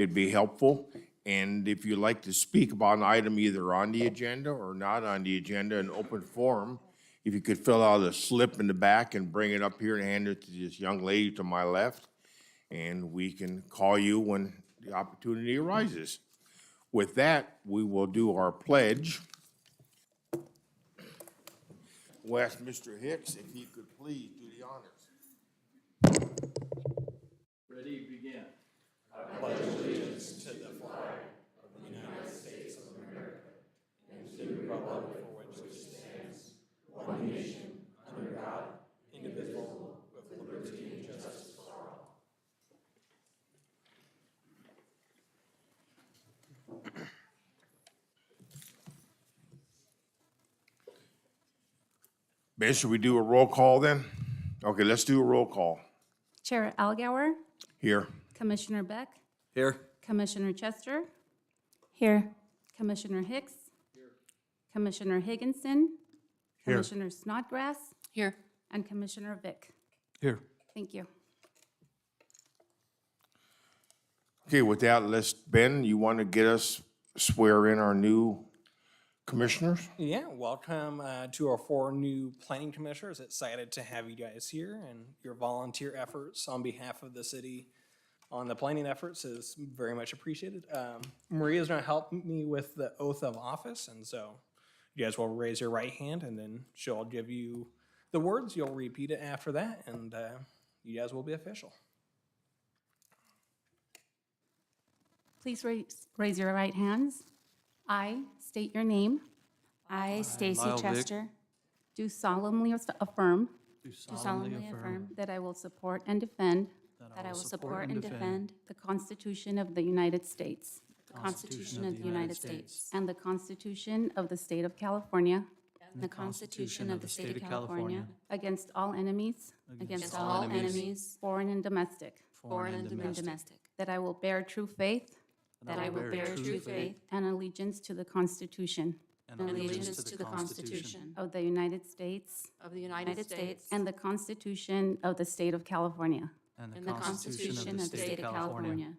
it'd be helpful. And if you'd like to speak about an item either on the agenda or not on the agenda in open forum, if you could fill out a slip in the back and bring it up here and hand it to this young lady to my left, and we can call you when the opportunity arises. With that, we will do our pledge. We'll ask Mr. Hicks if he could please do the honors. Ready, begin. Ben, should we do a roll call then? Okay, let's do a roll call. Chair Algauer, Here. Commissioner Beck, Here. Commissioner Chester. Here. Commissioner Hicks. Here. Commissioner Higginson. Here. Commissioner Snodgrass. Here. And Commissioner Vick. Here. Thank you. Okay, with that, Ben, you want to get us swear in our new commissioners? Yeah, welcome to our 4 new planning commissioners. Excited to have you guys here, and your volunteer efforts on behalf of the city on the planning efforts is very much appreciated. Maria's gonna help me with the oath of office, and so you guys will raise your right hand, and then she'll give you the words. You'll repeat it after that, and you guys will be official. Please raise your right hands. I state your name. I, Stacy Lyle Vick. Chester, Do solemnly affirm Do do solemnly affirm that I will support and defend that I will support and defend the Constitution of the United States the Constitution of the United States and the Constitution of the State of California and the Constitution of the State of California against all enemies, against all enemies, foreign and domestic, foreign and domestic, that I will bear true faith that I will bear true faith and allegiance to the Constitution and allegiance to the Constitution of the United States of the United States and the Constitution of the State of California, and the Constitution of the State of California,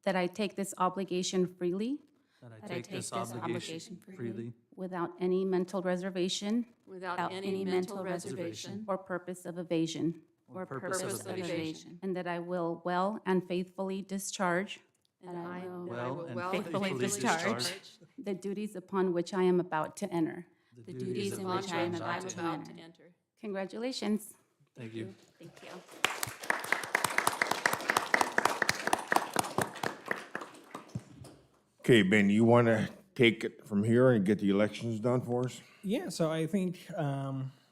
that I take this obligation freely that I take this obligation freely without any mental reservation without any mental reservation or purpose of evasion, or purpose of evasion, and that I will well and faithfully discharge and I well will and well faithfully discharge the duties upon which I am about to enter. the duties in which I am about to enter. Congratulations. Thank you. Thank you. Okay, Ben, you want to take it from here and get the elections done for us? Yeah, so I think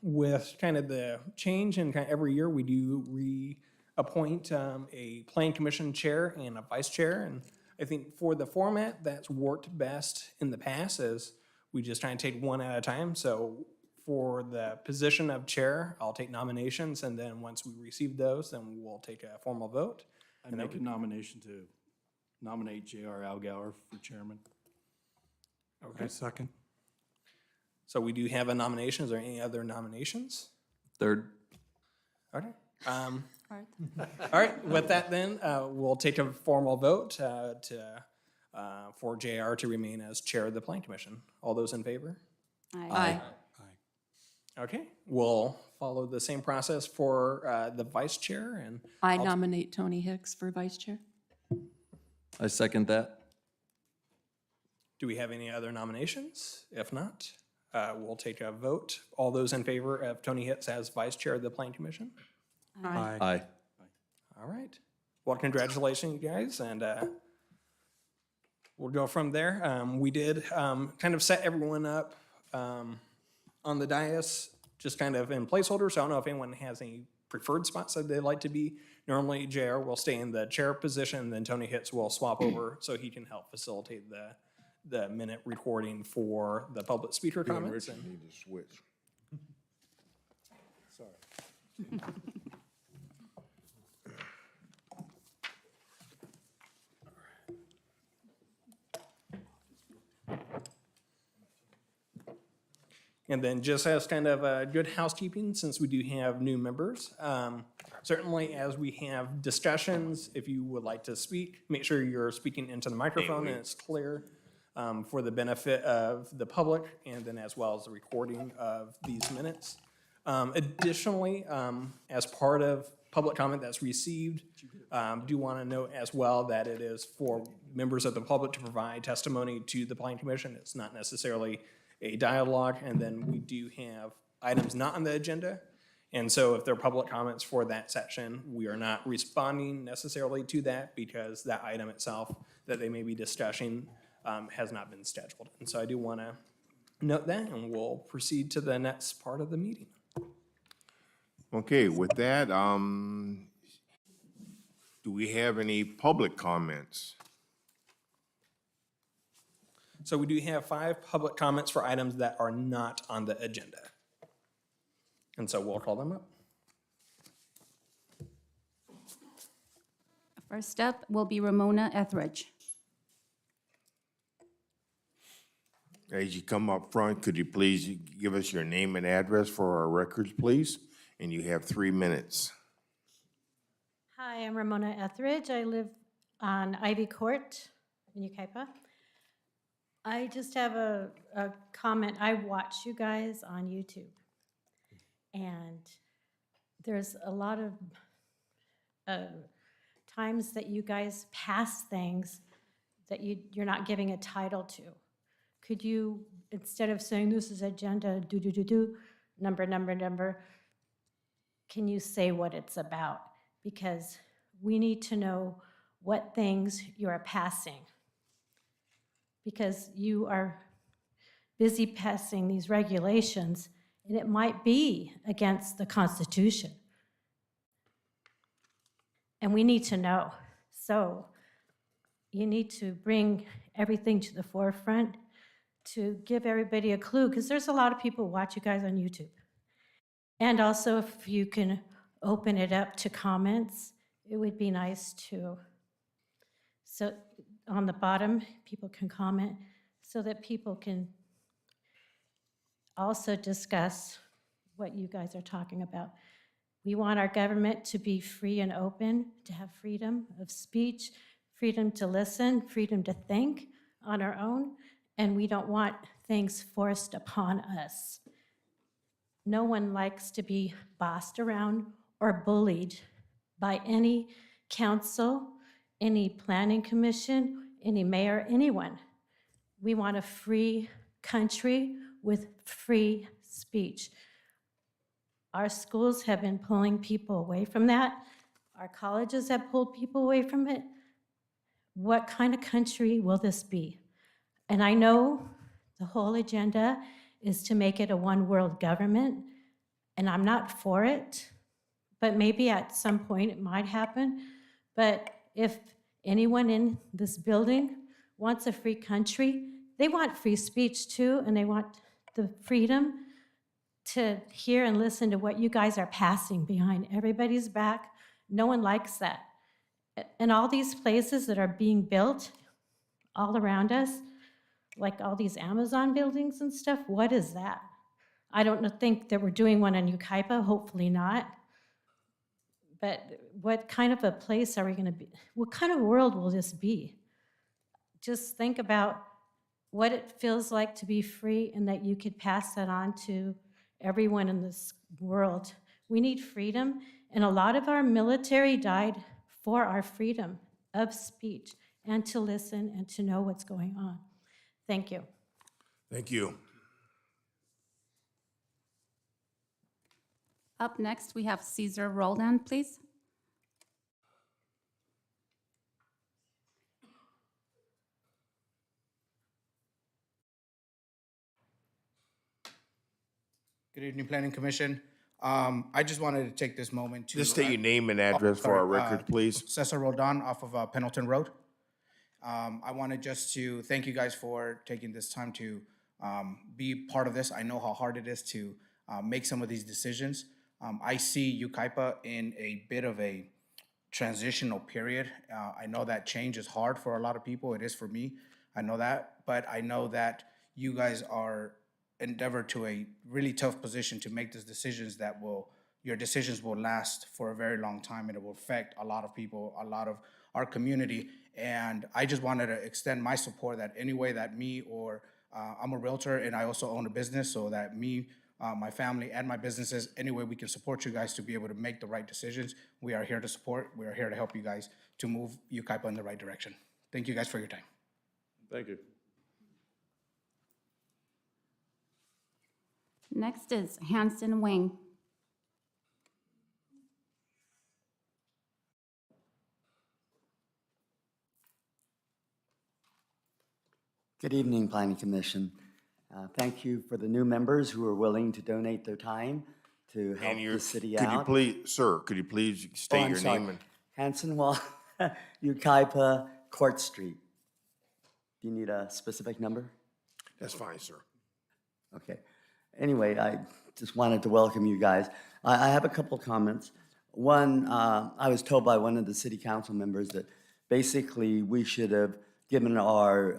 with kind of the change and kind of every year we do reappoint a planning commission chair and a vice chair. And I think for the format that's worked best in the past is we just try and take one at a time. So for the position of chair, I'll take nominations, and then once we receive those, then we'll take a formal vote. I make a nomination to nominate J.R. Algauer for chairman. Okay. Second. So we do have a nomination. Is there any other nominations? Third. Okay. All right, with that then, we'll take a formal vote for JR to remain as chair of the planning commission. All those in favor? Aye. Okay, we'll follow the same process for the vice chair, and I nominate Tony Hicks for vice chair. I second that. do we have any other nominations? If not, we'll take a vote. All those in favor of Tony Hitz as vice chair of the planning commission? Aye. All right. Well, congratulations, you guys, and we'll go from there. We did kind of set everyone up on the dais, just kind of in placeholders. So I don't know if anyone has any preferred spots that they'd like to be. Normally, JR will stay in the chair position, then Tony Hitz will swap over so he can help facilitate the minute recording for the public speaker You and comments. Richard need to switch. Sorry. And then just as kind of good housekeeping, since we do have new members, Certainly, as we have discussions, if you would like to speak, make sure you're speaking into the microphone and it's clear for the benefit of the public and then as well as the recording of these minutes. Additionally, as part of public comment that's received, do want to note as well that it is for members of the public to provide testimony to the planning commission. It's not necessarily a dialogue, and then we do have items not on the agenda. And so if there are public comments for that section, we are not responding necessarily to that because that item itself that they may be discussing has not been scheduled. And so I do want to note that, and we'll proceed to the next part of the meeting. Okay, with that, do we have any public comments? So we do have 5 public comments for items that are not on the agenda. And so we'll call them up. First up will be Ramona Etheridge. As you come up front, could you please give us your name and address for our records, please? And you have 3 minutes. Hi, I'm Ramona Etheridge. I live on Ivy Court in Yucaipa. I just have a comment. I watch you guys on YouTube. And there's a lot of times that you guys pass things that you're not giving a title to. Could you, instead of saying this is agenda, number, can you say what it's about? Because we need to know what things you are passing. Because you are busy passing these regulations, and it might be against the Constitution. And we need to know. So you need to bring everything to the forefront to give everybody a clue, because there's a lot of people who watch you guys on YouTube. And also, if you can open it up to comments, it would be nice too. So on the bottom, people can comment so that people can also discuss what you guys are talking about. We want our government to be free and open, to have freedom of speech, freedom to listen, freedom to think on our own, and we don't want things forced upon us. No one likes to be bossed around or bullied by any council, any planning commission, any mayor, anyone. We want a free country with free speech. Our schools have been pulling people away from that. Our colleges have pulled people away from it. What kind of country will this be? And I know the whole agenda is to make it a one world government, and I'm not for it, but maybe at some point it might happen. But if anyone in this building wants a free country, they want free speech too, and they want the freedom to hear and listen to what you guys are passing behind everybody's back. No one likes that. And all these places that are being built all around us, like all these Amazon buildings and stuff, what is that? I don't think that we're doing one in Yucaipa, hopefully not. But what kind of a place are we gonna be? What kind of world will this be? Just think about what it feels like to be free and that you could pass that on to everyone in this world. We need freedom, and a lot of our military died for our freedom of speech and to listen and to know what's going on. Thank you. Thank you. Up next, we have Cesar Roldan, please. Good evening, Planning Commission. I just wanted to take this moment to. Just state your name and address for our records, please. Cesar Roldan off of Pendleton Road. I wanted just to thank you guys for taking this time to be part of this. I know how hard it is to make some of these decisions. I see Yucaipa in a bit of a transitional period. I know that change is hard for a lot of people. It is for me. I know that. But I know that you guys are endeavored to a really tough position to make these decisions that will, your decisions will last for a very long time, and it will affect a lot of people, a lot of our community. And I just wanted to extend my support that any way that me or I'm a realtor and I also own a business, so that me, my family, and my businesses, any way we can support you guys to be able to make the right decisions, we are here to support. We are here to help you guys to move Yucaipa in the right direction. Thank you guys for your time. Thank you. Next is Hanson Wing. Good evening, Planning Commission. Thank you for the new members who are willing to donate their time to help And the city could you out. please, sir, could you please Oh, state I'm your sorry. name and? Hanson Wall, Yucaipa, Court Street. Do you need a specific number? That's fine, sir. Okay. Anyway, I just wanted to welcome you guys. I have a couple comments. One, I was told by one of the city council members that basically we should have given our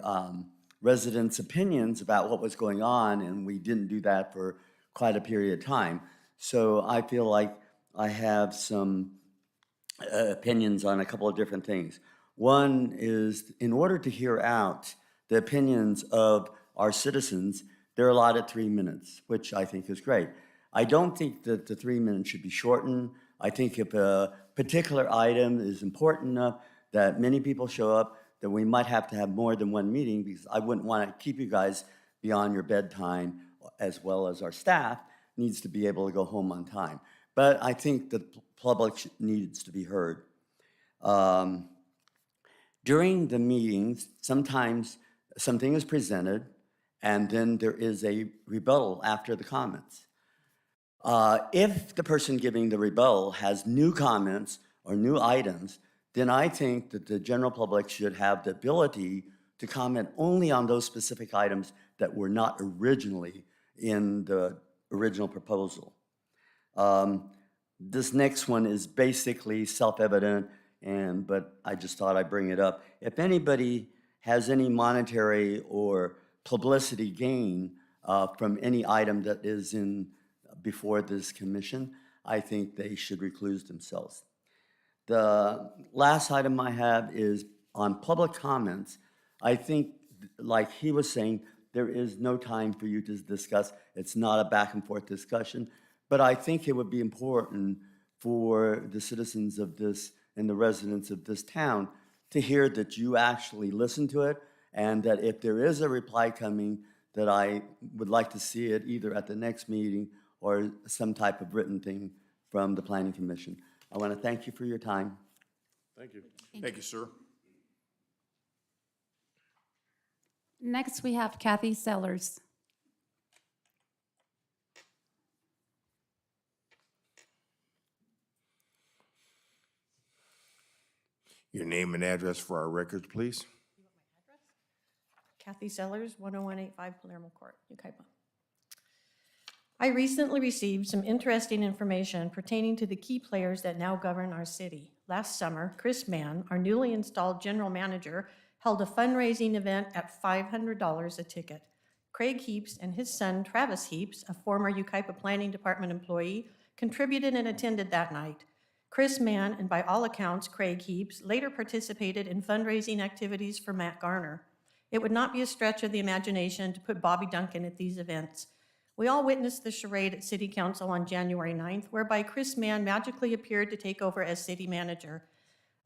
residents' opinions about what was going on, and we didn't do that for quite a period of time. So I feel like I have some opinions on a couple of different things. One is, in order to hear out the opinions of our citizens, they're allotted 3 minutes, which I think is great. I don't think that the 3 minutes should be shortened. I think if a particular item is important enough that many people show up, that we might have to have more than one meeting, because I wouldn't want to keep you guys beyond your bedtime, as well as our staff needs to be able to go home on time. But I think the public needs to be heard. During the meetings, sometimes something is presented, and then there is a rebuttal after the comments. If the person giving the rebuttal has new comments or new items, then I think that the general public should have the ability to comment only on those specific items that were not originally in the original proposal. This next one is basically self-evident, but I just thought I'd bring it up. If anybody has any monetary or publicity gain from any item that is before this commission, I think they should recluse themselves. The last item I have is on public comments. I think, like he was saying, there is no time for you to discuss. It's not a back and forth discussion, but I think it would be important for the citizens of this and the residents of this town to hear that you actually listen to it, and that if there is a reply coming, that I would like to see it either at the next meeting or some type of written thing from the Planning Commission. I want to thank you for your time. Thank you. Thank you, sir. Next, we have Kathy Sellers. Your name and address for our records, please. Kathy Sellers, 10185 Palermo Court, Yucaipa. I recently received some interesting information pertaining to the key players that now govern our city. Last summer, Chris Mann, our newly installed general manager, held a fundraising event at $500 a ticket. Craig Heaps and his son, Travis Heaps, a former Yucaipa Planning Department employee, contributed and attended that night. Chris Mann, and by all accounts, Craig Heaps, later participated in fundraising activities for Matt Garner. It would not be a stretch of the imagination to put Bobby Duncan at these events. We all witnessed the charade at City Council on January 9th, whereby Chris Mann magically appeared to take over as city manager.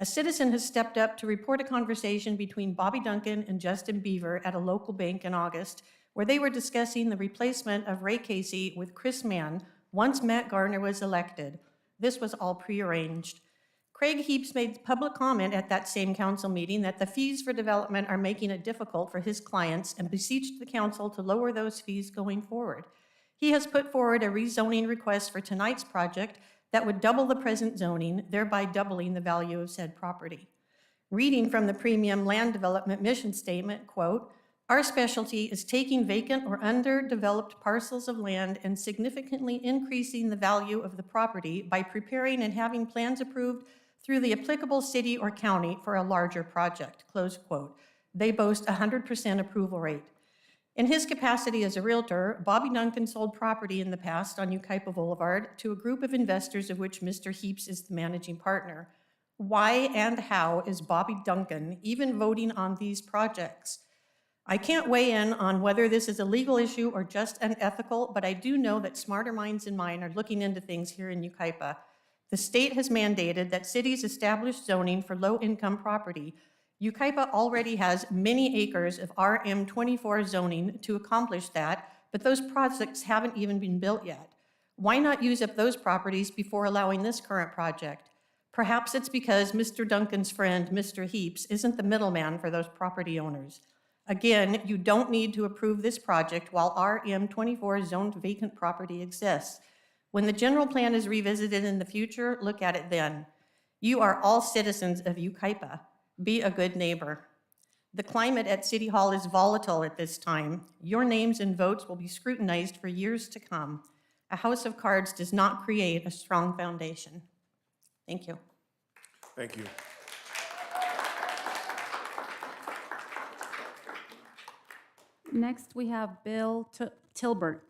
A citizen has stepped up to report a conversation between Bobby Duncan and Justin Beaver at a local bank in August, where they were discussing the replacement of Ray Casey with Chris Mann once Matt Garner was elected. This was all prearranged. Craig Heaps made public comment at that same council meeting that the fees for development are making it difficult for his clients, and beseeched the council to lower those fees going forward. He has put forward a rezoning request for tonight's project that would double the present zoning, thereby doubling the value of said property. Reading from the premium land development mission statement, quote, "Our specialty is taking vacant or underdeveloped parcels of land and significantly increasing the value of the property by preparing and having plans approved through the applicable city or county for a larger project," close quote. They boast 100% approval rate. In his capacity as a realtor, Bobby Duncan sold property in the past on Yucaipa Boulevard to a group of investors of which Mr. Heaps is the managing partner. Why and how is Bobby Duncan even voting on these projects? I can't weigh in on whether this is a legal issue or just unethical, but I do know that smarter minds than mine are looking into things here in Yucaipa. The state has mandated that cities establish zoning for low-income property. Yucaipa already has many acres of RM24 zoning to accomplish that, but those projects haven't even been built yet. Why not use up those properties before allowing this current project? Perhaps it's because Mr. Duncan's friend, Mr. Heaps, isn't the middleman for those property owners. Again, you don't need to approve this project while RM24 zoned vacant property exists. When the general plan is revisited in the future, look at it then. You are all citizens of Yucaipa. Be a good neighbor. The climate at City Hall is volatile at this time. Your names and votes will be scrutinized for years to come. A house of cards does not create a strong foundation. Thank you. Thank you. Next, we have Bill Tilbert.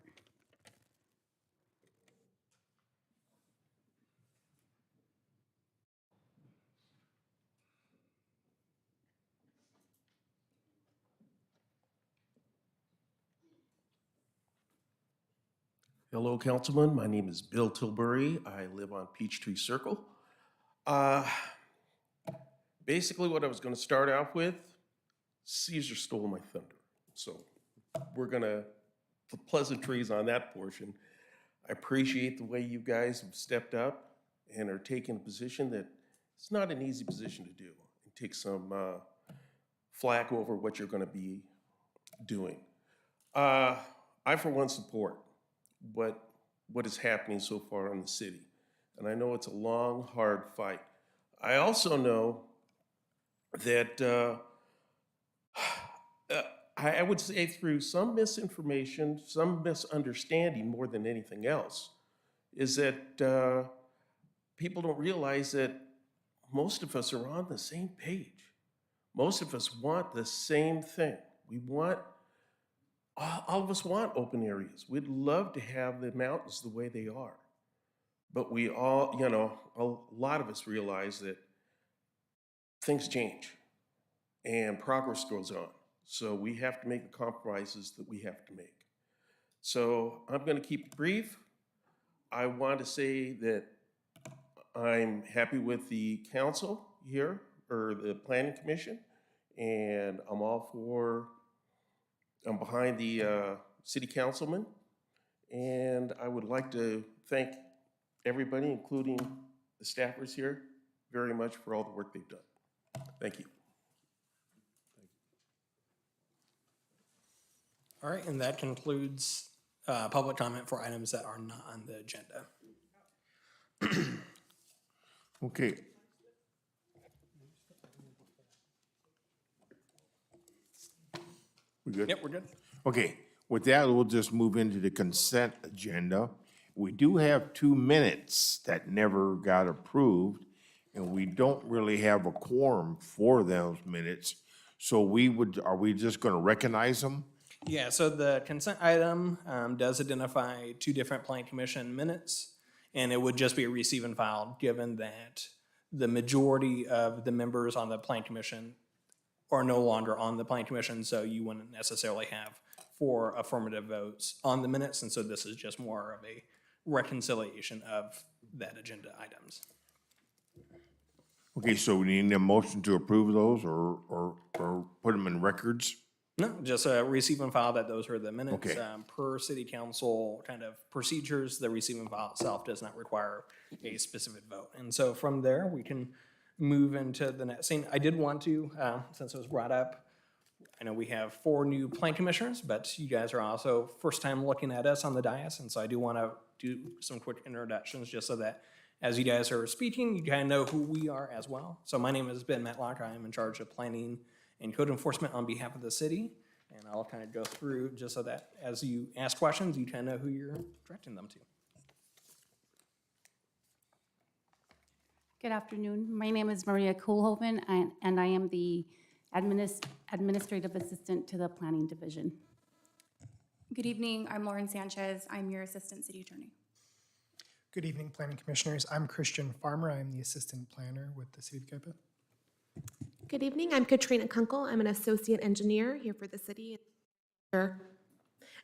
Hello, Councilman. My name is Bill Tilbury. I live on Peachtree Circle. Basically, what I was going to start out with, Caesar stole my thunder. So we're going to, the pleasantries on that portion. I appreciate the way you guys have stepped up and are taking a position that it's not an easy position to do. It takes some flack over what you're going to be doing. I, for one, support what is happening so far in the city. And I know it's a long, hard fight. I also know that I would say through some misinformation, some misunderstanding more than anything else, is that people don't realize that most of us are on the same page. Most of us want the same thing. We want all of us want open areas. We'd love to have the mountains the way they are. But we all, you know, a lot of us realize that things change and progress goes on. So we have to make the compromises that we have to make. So I'm going to keep it brief. I want to say that I'm happy with the council here, or the planning commission, and I'm behind the city councilman, and I would like to thank everybody, including the staffers here, very much for all the work they've done. Thank you. All right, and that concludes public comment for items that are not on the agenda. Okay. We good? Yep, we're good. Okay, with that, we'll just move into the consent agenda. We do have 2 minutes that never got approved, and we don't really have a quorum for those minutes. So are we just gonna recognize them? Yeah, so the consent item does identify 2 different plan commission minutes, and it would just be a receive and file, given that the majority of the members on the plan commission are no longer on the plan commission, so you wouldn't necessarily have 4 affirmative votes on the minutes, and so this is just more of a reconciliation of that agenda items. Okay, so we need a motion to approve those or put them in records? No, just receive and file that those are the minutes. Okay. Per city council kind of procedures, the receive and file itself does not require a specific vote. And so from there, we can move into the next scene. I did want to, since it was brought up, I know we have 4 new plan commissioners, but you guys are also first time looking at us on the dais. And so I do want to do some quick introductions just so that as you guys are speaking, you kind of know who we are as well. So my name is Ben Matlock. I am in charge of planning and code enforcement on behalf of the city. And I'll kind of go through just so that as you ask questions, you kind of know who you're directing them to. Good afternoon. My name is Maria Koolhoven, and I am the administrative assistant to the planning division. Good evening, I'm Lauren Sanchez. I'm your Assistant City Attorney. Good evening, Planning Commissioners. I'm Christian Farmer. I'm the Assistant Planner with the City of Yucaipa. Good evening, I'm Katrina Kunkel. I'm an Associate Engineer here for the city.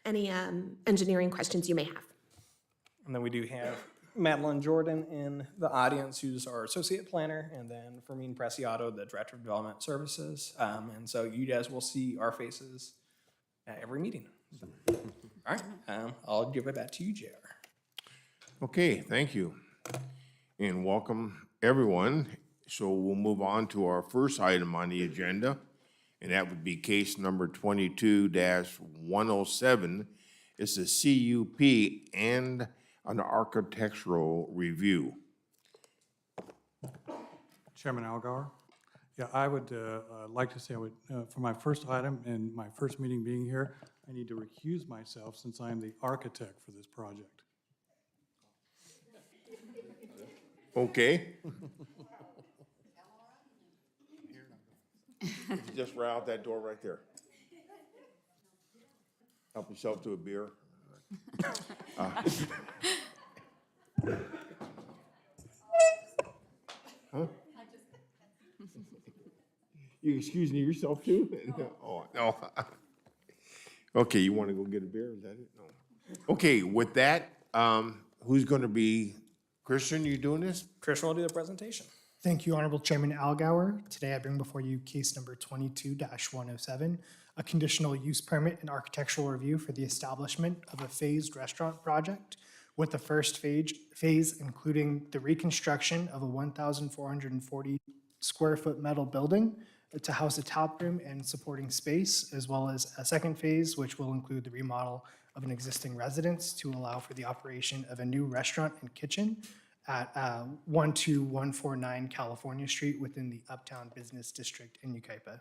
Any engineering questions you may have. And then we do have Madeline Jordan in the audience, who's our Associate Planner, and then Fermine Preciado, the Director of Development Services. And so you guys will see our faces at every meeting. All right, I'll give it back to you, JR. Okay, thank you. And welcome, everyone. So we'll move on to our first item on the agenda, and that would be case number 22-107. It's a CUP and an architectural review. Chairman Algar. Yeah, I would like to say for my first item and my first meeting being here, I need to recuse myself since I am the architect for this project. Okay. Just right out that door right there. Help yourself to a beer. Huh? You excuse me yourself too? Oh, no. Okay, you want to go get a beer? Is that it? No. Okay, with that, who's going to be, Christian, you doing this? Christian will do the presentation. Thank you, Honorable Chairman Algauer. Today I bring before you case number 22-107, a conditional use permit and architectural review for the establishment of a phased restaurant project, with the first phase including the reconstruction of a 1,440 square foot metal building to house a tap room and supporting space, as well as a second phase, which will include the remodel of an existing residence to allow for the operation of a new restaurant and kitchen at 12149 California Street within the Uptown Business District in Yucaipa.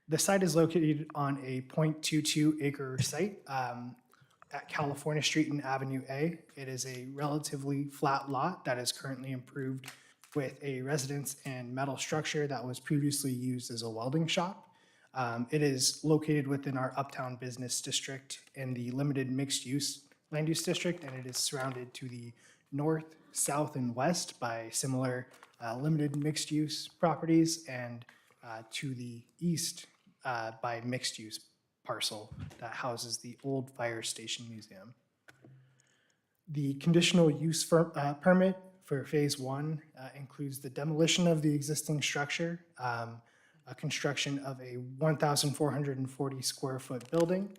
The site is located on a 0.22 acre site at California Street and Avenue A. It is a relatively flat lot that is currently improved with a residence and metal structure that was previously used as a welding shop. It is located within our Uptown Business District in the limited mixed use land use district, and it is surrounded to the north, south, and west by similar limited mixed use properties, and to the east by mixed use parcel that houses the old fire station museum. The conditional use permit for phase one includes the demolition of the existing structure, a construction of a 1,440 square foot building,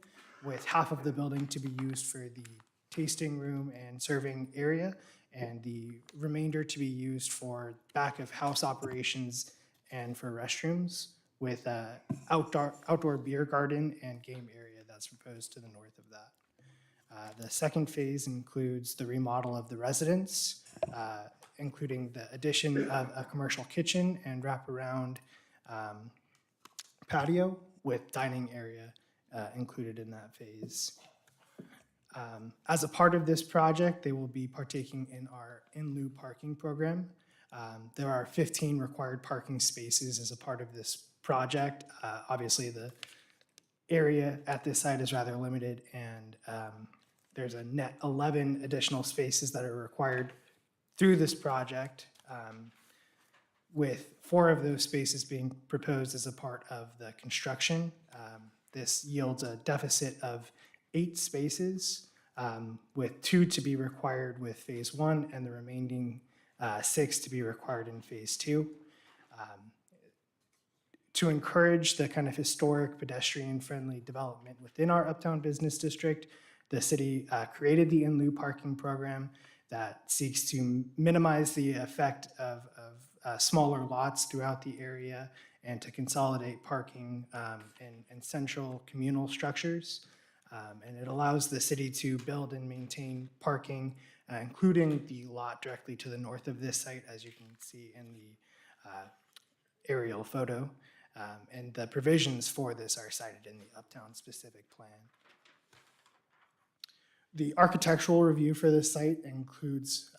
with half of the building to be used for the tasting room and serving area, and the remainder to be used for back of house operations and for restrooms, with outdoor beer garden and game area that's proposed to the north of that. The second phase includes the remodel of the residence, including the addition of a commercial kitchen and wraparound patio with dining area included in that phase. As a part of this project, they will be partaking in our in lieu parking program. There are 15 required parking spaces as a part of this project. Obviously, the area at this site is rather limited, and there's a net 11 additional spaces that are required through this project, with 4 of those spaces being proposed as a part of the construction. This yields a deficit of 8 spaces, with 2 to be required with phase 1 and the remaining 6 to be required in phase 2. To encourage the kind of historic pedestrian-friendly development within our Uptown Business District, the city created the in lieu parking program that seeks to minimize the effect of smaller lots throughout the area and to consolidate parking in central communal structures. And it allows the city to build and maintain parking, including the lot directly to the north of this site, as you can see in the aerial photo. And the provisions for this are cited in the Uptown specific plan. The architectural review for this site includes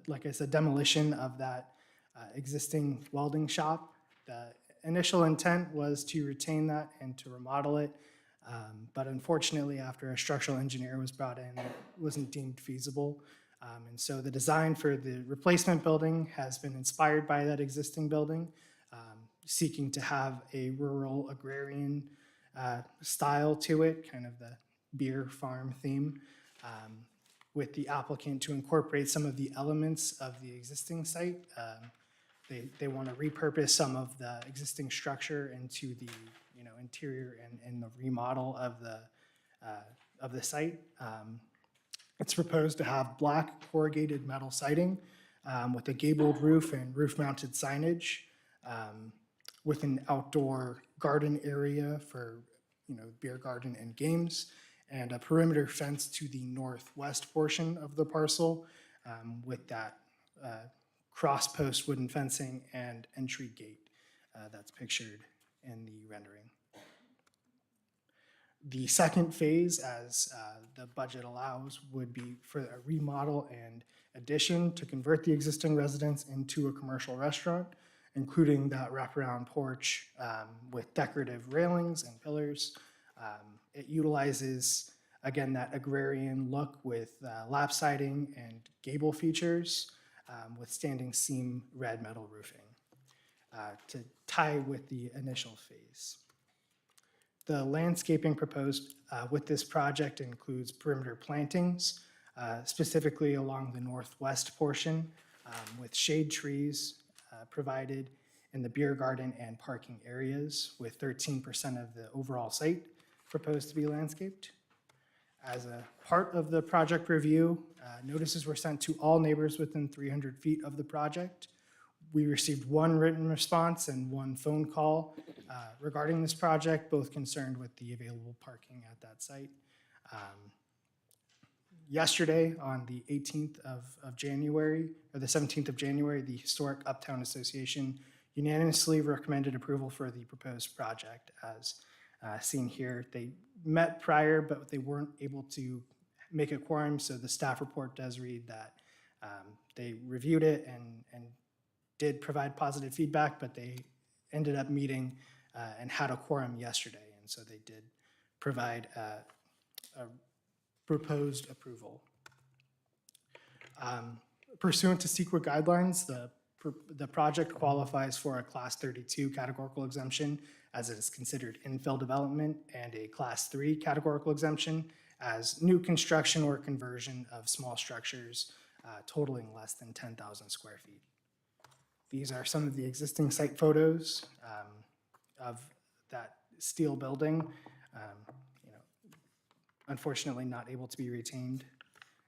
like I said, demolition of that existing welding shop. The initial intent was to retain that and to remodel it. But unfortunately, after a structural engineer was brought in, it wasn't deemed feasible. And so the design for the replacement building has been inspired by that existing building, seeking to have a rural agrarian style to it, kind of the beer farm theme, with the applicant to incorporate some of the elements of the existing site. They want to repurpose some of the existing structure into the interior and the remodel of the site. It's proposed to have black corrugated metal siding with a gabled roof and roof-mounted signage, with an outdoor garden area for beer garden and games, and a perimeter fence to the northwest portion of the parcel with that cross-post wooden fencing and entry gate that's pictured in the rendering. The second phase, as the budget allows, would be for a remodel and addition to convert the existing residence into a commercial restaurant, including that wraparound porch with decorative railings and pillars. It utilizes, again, that agrarian look with lap siding and gable features with standing seam red metal roofing to tie with the initial phase. The landscaping proposed with this project includes perimeter plantings, specifically along the northwest portion, with shade trees provided in the beer garden and parking areas, with 13% of the overall site proposed to be landscaped. As a part of the project review, notices were sent to all neighbors within 300 feet of the project. We received one written response and one phone call regarding this project, both concerned with the available parking at that site. Yesterday, on the 18th of January, or the 17th of January, the Historic Uptown Association unanimously recommended approval for the proposed project as seen here. They met prior, but they weren't able to make a quorum, so the staff report does read that they reviewed it and did provide positive feedback, but they ended up meeting and had a quorum yesterday, and so they did provide a proposed approval. Pursuant to CEQA guidelines, the project qualifies for a Class 32 categorical exemption as it is considered infill development, and a Class 3 categorical exemption as new construction or conversion of small structures totaling less than 10,000 square feet. These are some of the existing site photos of that steel building, unfortunately not able to be retained.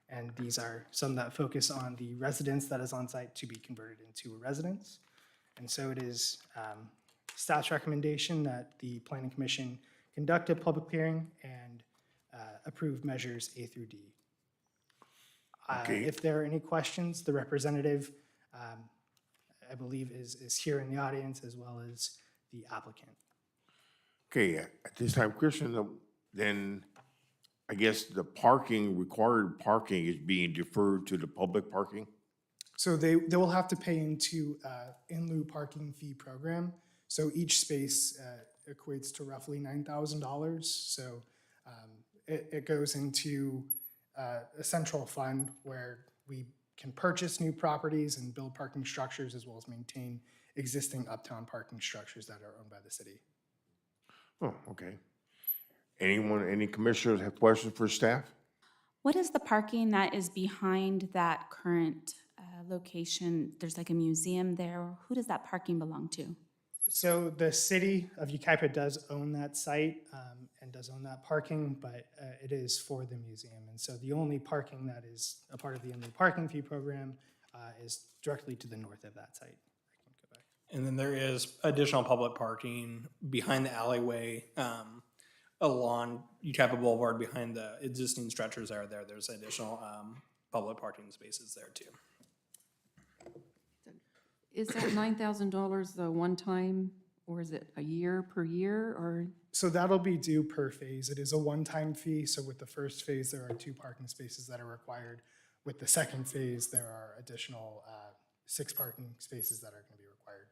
And these are some that focus on the residence that is on site to be converted into a residence. And so it is staff's recommendation that the Planning Commission conduct a public hearing and approve measures A through D. Okay. If there are any questions, the representative, I believe, is here in the audience, as well as the applicant. Okay, at this time, Christian, then I guess the required parking is being deferred to the public parking? So they will have to pay into in lieu parking fee program. So each space equates to roughly $9,000. So it goes into a central fund where we can purchase new properties and build parking structures, as well as maintain existing uptown parking structures that are owned by the city. Oh, okay. Any commissioners have questions for staff? What is the parking that is behind that current location? There's like a museum there. Who does that parking belong to? So the city of Yucaipa does own that site and does own that parking, but it is for the museum. And so the only parking that is a part of the in lieu parking fee program is directly to the north of that site. I can go back. And then there is additional public parking behind the alleyway along Yucaipa Boulevard behind the existing stretchers are there. There's additional public parking spaces there too. Is that $9,000 the one time, or is it a year per year, or? So that'll be due per phase. It is a one-time fee. So with the first phase, there are 2 parking spaces that are required. With the second phase, there are additional 6 parking spaces that are going to be required.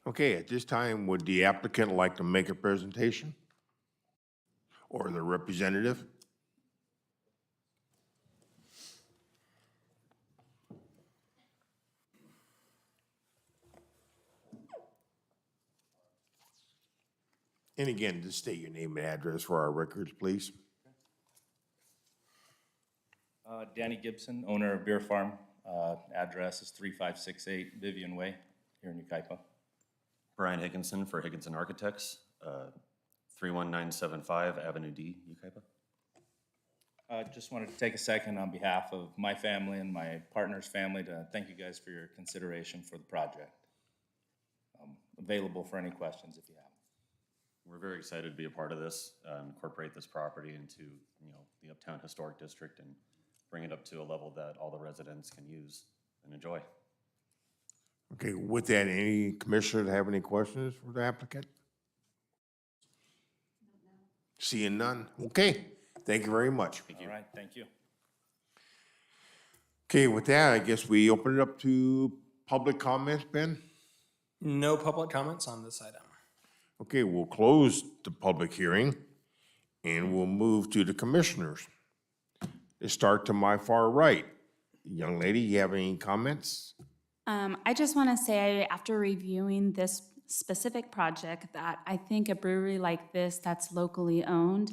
Okay, at this time, would the applicant like to make a presentation? Or the representative? And again, just state your name and address for our records, please. Danny Gibson, owner of Beer Farm. Address is 3568 Vivian Way here in Yucaipa. Brian Higginson for Higginson Architects, 31975 Avenue D, Yucaipa. Just wanted to take a second on behalf of my family and my partner's family to thank you guys for your consideration for the project. Available for any questions if you have. We're very excited to be a part of this, incorporate this property into, the Uptown Historic District and bring it up to a level that all the residents can use and enjoy. Okay, with that, any commissioners have any questions for the applicant? Seeing none. Okay, thank you very much. All right, thank you. Okay, with that, I guess we open it up to public comments, Ben? No public comments on this item. Okay, we'll close the public hearing and we'll move to the commissioners. Let's start to my far right. Young lady, you have any comments? I just want to say, after reviewing this specific project, that I think a brewery like this that's locally owned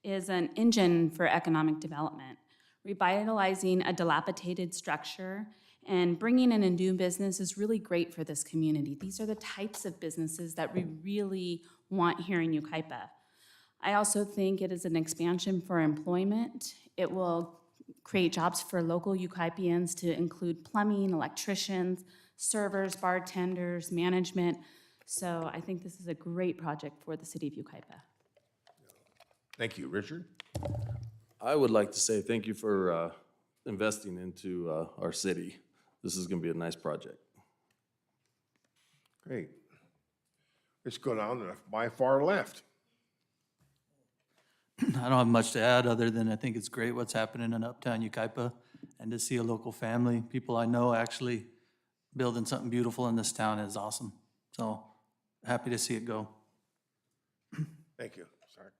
is an engine for economic development. Revitalizing a dilapidated structure and bringing in a new business is really great for this community. These are the types of businesses that we really want here in Yucaipa. I also think it is an expansion for employment. It will create jobs for local Yucaipians to include plumbing, electricians, servers, bartenders, management. So I think this is a great project for the city of Yucaipa. Thank you, Richard. I would like to say thank you for investing into our city. This is going to be a nice project. Great. Let's go down to my far left. I don't have much to add other than I think it's great what's happening in Uptown Yucaipa and to see a local family, people I know actually building something beautiful in this town is awesome. So happy to see it go. Thank you. Sorry.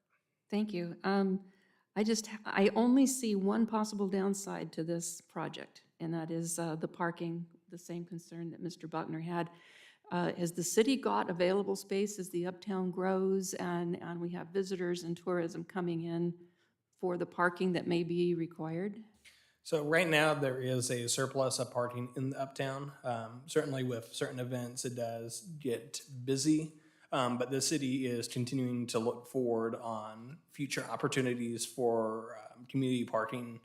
Thank you. I only see one possible downside to this project, and that is the parking, the same concern that Mr. Buckner had. Has the city got available space as the Uptown grows and we have visitors and tourism coming in for the parking that may be required? So right now, there is a surplus of parking in the Uptown. Certainly with certain events, it does get busy, but the city is continuing to look forward on future opportunities for community parking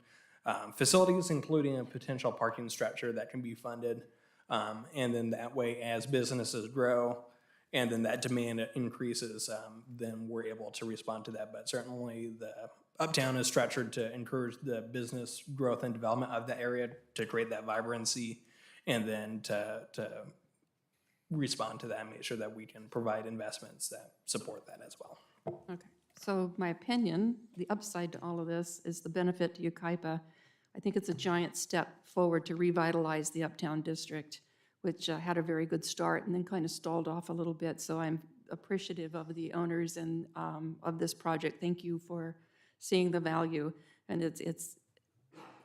facilities, including a potential parking structure that can be funded. And then that way, as businesses grow and then that demand increases, then we're able to respond to that. But certainly the Uptown is structured to encourage the business growth and development of the area to create that vibrancy and then to respond to that and make sure that we can provide investments that support that as well. Okay, so my opinion, the upside to all of this is the benefit to Yucaipa. I think it's a giant step forward to revitalize the Uptown District, which had a very good start and then kind of stalled off a little bit. So I'm appreciative of the owners and of this project. Thank you for seeing the value. And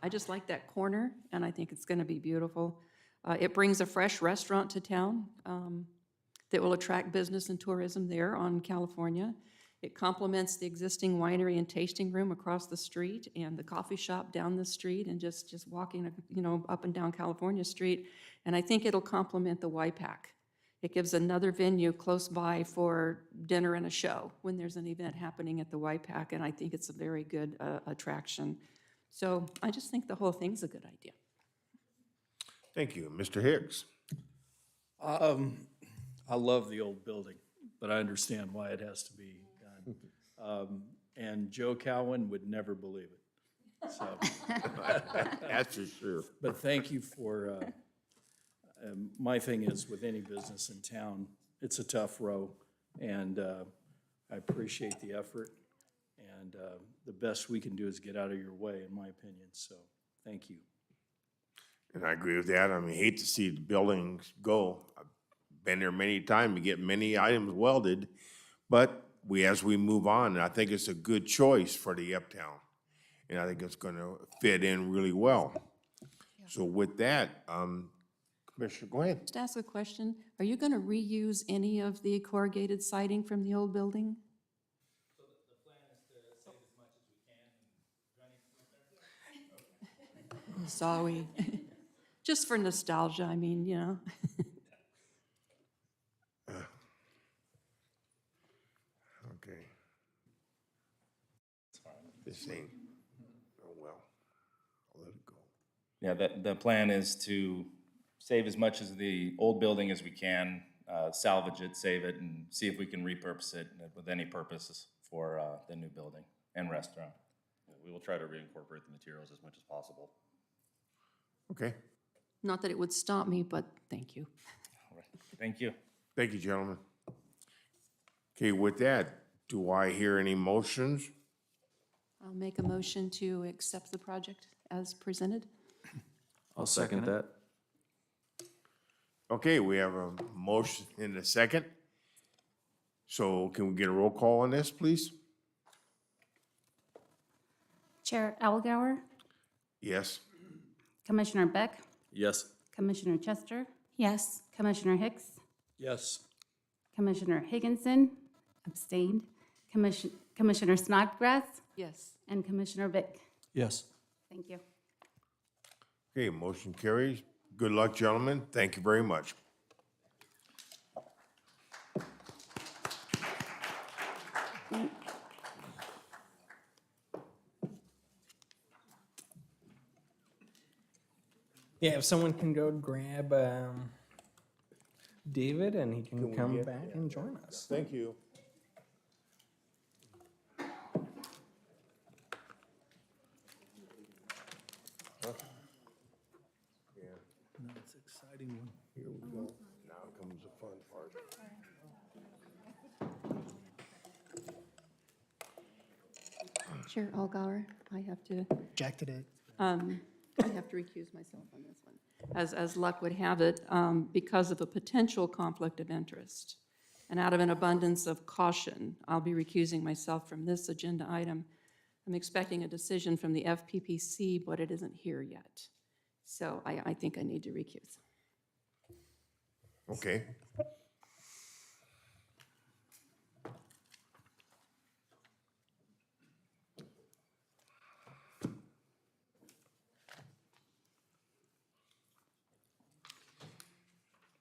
I just like that corner, and I think it's going to be beautiful. It brings a fresh restaurant to town that will attract business and tourism there on California. It complements the existing winery and tasting room across the street and the coffee shop down the street and just walking, up and down California Street. And I think it'll complement the YPAC. It gives another venue close by for dinner and a show when there's an event happening at the YPAC, and I think it's a very good attraction. So I just think the whole thing's a good idea. Thank you. Mr. Hicks. I love the old building, but I understand why it has to be done. And Joe Cowan would never believe it. So That's for sure. But thank you for, my thing is with any business in town, it's a tough row, and I appreciate the effort, and the best we can do is get out of your way, in my opinion, so thank you. And I agree with that. I mean, hate to see the buildings go. I've been there many times, we get many items welded, but as we move on, I think it's a good choice for the Uptown. And I think it's gonna fit in really well. So with that, Commissioner, go ahead. Just ask a question. Are you going to reuse any of the corrugated siding from the old building? Sorry. Just for nostalgia, I mean, you know. Okay. This ain't, oh well, I'll let it go. Yeah, the plan is to save as much of the old building as we can, salvage it, save it, and see if we can repurpose it with any purposes for the new building and restaurant. Yeah, we will try to reincorporate the materials as much as possible. Okay, Not that it would stop me, but thank you. All right. Thank you. thank you, gentlemen. Okay, with that, do I hear any motions? I'll make a motion to accept the project as presented. I'll second that. Okay, we have a motion in a second. So can we get a roll call on this, please? Chair Algauer, Yes. Commissioner Beck, Yes. Commissioner Chester? Yes. Commissioner Hicks? Yes. Commissioner Higginson? Abstained. Commissioner Snodgrass? Yes. And Commissioner Vick? Yes. Thank you. Okay, motion carries. Good luck, gentlemen. Thank you very much. Yeah, if someone can go grab David and he can come back and join us. Thank you. That's exciting. Here we go. Now comes the fun part. Chair Algauer, I have to Rejected it. I have to recuse myself on this one. As luck would have it, because of a potential conflict of interest. And out of an abundance of caution, I'll be recusing myself from this agenda item. I'm expecting a decision from the FPPC, but it isn't here yet. So I think I need to recuse. Okay.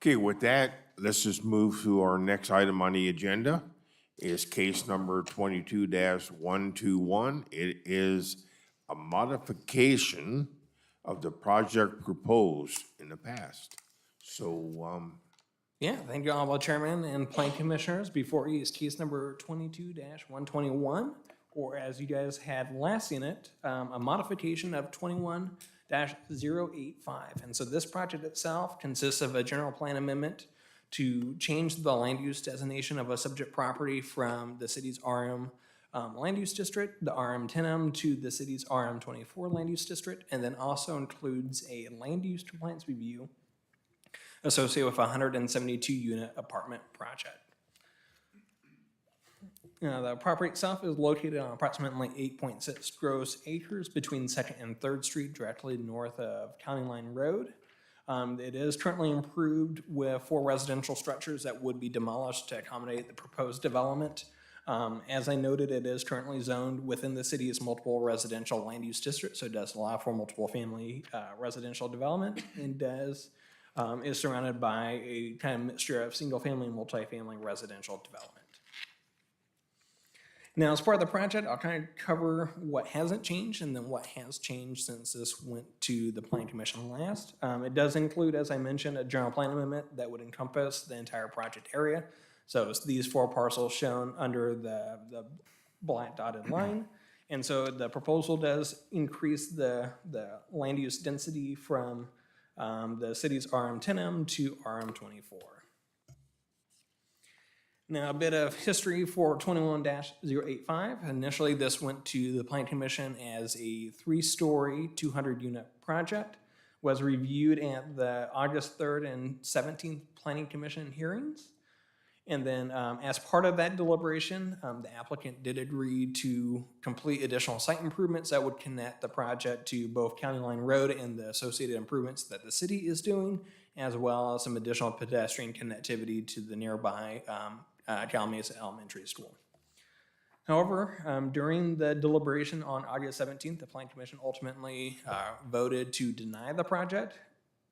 Okay, with that, let's just move to our next item on the agenda. Is case number 22-121. It is a modification of the project proposed in the past. So, Yeah, thank you, Honorable Chairman and Plan Commissioners. Before you is case number 22-121, or as you guys had last seen it, a modification of 21-085. And so this project itself consists of a general plan amendment to change the land use designation of a subject property from the city's RM land use district, the RM10M, to the city's RM24 land use district, and then also includes a land use compliance review associated with a 172-unit apartment project. The property itself is located on approximately 8.6 gross acres between 2nd and 3rd Street, directly north of County Line Road. It is currently improved with 4 residential structures that would be demolished to accommodate the proposed development. As I noted, it is currently zoned within the city's multiple residential land use district, so it does allow for multiple family residential development, and is surrounded by a kind of mixture of single-family and multifamily residential development. Now, as part of the project, I'll kind of cover what hasn't changed and then what has changed since this went to the Plan Commission last. It does include, as I mentioned, a general plan amendment that would encompass the entire project area. So it's these 4 parcels shown under the black dotted line. And so the proposal does increase the land use density from the city's RM10M to RM24. Now, a bit of history for 21-085. Initially, this went to the Plan Commission as a 3-story, 200-unit project was reviewed at the August 3rd and 17th Planning Commission hearings. And then as part of that deliberation, the applicant did agree to complete additional site improvements that would connect the project to both County Line Road and the associated improvements that the city is doing, as well as some additional pedestrian connectivity to the nearby Calamasa Elementary School. However, during the deliberation on August 17th, the Planning Commission ultimately voted to deny the project.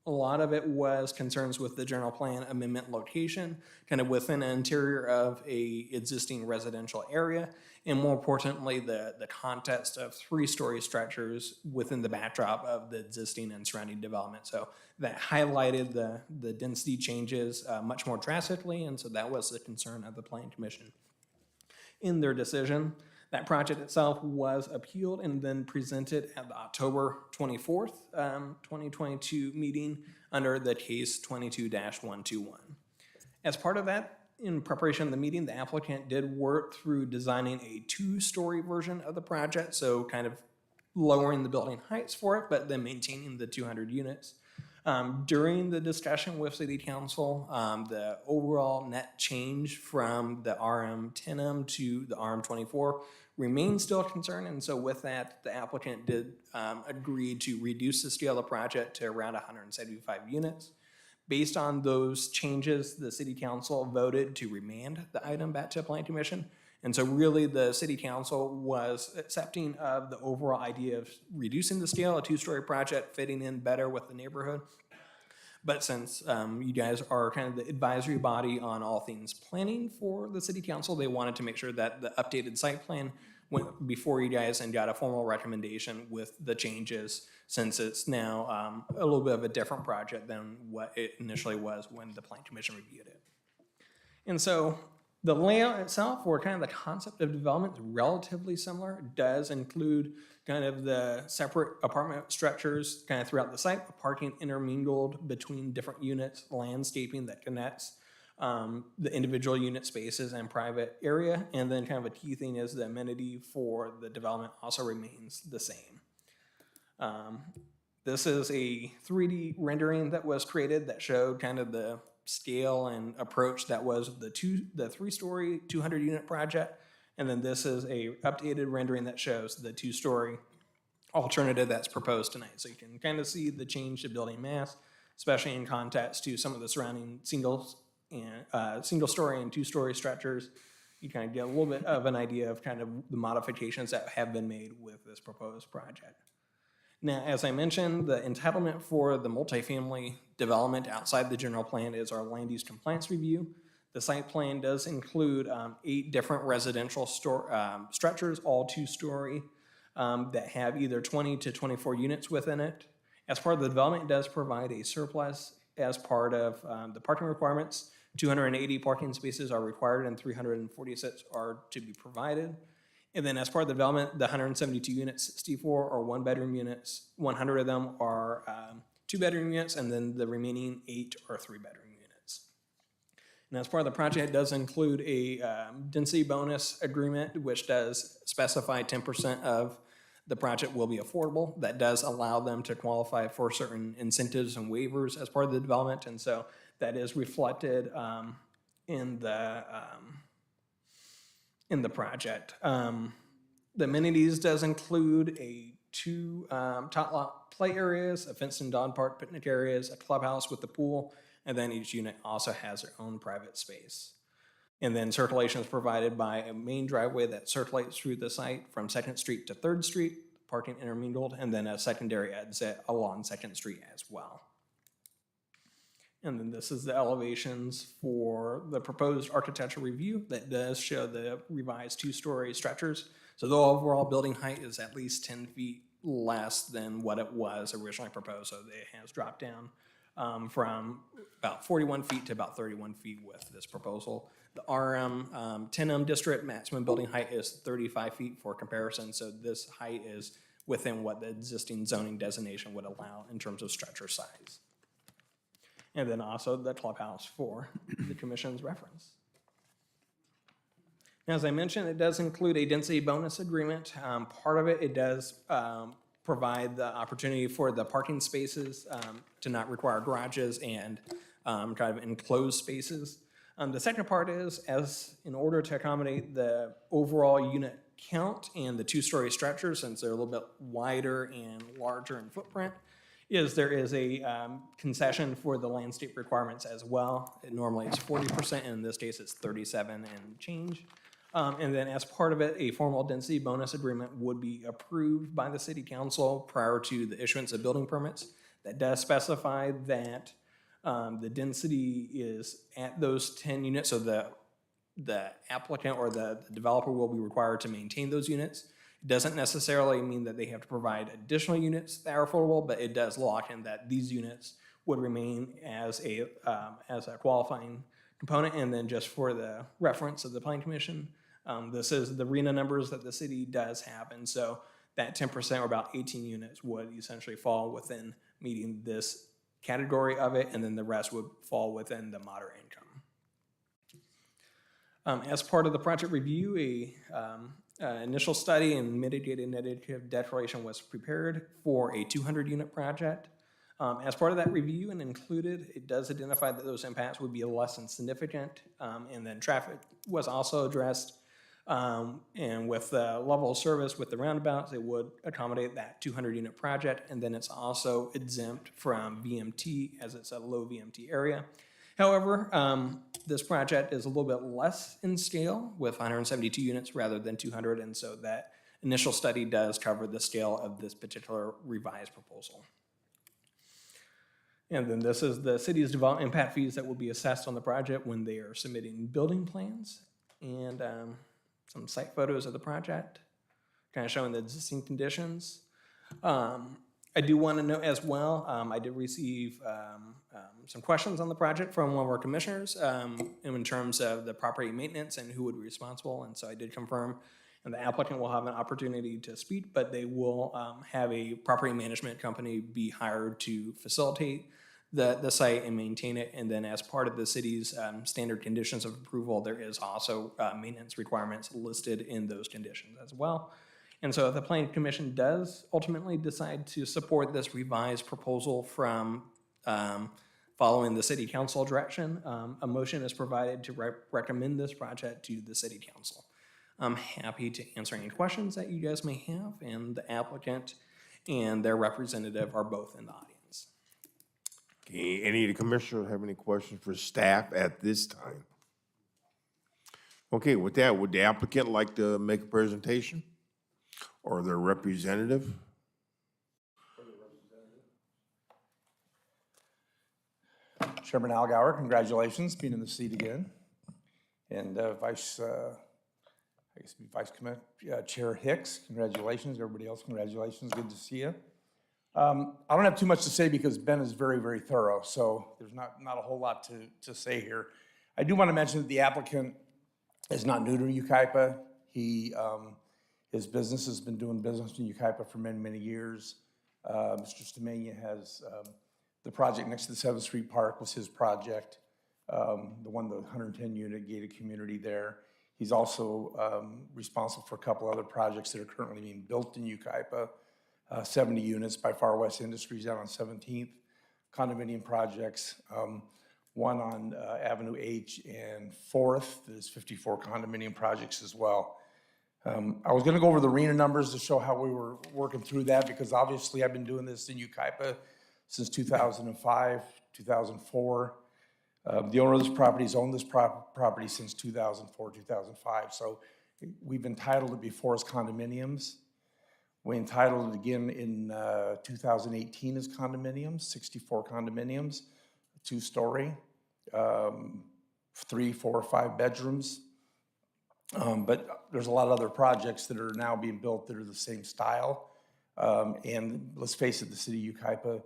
A lot of it was concerns with the general plan amendment location, kind of within an interior of a existing residential area, and more importantly, the context of 3-story structures within the backdrop of the existing and surrounding development. So that highlighted the density changes much more drastically, and so that was the concern of the Planning Commission. In their decision, that project itself was appealed and then presented at the October 24th, 2022 meeting under the case 22-121. As part of that, in preparation of the meeting, the applicant did work through designing a 2-story version of the project, so kind of lowering the building heights for it, but then maintaining the 200 units. During the discussion with City Council, the overall net change from the RM10M to the RM24 remains still a concern, and so with that, the applicant did agree to reduce the scale of the project to around 175 units. Based on those changes, the City Council voted to remand the item back to the Planning Commission. And so really the City Council was accepting of the overall idea of reducing the scale, a 2-story project fitting in better with the neighborhood. But since you guys are kind of the advisory body on all things planning for the City Council, they wanted to make sure that the updated site plan went before you guys and got a formal recommendation with the changes, since it's now a little bit of a different project than what it initially was when the Planning Commission reviewed it. And so the layout itself, or kind of the concept of development, is relatively similar. It does include kind of the separate apartment structures kind of throughout the site, parking intermingled between different units, landscaping that connects the individual unit spaces and private area. And then kind of a key thing is the amenity for the development also remains the same. This is a 3D rendering that was created that showed kind of the scale and approach that was the 3-story 200-unit project, and then this is a updated rendering that shows the 2-story alternative that's proposed tonight. So you can kind of see the change to building mass, especially in context to some of the surrounding single-story and 2-story structures. You kind of get a little bit of an idea of kind of the modifications that have been made with this proposed project. Now, as I mentioned, the entitlement for the multifamily development outside the general plan is our land use compliance review. The site plan does include 8 different residential structures, all 2-story, that have either 20 to 24 units within it. As part of the development, it does provide a surplus as part of the parking requirements. 280 parking spaces are required and 346 are to be provided. And then as part of the development, the 172 units, 64 are 1-bedroom units, 100 of them are 2-bedroom units, and then the remaining 8 are 3-bedroom units. And as part of the project, it does include a density bonus agreement, which does specify 10% of the project will be affordable. That does allow them to qualify for certain incentives and waivers as part of the development, and so that is reflected in the project. The amenities does include 2 top lot play areas, a fenced-in dog park, picnic areas, a clubhouse with a pool, and then each unit also has their own private space. And then circulation is provided by a main driveway that circulates through the site from 2nd Street to 3rd Street, parking intermingled, and then a secondary exit along 2nd Street as well. And then this is the elevations for the proposed architectural review that does show the revised 2-story structures. So the overall building height is at least 10 feet less than what it was originally proposed. So it has dropped down from about 41 feet to about 31 feet with this proposal. The RM10M district maximum building height is 35 feet for comparison. So this height is within what the existing zoning designation would allow in terms of structure size. And then also the clubhouse for the commission's reference. Now, as I mentioned, it does include a density bonus agreement. Part of it does provide the opportunity for the parking spaces to not require garages and kind of enclosed spaces. The second part is, as in order to accommodate the overall unit count and the two-story structure, since they're a little bit wider and larger in footprint, there is a concession for the landscape requirements as well. Normally it's 40%, and in this case it's 37 and change. And then as part of it, a formal density bonus agreement would be approved by the city council prior to the issuance of building permits. That does specify that the density is at those 10 units, so the applicant or the developer will be required to maintain those units. It doesn't necessarily mean that they have to provide additional units that are affordable, but it does lock in that these units would remain as a qualifying component. And then just for the reference of the Planning Commission, this is the RENA numbers that the city does have. And so that 10% or about 18 units would essentially fall within meeting this category of it, and then the rest would fall within the moderate income. As part of the project review, initial study and mitigated negative declaration was prepared for a 200-unit project. As part of that review and included, it does identify that those impacts would be less than significant, and then traffic was also addressed. And with the level of service with the roundabouts, it would accommodate that 200-unit project, and then it's also exempt from VMT as it's a low VMT area. However, this project is a little bit less in scale with 172 units rather than 200, and so that initial study does cover the scale of this particular revised proposal. And then this is the city's development impact fees that will be assessed on the project when they are submitting building plans, and some site photos of the project, kind of showing the existing conditions. I do want to note as well, I did receive some questions on the project from one of our commissioners in terms of the property maintenance and who would be responsible. And so I did confirm, and the applicant will have an opportunity to speak, but they will have a property management company be hired to facilitate the site and maintain it. And then as part of the city's standard conditions of approval, there is also maintenance requirements listed in those conditions as well. And so if the Planning Commission does ultimately decide to support this revised proposal from following the City Council direction, a motion is provided to recommend this project to the City Council. I'm happy to answer any questions that you guys may have, and the applicant and their representative are both in the audience. Okay, any of the commissioners have any questions for staff at this time? Okay, with that, would the applicant like to make a presentation? Or their representative? Chairman Algauer, congratulations, being in the seat again. And Vice Chair Hicks, congratulations. Everybody else, congratulations. Good to see you. I don't have too much to say because Ben is very, very thorough, so there's not a whole lot to say here. I do want to mention that the applicant is not new to Yucaipa. His business has been doing business in Yucaipa for many, many years. Mr. Stamania has the project next to the 7th Street Park was his project, the 110-unit gated community there. He's also responsible for a couple other projects that are currently being built in Yucaipa, 70 units by Far West Industries out on 17th, condominium projects, one on Avenue H and 4th. There's 54 condominium projects as well. I was going to go over the RENA numbers to show how we were working through that, because obviously I've been doing this in Yucaipa since 2005, 2004. The owner of this property has owned this property since 2004, 2005. So we've entitled it before as condominiums. We entitled it again in 2018 as condominiums, 64 condominiums, 2-story, 3, 4, 5 bedrooms. But there's a lot of other projects that are now being built that are the same style. And let's face it, the city of Yucaipa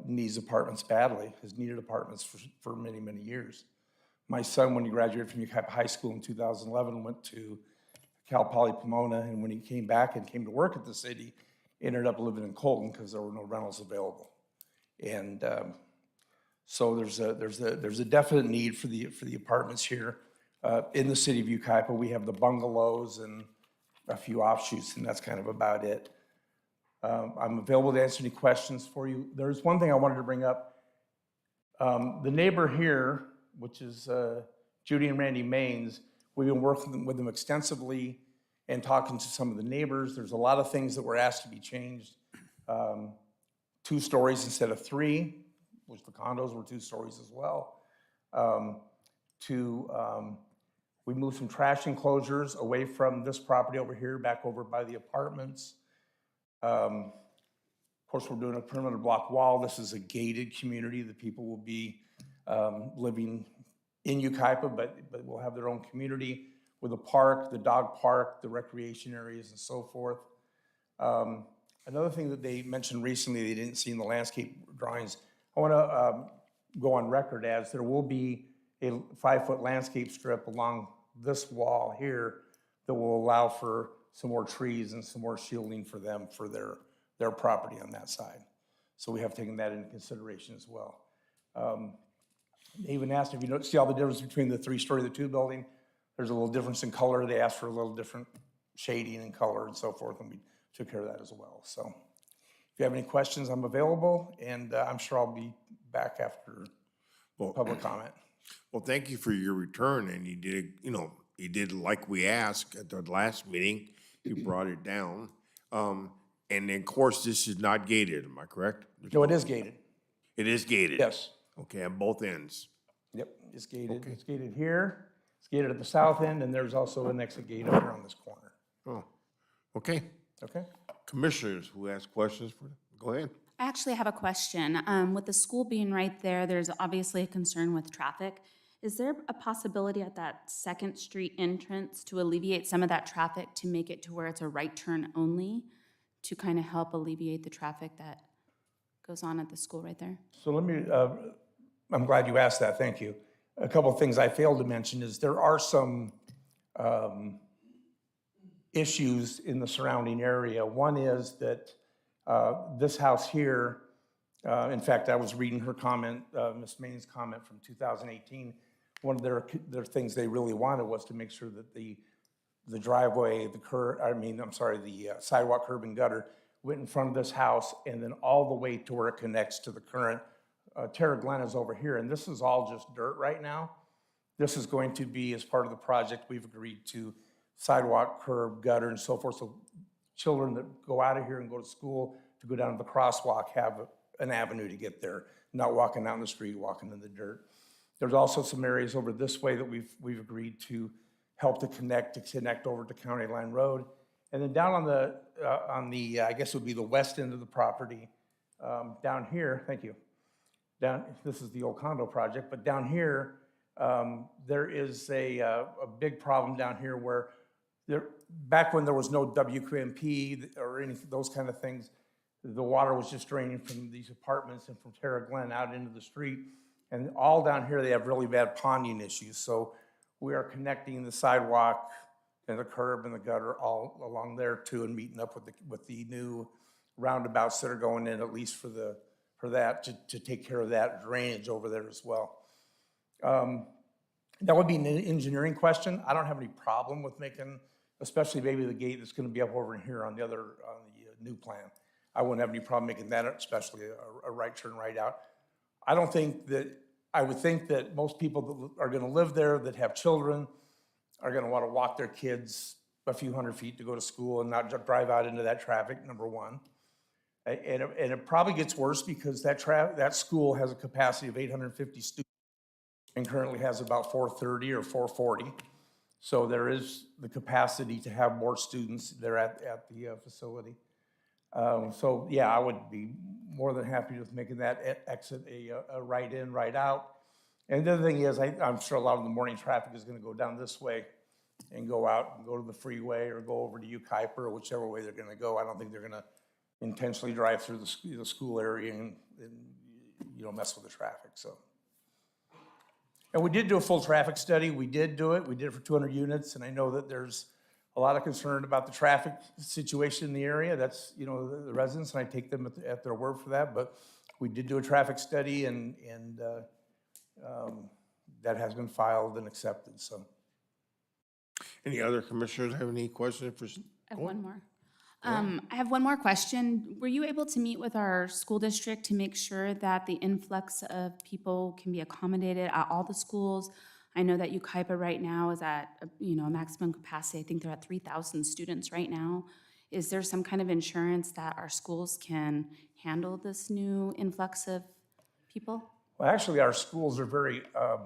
needs apartments badly, has needed apartments for many, many years. My son, when he graduated from Yucaipa High School in 2011, went to Cal Poly Pomona, and when he came back and came to work at the city, ended up living in Colton because there were no rentals available. And so there's a definite need for the apartments here. In the city of Yucaipa, we have the bungalows and a few offshoots, and that's kind of about it. I'm available to answer any questions for you. There's one thing I wanted to bring up. The neighbor here, which is Judy and Randy Maines, we've been working with them extensively and talking to some of the neighbors. There's a lot of things that were asked to be changed. 2 stories instead of 3, which the condos were 2 stories as well. We moved some trash enclosures away from this property over here, back over by the apartments. Of course, we're doing a perimeter block wall. This is a gated community. The people will be living in Yucaipa, but will have their own community with a park, the dog park, the recreation areas, and so forth. Another thing that they mentioned recently they didn't see in the landscape drawings, I want to go on record as there will be a 5-foot landscape strip along this wall here that will allow for some more trees and some more shielding for them for their property on that side. So we have taken that into consideration as well. They even asked if you don't see all the difference between the 3-story and the 2 building. There's a little difference in color. They asked for a little different shading and color and so forth, and we took care of that as well. So if you have any questions, I'm available, and I'm sure I'll be back after public comment. Well, thank you for your return, and you did, you did like we asked at the last meeting. You brought it down. And then, of course, this is not gated, am I correct? No, it is gated. It is gated? Yes. Okay, on both ends? Yep, it's gated. Okay. It's gated here, it's gated at the south end, and there's also an exit gate over on this corner. Oh, okay. Okay. Commissioners who ask questions, go ahead. I actually have a question. With the school being right there, there's obviously a concern with traffic. Is there a possibility at that 2nd Street entrance to alleviate some of that traffic to make it to where it's a right turn only to kind of help alleviate the traffic that goes on at the school right there? So let me, I'm glad you asked that, thank you. A couple of things I failed to mention is there are some issues in the surrounding area. One is that this house here, in fact, I was reading her comment, Ms. Maine's comment from 2018. One of their things they really wanted was to make sure that the driveway, the sidewalk, curb, and gutter went in front of this house and then all the way to where it connects to the current. Terra Glen is over here, and this is all just dirt right now. This is going to be, as part of the project, we've agreed to sidewalk, curb, gutter, and so forth. So children that go out of here and go to school to go down to the crosswalk have an avenue to get there, not walking out in the street, walking in the dirt. There's also some areas over this way that we've agreed to help to connect over to County Line Road. And then down on the I guess it would be the west end of the property, down here, thank you. This is the old condo project, but down here, there is a big problem down here where back when there was no WQMP or any those kind of things, the water was just draining from these apartments and from Terra Glen out into the street. And all down here, they have really bad ponding issues. So we are connecting the sidewalk and the curb and the gutter all along there too, and meeting up with the new roundabouts that are going in, at least for that, to take care of that drainage over there as well. That would be an engineering question. I don't have any problem with making, especially maybe the gate that's going to be up over in here on the new plan. I wouldn't have any problem making that, especially a right turn, right out. I would think that most people that are going to live there that have children are going to want to walk their kids a few hundred feet to go to school and not drive out into that traffic, number one. And it probably gets worse because that school has a capacity of 850 students and currently has about 430 or 440. So there is the capacity to have more students there at the facility. So yeah, I would be more than happy with making that exit a right in, right out. And the other thing is, I'm sure a lot of the morning traffic is going to go down this way and go out and go to the freeway or go over to Yucaipa or whichever way they're going to go. I don't think they're going to intentionally drive through the school area and mess with the traffic. So, and we did do a full traffic study. We did do it. We did it for 200 units, and I know that there's a lot of concern about the traffic situation in the area. That's, the residents, and I take them at their word for that. But we did do a traffic study, and that has been filed and accepted. So, Any other commissioners have any questions for? I have one more. I have one more question. Were you able to meet with our school district to make sure that the influx of people can be accommodated at all the schools? I know that Yucaipa right now is at, a maximum capacity. I think they're at 3,000 students right now. Is there some kind of insurance that our schools can handle this new influx of people? Well, actually, our schools are very, our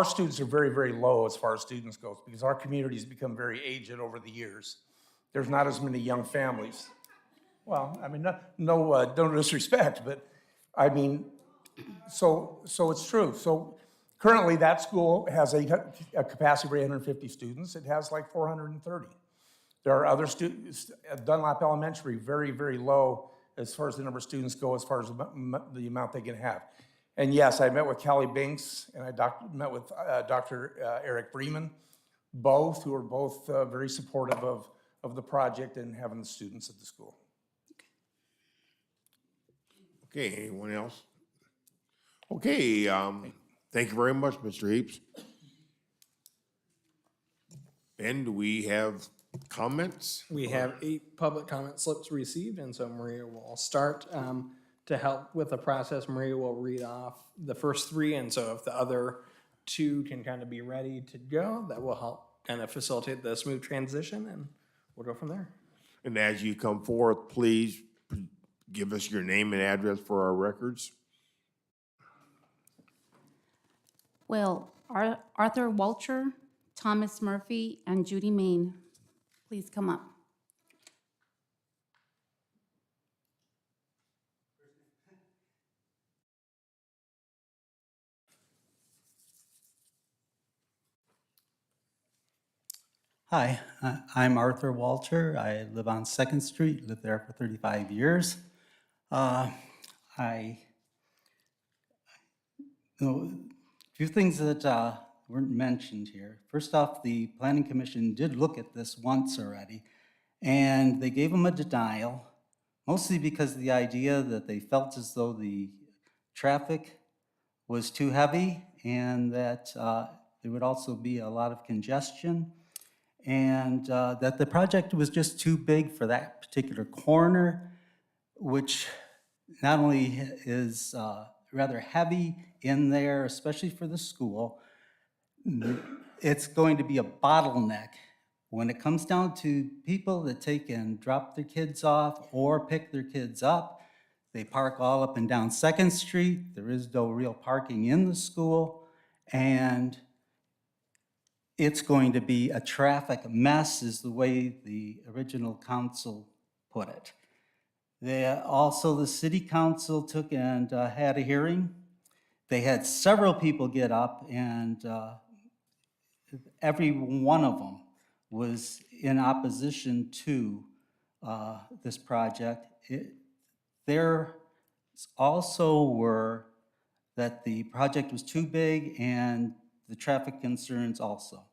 students are very, very low as far as students goes because our community's become very aged over the years. There's not as many young families. Well, I mean, no disrespect, but I mean, so it's true. So currently, that school has a capacity for 850 students. It has like 430. There are other students at Dunlap Elementary, very, very low as far as the number of students go, as far as the amount they can have. And yes, I met with Callie Binks and I met with Dr. Eric Bremen, both who are both very supportive of the project and having the students at the school. Okay, anyone else? Okay, thank you very much, Mr. Heaps. Ben, do we have comments? We have 8 public comment slips received, and so Maria will start. To help with the process, Maria will read off the first 3, and so if the other 2 can kind of be ready to go, that will help kind of facilitate the smooth transition, and we'll go from there. And as you come forth, please give us your name and address for our records. Well, Arthur Walcher, Thomas Murphy, and Judy Main, please come up. Hi, I'm Arthur Walter. I live on 2nd Street, lived there for 35 years. A few things that weren't mentioned here. First off, the Planning Commission did look at this once already, and they gave them a denial, mostly because of the idea that they felt as though the traffic was too heavy and that there would also be a lot of congestion, and that the project was just too big for that particular corner, which not only is rather heavy in there, especially for the school, it's going to be a bottleneck when it comes down to people that take and drop their kids off or pick their kids up. They park all up and down 2nd Street. There is no real parking in the school, and it's going to be a traffic mess, is the way the original council put it. The city council took and had a hearing. They had several people get up, and every one of them was in opposition to this project. There also were that the project was too big and the traffic concerns also.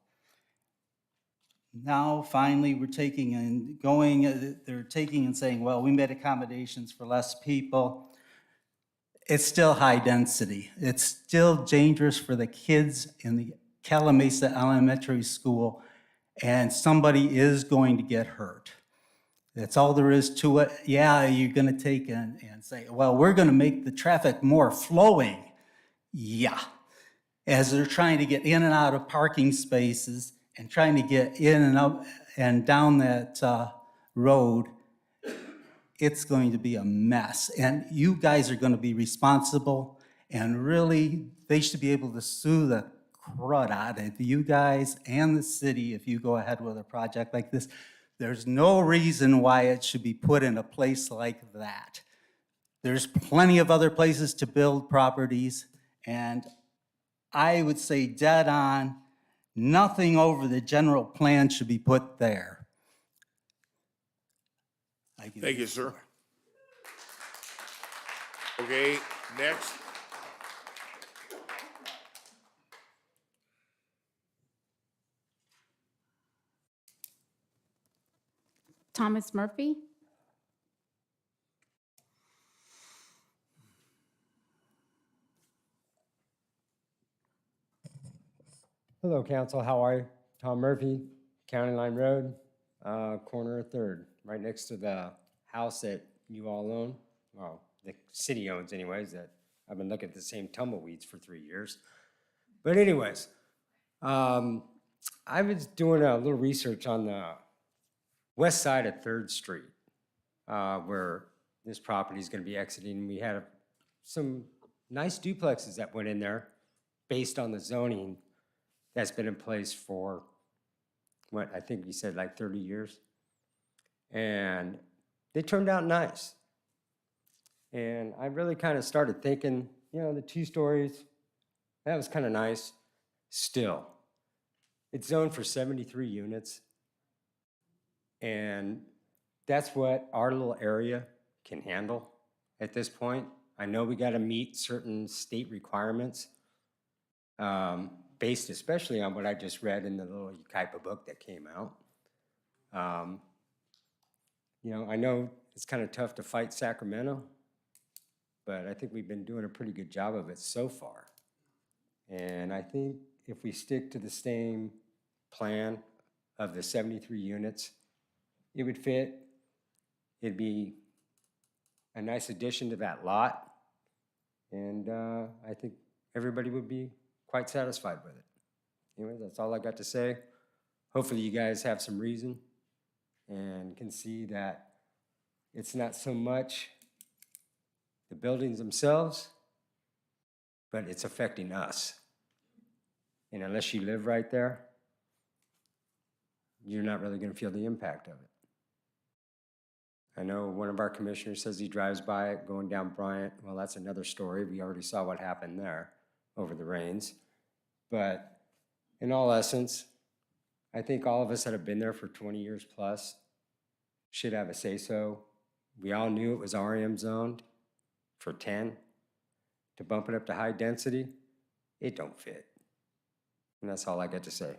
Now, finally, we're taking and they're taking and saying, well, we made accommodations for less people. It's still high density. It's still dangerous for the kids in the Calamasa Elementary School, and somebody is going to get hurt. That's all there is to it. Yeah, you're gonna take and say, well, we're gonna make the traffic more flowing. Yeah, as they're trying to get in and out of parking spaces and trying to get in and up and down that road, it's going to be a mess. And you guys are gonna be responsible, and really, they should be able to sue the crud out of you guys and the city if you go ahead with a project like this. There's no reason why it should be put in a place like that. There's plenty of other places to build properties, and I would say dead on, nothing over the general plan should be put there. Thank you, sir. Okay, next. Thomas Murphy. Hello, council. How are you? Tom Murphy, County Line Road, corner of Third, right next to the house that you all own. Well, the city owns anyways, that I've been looking at the same tumbleweeds for 3 years. But anyways, I was doing a little research on the west side of Third Street, where this property is gonna be exiting. We had some nice duplexes that went in there based on the zoning that's been in place for, what, I think you said like 30 years. And they turned out nice. And I really kind of started thinking, you know, the 2 stories, that was kind of nice. Still, it's zoned for 73 units. And that's what our little area can handle at this point. I know we got to meet certain state requirements, based especially on what I just read in the little Yucaipa book that came out. You know, I know it's kind of tough to fight Sacramento, but I think we've been doing a pretty good job of it so far. And I think if we stick to the same plan of the 73 units, it would fit. It'd be a nice addition to that lot. And I think everybody would be quite satisfied with it. Anyway, that's all I got to say. Hopefully you guys have some reason and can see that it's not so much the buildings themselves, but it's affecting us. And unless you live right there, you're not really going to feel the impact of it. I know one of our commissioners says he drives by it going down Bryant. Well, that's another story. We already saw what happened there over the rains. But in all essence, I think all of us that have been there for 20 years plus should have a say-so. We all knew it was RM zoned for 10. To bump it up to high density, it don't fit. And that's all I got to say.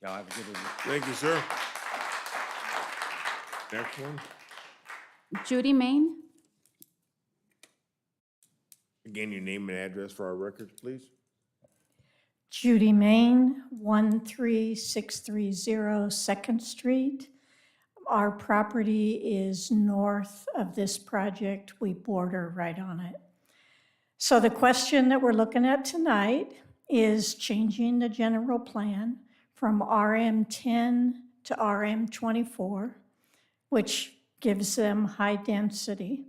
Y'all have a good evening. Thank you, sir. Next one. Judy Main. Again, your name and address for our records, please. Judy Main, 13630 Second Street. Our property is north of this project. We border right on it. So the question that we're looking at tonight is changing the general plan from RM10 to RM24, which gives them high density.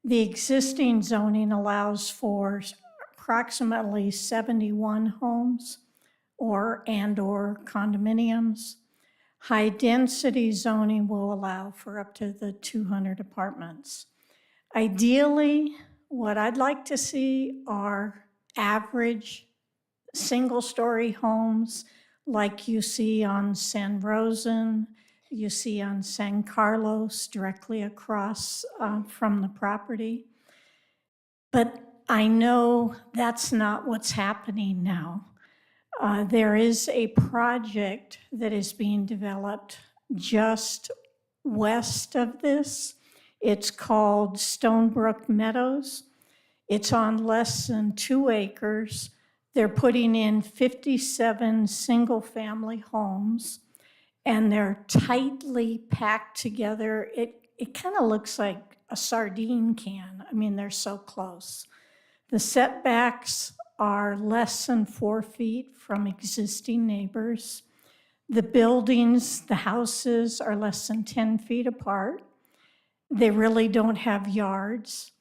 The existing zoning allows for approximately 71 homes or condominiums. High density zoning will allow for up to the 200 apartments. Ideally, what I'd like to see are average single-story homes like you see on San Rosan, you see on San Carlos, directly across from the property. But I know that's not what's happening now. There is a project that is being developed just west of this. It's called Stonebrook Meadows. It's on less than 2 acres. They're putting in 57 single-family homes, and they're tightly packed together. It kind of looks like a sardine can. I mean, they're so close. The setbacks are less than 4 feet from existing neighbors. The buildings, the houses are less than 10 feet apart. They really don't have yards.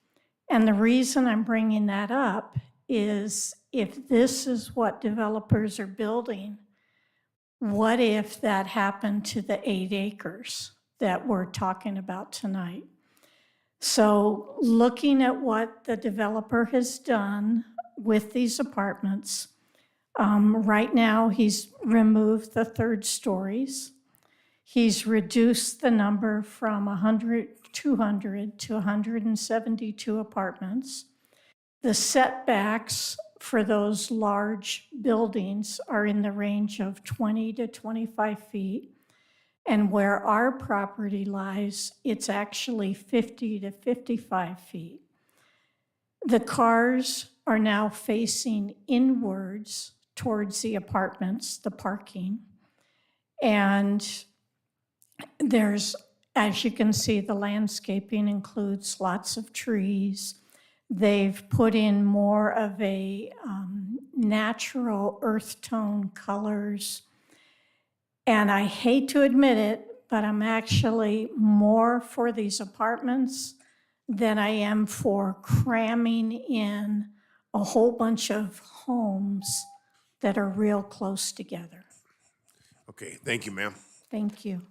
And the reason I'm bringing that up is if this is what developers are building, what if that happened to the 8 acres that we're talking about tonight? So looking at what the developer has done with these apartments, right now he's removed the 3rd stories. He's reduced the number from 200 to 172 apartments. The setbacks for those large buildings are in the range of 20 to 25 feet. And where our property lies, it's actually 50 to 55 feet. The cars are now facing inwards towards the apartments, the parking. And there's, as you can see, the landscaping includes lots of trees. They've put in more of a natural earth tone colors. And I hate to admit it, but I'm actually more for these apartments than I am for cramming in a whole bunch of homes that are real close together. Okay, thank you, ma'am. Thank you.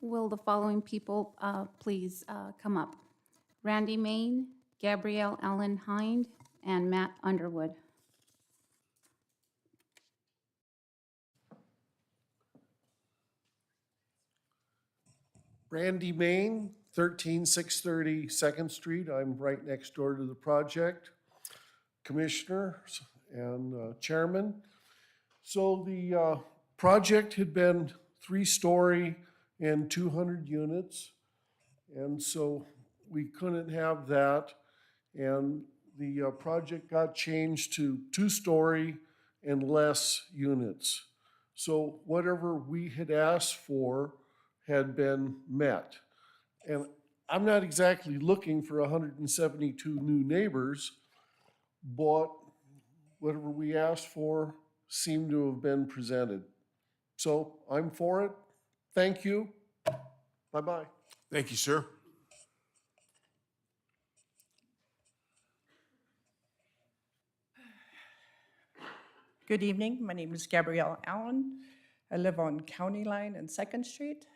Will the following people please come up? Randy Main, Gabrielle Allen Hind, and Matt Underwood. Randy Main, 13630 2nd Street. I'm right next door to the project. Commissioner and Chairman. So the project had been 3-story and 200 units. And so we couldn't have that. And the project got changed to 2-story and less units. So whatever we had asked for had been met. And I'm not exactly looking for 172 new neighbors, but whatever we asked for seemed to have been presented. So I'm for it. Thank you. Bye-bye. Thank you, sir. Good evening. My name is Gabrielle Allen. I live on County Line and 2nd Street.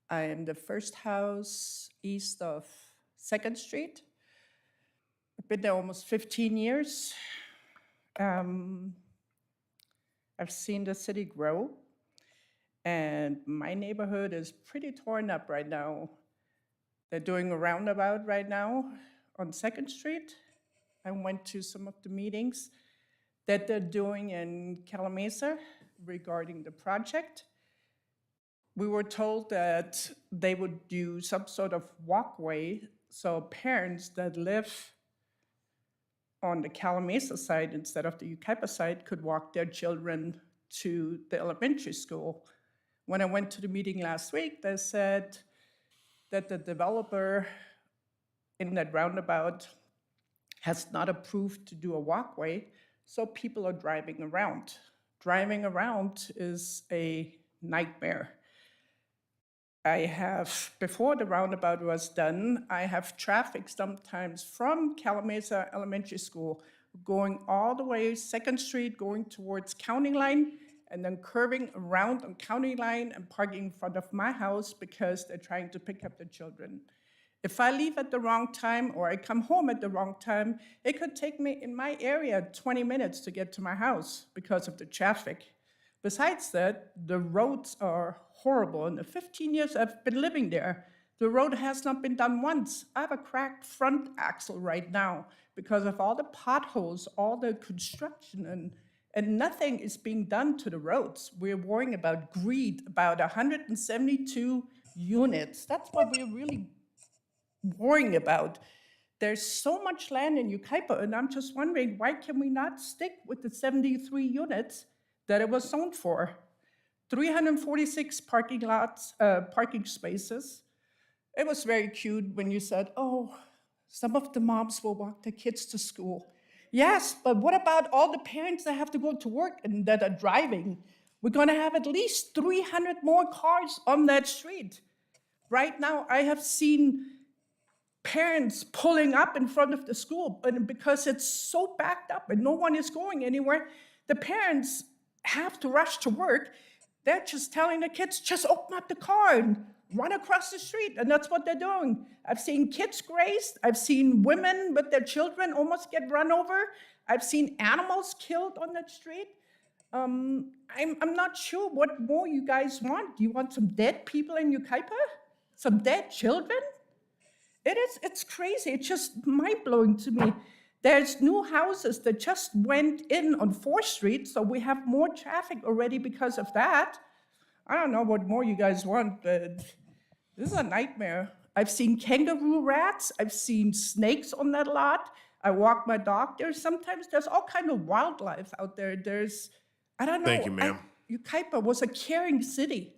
I am the first house east of 2nd Street. I've been there almost 15 years. I've seen the city grow, and my neighborhood is pretty torn up right now. They're doing a roundabout right now on 2nd Street. I went to some of the meetings that they're doing in Calamasa regarding the project. We were told that they would do some sort of walkway so parents that live on the Calamasa side instead of the Yucaipa side could walk their children to the elementary school. When I went to the meeting last week, they said that the developer in that roundabout has not approved to do a walkway, so people are driving around. Driving around is a nightmare. I have, before the roundabout was done, I have traffic sometimes from Calamasa Elementary School going all the way 2nd Street, going towards County Line, and then curving around on County Line and parking in front of my house because they're trying to pick up the children. If I leave at the wrong time or I come home at the wrong time, it could take me in my area 20 minutes to get to my house because of the traffic. Besides that, the roads are horrible. In the 15 years I've been living there, the road has not been done once. I have a cracked front axle right now because of all the potholes, all the construction, and nothing is being done to the roads. We're worrying about greed, about 172 units. That's what we're really worrying about. There's so much land in Yucaipa, and I'm just wondering, why can we not stick with the 73 units that it was zoned for? 346 parking lots, parking spaces. It was very cute when you said, oh, some of the moms will walk their kids to school. Yes, but what about all the parents that have to go to work and that are driving? We're gonna have at least 300 more cars on that street. Right now, I have seen parents pulling up in front of the school, and because it's so backed up and no one is going anywhere, the parents have to rush to work. They're just telling the kids, just open up the car and run across the street, and that's what they're doing. I've seen kids grazed. I've seen women with their children almost get run over. I've seen animals killed on that street. I'm not sure what more you guys want. Do you want some dead people in Yucaipa? Some dead children? It's crazy. It's just mind-blowing to me. There's new houses that just went in on 4th Street, so we have more traffic already because of that. I don't know what more you guys want, but This is a nightmare. I've seen kangaroo rats. I've seen snakes on that lot. I walk my dog there. Sometimes there's all kind of wildlife out there. I don't know. Thank you, ma'am. Yucaipa was a caring city.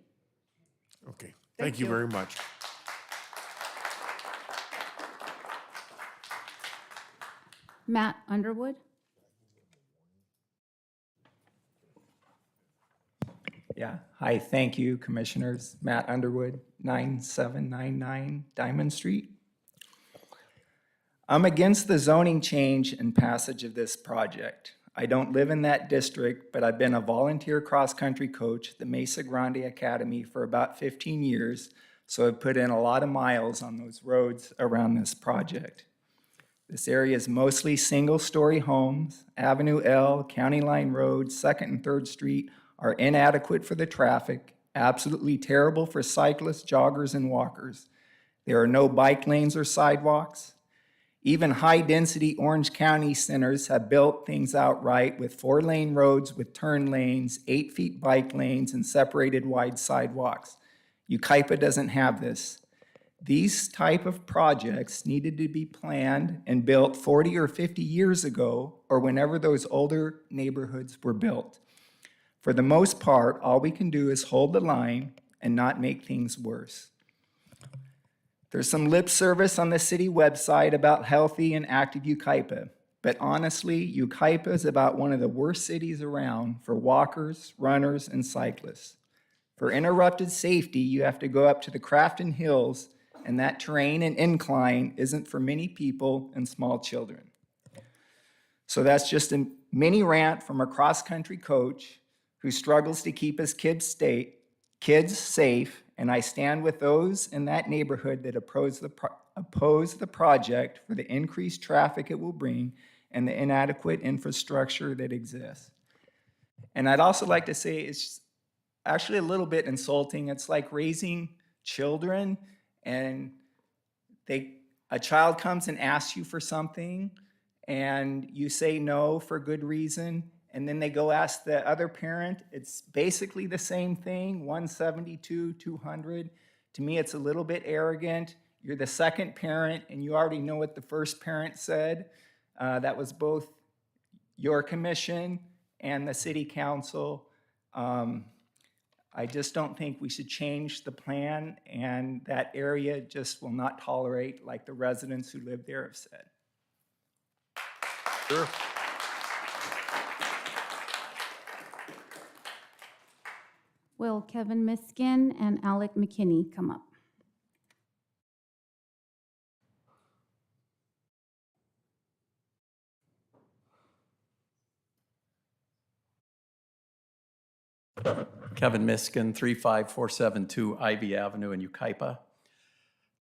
Okay, thank you very much. Matt Underwood? Yeah, hi, thank you, Commissioners. Matt Underwood, 9799 Diamond Street. I'm against the zoning change and passage of this project. I don't live in that district, but I've been a volunteer cross-country coach at the Mesa Grande Academy for about 15 years, so I've put in a lot of miles on those roads around this project. This area is mostly single-story homes. Avenue L, County Line Road, 2nd and 3rd Street are inadequate for the traffic, absolutely terrible for cyclists, joggers, and walkers. There are no bike lanes or sidewalks. Even high-density Orange County centers have built things outright with 4-lane roads with turn lanes, 8-feet bike lanes, and separated wide sidewalks. Yucaipa doesn't have this. These type of projects needed to be planned and built 40 or 50 years ago, or whenever those older neighborhoods were built. For the most part, all we can do is hold the line and not make things worse. There's some lip service on the city website about healthy and active Yucaipa, but honestly, Yucaipa is about one of the worst cities around for walkers, runners, and cyclists. For interrupted safety, you have to go up to the Crafton Hills, and that terrain and incline isn't for many people and small children. So that's just a mini rant from a cross-country coach who struggles to keep his kids safe, and I stand with those in that neighborhood that oppose the project for the increased traffic it will bring and the inadequate infrastructure that exists. And I'd also like to say it's actually a little bit insulting. It's like raising children, and a child comes and asks you for something, and you say no for good reason, and then they go ask the other parent. It's basically the same thing, 172, 200. To me, it's a little bit arrogant. You're the second parent, and you already know what the first parent said. That was both your commission and the city council. I just don't think we should change the plan, and that area just will not tolerate, like the residents who live there have said. Sure. Will Kevin Miskin and Alec McKinney come up? Kevin Miskin, 35472 Ivy Avenue in Yucaipa.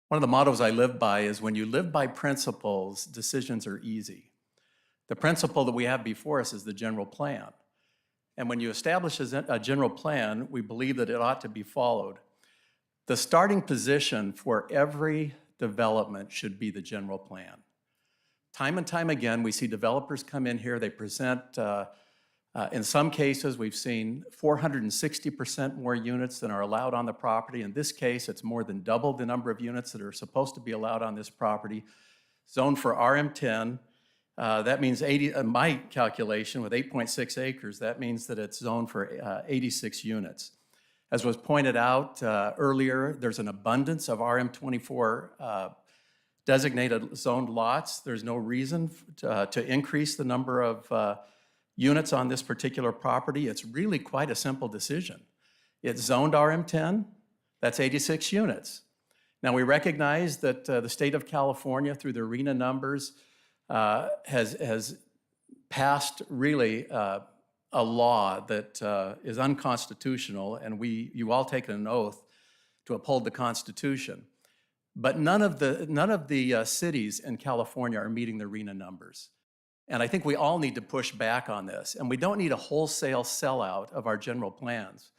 One of the mottos I live by is when you live by principles, decisions are easy. The principle that we have before us is the general plan. And when you establish a general plan, we believe that it ought to be followed. The starting position for every development should be the general plan. Time and time again, we see developers come in here, they present, in some cases, we've seen 460% more units than are allowed on the property. In this case, it's more than double the number of units that are supposed to be allowed on this property. Zoned for RM10, that means my calculation with 8.6 acres, that means that it's zoned for 86 units. As was pointed out earlier, there's an abundance of RM24 designated zoned lots. There's no reason to increase the number of units on this particular property. It's really quite a simple decision. It's zoned RM10, that's 86 units. Now we recognize that the state of California through the RENA numbers has passed really a law that is unconstitutional, and you all taken an oath to uphold the Constitution. But none of the cities in California are meeting the RENA numbers. And I think we all need to push back on this. And we don't need a wholesale sellout of our general plans.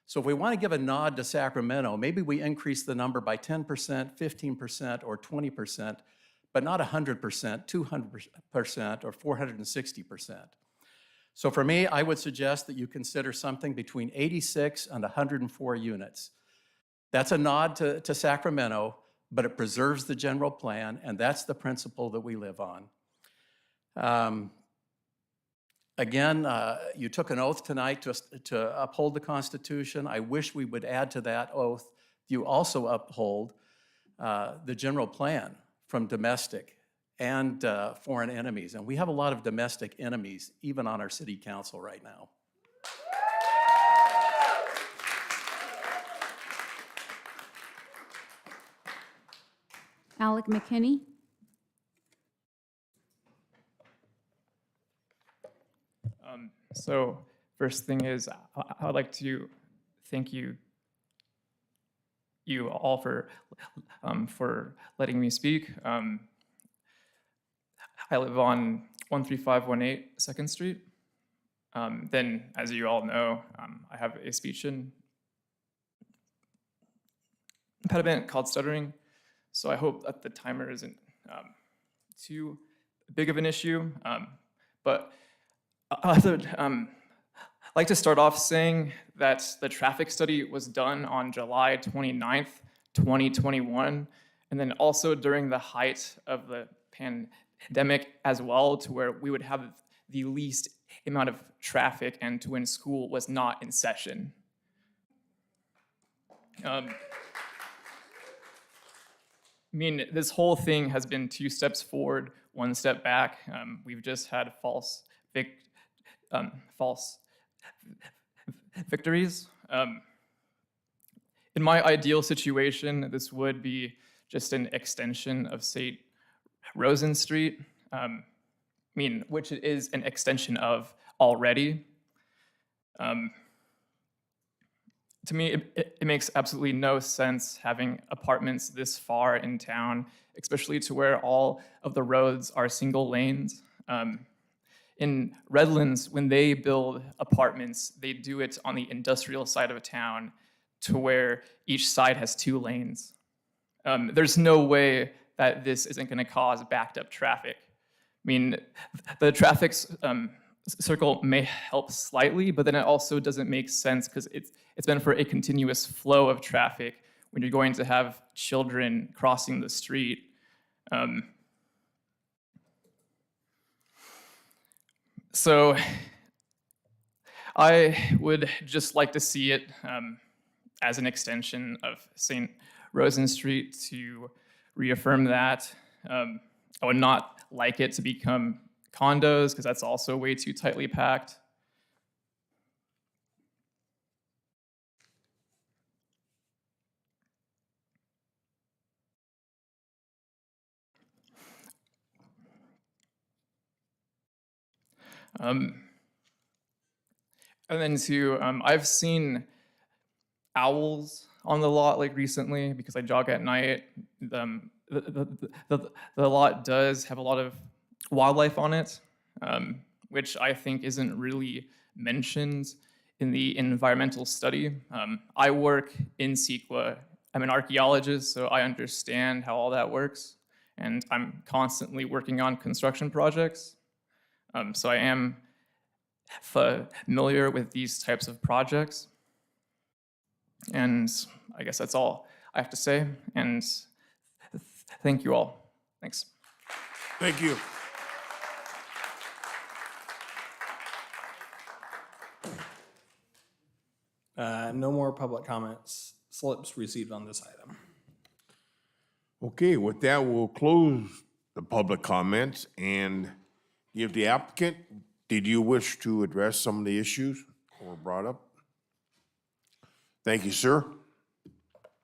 So if we want to give a nod to Sacramento, maybe we increase the number by 10%, 15%, or 20%, but not 100%, 200%, or 460%. So for me, I would suggest that you consider something between 86 and 104 units. That's a nod to Sacramento, but it preserves the general plan, and that's the principle that we live on. Again, you took an oath tonight to uphold the Constitution. I wish we would add to that oath, you also uphold the general plan from domestic and foreign enemies. And we have a lot of domestic enemies, even on our city council right now. Alec McKinney. So first thing is, I would like to thank you all for letting me speak. I live on 13518 2nd Street. Then, as you all know, I have a speech impediment called stuttering. So I hope that the timer isn't too big of an issue. But I would like to start off saying that the traffic study was done on July 29th, 2021, and then also during the height of the pandemic as well, to where we would have the least amount of traffic and to when school was not in session. I mean, this whole thing has been 2 steps forward, 1 step back. We've just had false victories. In my ideal situation, this would be just an extension of St. Rosen Street, which it is an extension of already. To me, it makes absolutely no sense having apartments this far in town, especially to where all of the roads are single lanes. In Redlands, when they build apartments, they do it on the industrial side of town to where each side has 2 lanes. There's no way that this isn't going to cause backed up traffic. I mean, the traffic circle may help slightly, but then it also doesn't make sense because it's meant for a continuous flow of traffic when you're going to have children crossing the street. So I would just like to see it as an extension of St. Rosen Street to reaffirm that. I would not like it to become condos because that's also way too tightly packed. And then too, I've seen owls on the lot like recently because I jog at night. The lot does have a lot of wildlife on it, which I think isn't really mentioned in the environmental study. I work in CEQA. I'm an archaeologist, so I understand how all that works, and I'm constantly working on construction projects. So I am familiar with these types of projects. And I guess that's all I have to say. And thank you all. Thanks. Thank you. No more public comments slips received on this item. Okay, with that, we'll close the public comments and give the applicant, did you wish to address some of the issues that were brought up? Thank you, sir.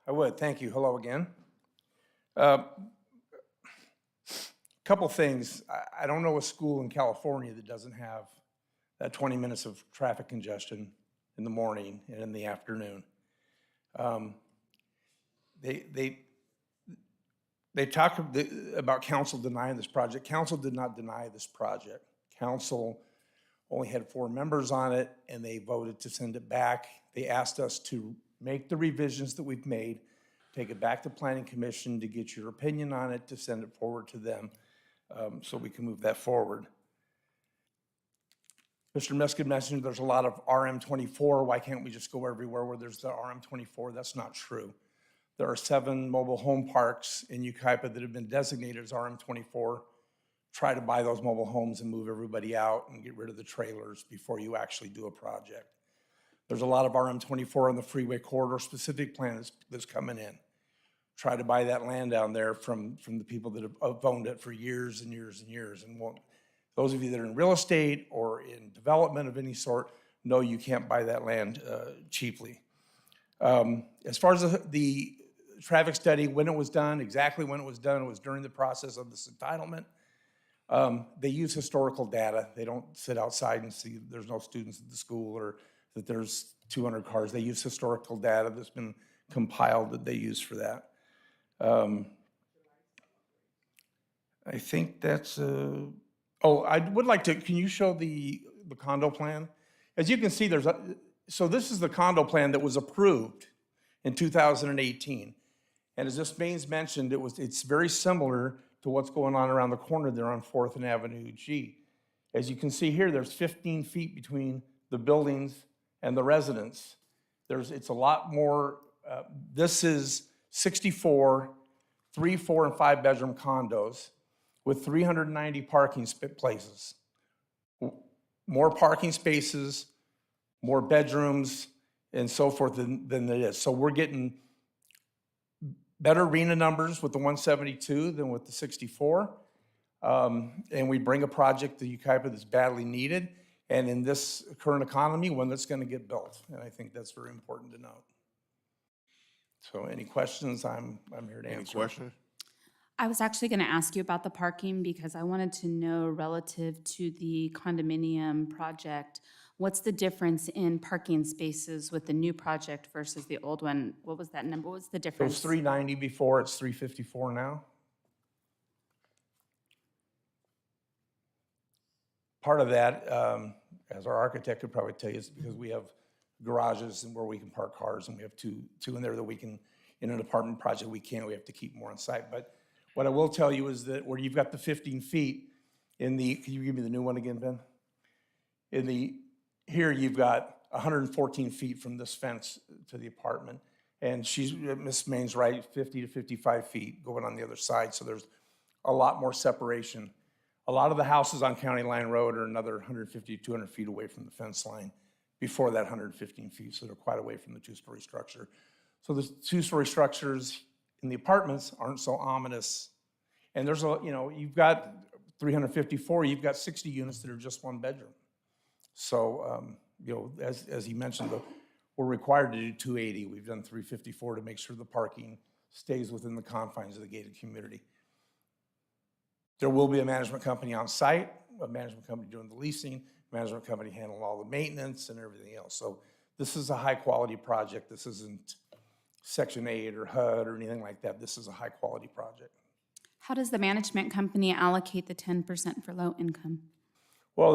I would, thank you. Hello again. Couple things. I don't know a school in California that doesn't have that 20 minutes of traffic congestion in the morning and in the afternoon. They talk about council denying this project. Council did not deny this project. Council only had 4 members on it, and they voted to send it back. They asked us to make the revisions that we've made, take it back to Planning Commission to get your opinion on it, to send it forward to them so we can move that forward. Mr. Meskin mentioned there's a lot of RM24. Why can't we just go everywhere where there's the RM24? That's not true. There are 7 mobile home parks in Yucaipa that have been designated as RM24. Try to buy those mobile homes and move everybody out and get rid of the trailers before you actually do a project. There's a lot of RM24 on the freeway corridor specific plan that's coming in. Try to buy that land down there from the people that have owned it for years and years and years and won't. Those of you that are in real estate or in development of any sort know you can't buy that land cheaply. As far as the traffic study, when it was done, exactly when it was during the process of this entitlement. They use historical data. They don't sit outside and see there's no students at the school or that there's 200 cars. They use historical data that's been compiled that they use for that. I think that's, oh, I would like to, can you show the condo plan? As you can see, so this is the condo plan that was approved in 2018. And as Ms. Baines mentioned, it's very similar to what's going on around the corner there on 4th and Avenue G. As you can see here, there's 15 feet between the buildings and the residents. It's a lot more, this is 64, 3, 4, and 5 bedroom condos with 390 parking places. More parking spaces, more bedrooms, and so forth than it is. So we're getting better arena numbers with the 172 than with the 64. And we bring a project to Yucaipa that's badly needed, and in this current economy, one that's going to get built. And I think that's very important to note. So any questions, I'm here to answer. Any questions? I was actually going to ask you about the parking because I wanted to know relative to the condominium project, what's the difference in parking spaces with the new project versus the old one? What was that number? What was the It difference? was 390 before, it's 354 now. Part of that, as our architect could probably tell you, is because we have garages and where we can park cars, and we have two in there that we can, in an apartment project, we have to keep more on site. But what I will tell you is that where you've got the 15 feet in the, can you give me the new one again, Ben? Here you've got 114 feet from this fence to the apartment. And Ms. Main's right, 50 to 55 feet going on the other side. So there's a lot more separation. A lot of the houses on County Line Road are another 150 to 200 feet away from the fence line before that 115 feet. So they're quite away from the two-story structure. So the two-story structures in the apartments aren't so ominous. And there's you've got 354, you've got 60 units that are just one bedroom. So, as he mentioned, we're required to do 280. We've done 354 to make sure the parking stays within the confines of the gated community. There will be a management company on site, a management company doing the leasing, management company handling all the maintenance and everything else. So this is a high-quality project. This isn't Section 8 or HUD or anything like that. This is a high-quality project. How does the management company allocate the 10% for low income? Well,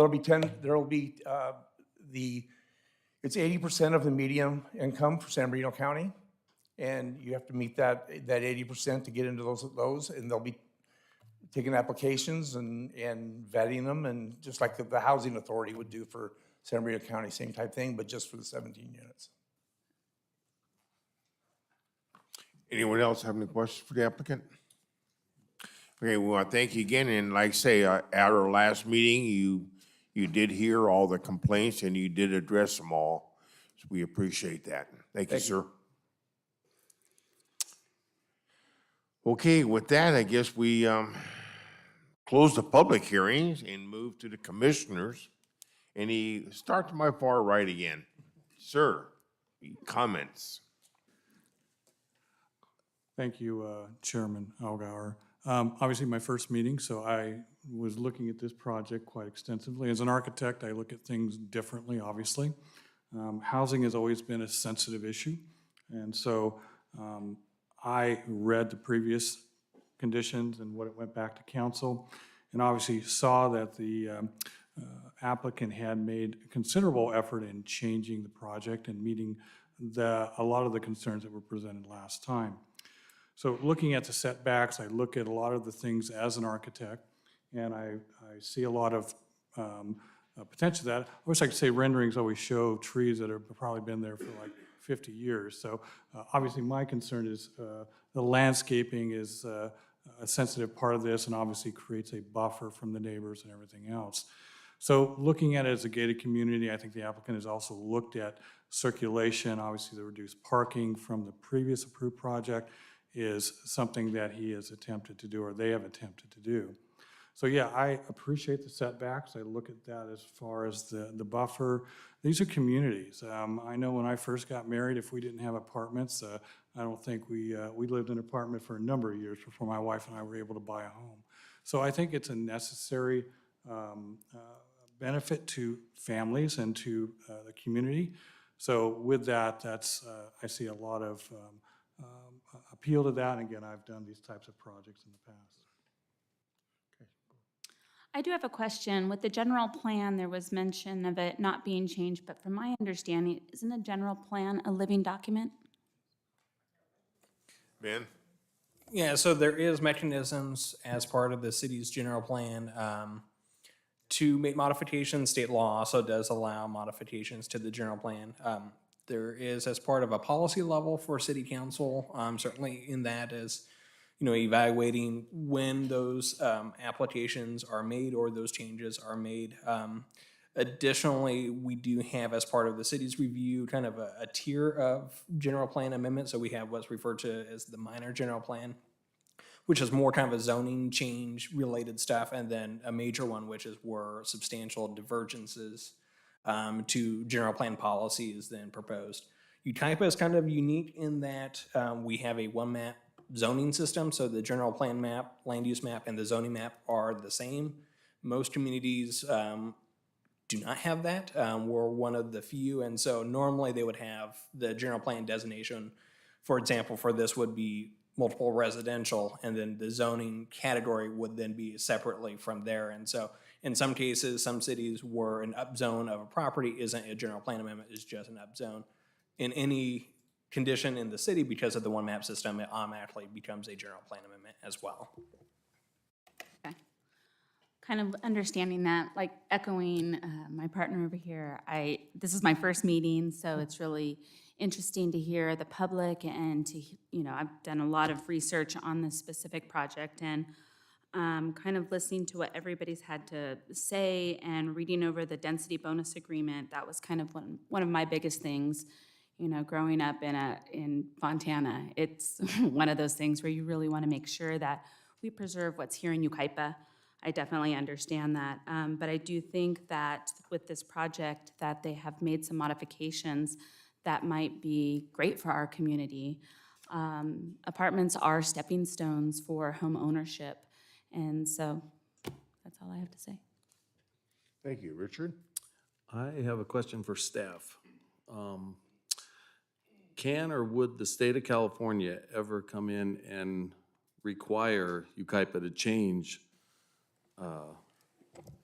it's 80% of the median income for San Bernardino County, and you have to meet that 80% to get into those, and they'll be taking applications and vetting them, and just like the housing authority would do for San Bernardino County, same type thing, but just for the 17 units. Anyone else have any questions for the applicant? Okay, we want to thank you again, and like I say, at our last meeting, you did hear all the complaints and you did address them all. So we appreciate that. Thank you, sir. Okay, with that, I guess we close the public hearings and move to the commissioners. Start to my far right again. Sir, comments? Thank you, Chairman Allgaier. Obviously, my first meeting, so I was looking at this project quite extensively. As an architect, I look at things differently, obviously. Housing has always been a sensitive issue, and so I read the previous conditions and what it went back to council, and obviously saw that the applicant had made considerable effort in changing the project and meeting a lot of the concerns that were presented last time. So looking at the setbacks, I look at a lot of the things as an architect, and I see a lot of potential that. I wish I could say renderings always show trees that have probably been there for like 50 years. So obviously my concern is the landscaping is a sensitive part of this and obviously creates a buffer from the neighbors and everything else. So looking at it as a gated community, I think the applicant has also looked at circulation. Obviously, the reduced parking from the previous approved project is something that he has attempted to do, or they have attempted to do. So yeah, I appreciate the setbacks. I look at that as far as the buffer. These are communities. I know when I first got married, if we didn't have apartments, I don't think we lived in an apartment for a number of years before my wife and I were able to buy a home. So I think it's a necessary benefit to families and to the community. So with that, I see a lot of appeal to that. And again, I've done these types of projects in the past. I do have a question. With the general plan, there was mention of it not being changed, but from my understanding, isn't a general plan a living document? Ben? Yeah, so there is mechanisms as part of the city's general plan to make modifications. State law also does allow modifications to the general plan. There is, as part of a policy level for city council, certainly in that is, evaluating when those applications are made or those changes are made. Additionally, we do have, as part of the city's review, kind of a tier of general plan amendments. So we have what's referred to as the minor general plan, which is more kind of a zoning change related stuff, and then a major one, which is where substantial divergences to general plan policy is then proposed. Yucaipa is kind of unique in that we have a one map zoning system, so the general plan map, land use map, and the zoning map are the same. Most communities do not have that. We're one of the few, and so normally they would have the general plan designation. For example, for this would be multiple residential, and then the zoning category would then be separately from there. And so in some cases, some cities where an upzone of a property isn't a general plan amendment, it's just an upzone. In any condition in the city, because of the one map system, it automatically becomes a general plan amendment as well. Okay. Kind of understanding that, like echoing my partner over here, this is my first meeting, so it's really interesting to hear the public and to, I've done a lot of research on this specific project and kind of listening to what everybody's had to say and reading over the density bonus agreement. That was kind of one of my biggest things. Growing up in Fontana, it's one of those things where you really want to make sure that we preserve what's here in Yucaipa. I definitely understand that, but I do think that with this project that they have made some modifications that might be great for our community. Apartments are stepping stones for home ownership, and so that's all I have to say. Thank you. Richard? I have a question for staff. Can or would the state of California ever come in and require Yucaipa to change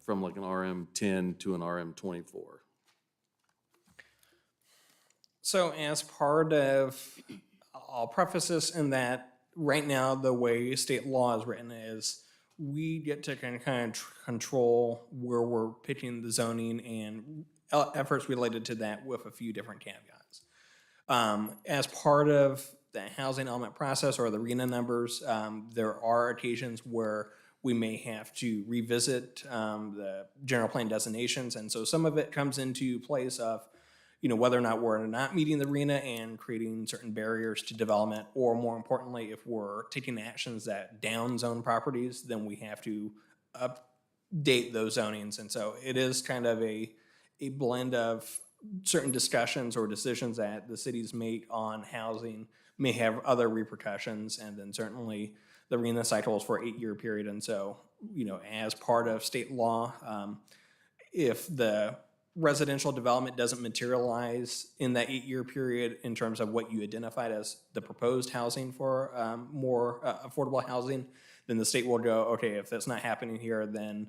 from like an RM10 to an RM24? So as part of, I'll preface this in that right now, the way state law is written is we get to kind of control where we're pitching the zoning and efforts related to that with a few different caveats. As part of the housing element process or the RHNA numbers, there are occasions where we may have to revisit the general plan designations. And so some of it comes into place of, whether or not we're not meeting the RHNA and creating certain barriers to development, or more importantly, if we're taking actions that down zone properties, then we have to update those zonings. And so it is kind of a blend of certain discussions or decisions that the cities make on housing may have other repercussions, and then certainly the RHNA cycle is for an 8-year period. And so, as part of state law, if the residential development doesn't materialize in that 8-year period in terms of what you identified as the proposed housing for more affordable housing, then the state will go, okay, if that's not happening here, then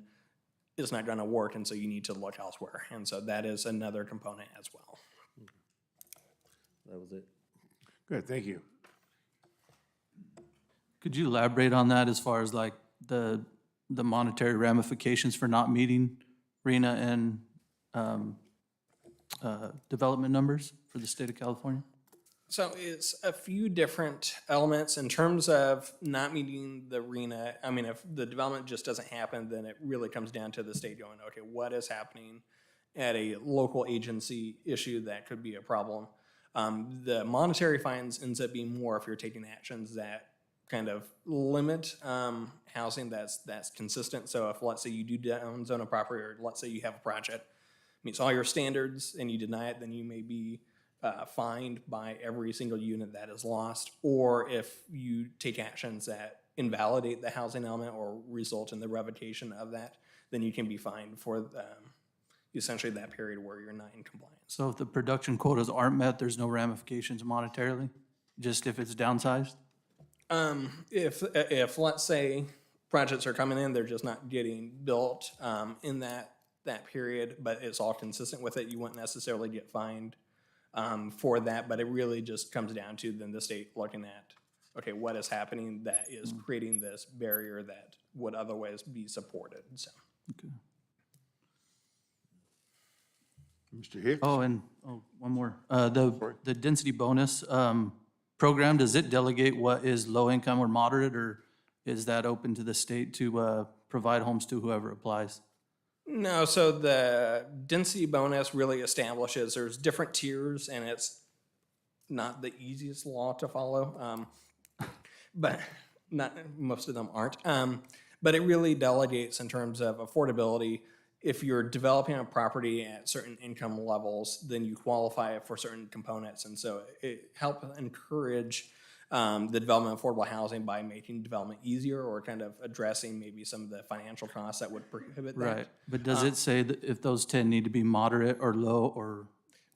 it's not going to work, and so you need to look elsewhere. And so that is another component as well. That was it. Good, thank you. Could you elaborate on that as far as like the monetary ramifications for not meeting RHNA and development numbers for the state of California? So it's a few different elements in terms of not meeting the RENA. I mean, if the development just doesn't happen, then it really comes down to the state going, okay, what is happening at a local agency issue that could be a problem? The monetary fines ends up being more if you're taking actions that kind of limit housing that's consistent. So if, let's say, you do downzone a property, or let's say you have a project meets all your standards and you deny it, then you may be fined by every single unit that is lost. Or if you take actions that invalidate the housing element or result in the revocation of that, then you can be fined for essentially that period where you're not in compliance. So if the production quotas aren't met, there's no ramifications monetarily, just if it's downsized? If let's say projects are coming in, they're just not getting built in that period, but it's all consistent with it, you wouldn't necessarily get fined for that, but it really just comes down to then the state looking at, okay, what is happening that is creating this barrier that would otherwise be supported, so. Okay. Mr. Hicks? Oh, and, one more. The density bonus program, does it delegate what is low income or moderate, or is that open to the state to provide homes to whoever applies? No, so the density bonus really establishes there's different tiers, and it's not the easiest law to follow, but not most of them aren't. But it really delegates in terms of affordability. If you're developing a property at certain income levels, then you qualify for certain components, and so it helps encourage the development of affordable housing by making development easier or kind of addressing maybe some of the financial costs that would prohibit that. Right, but does it say that if those 10 need to be moderate or low, or?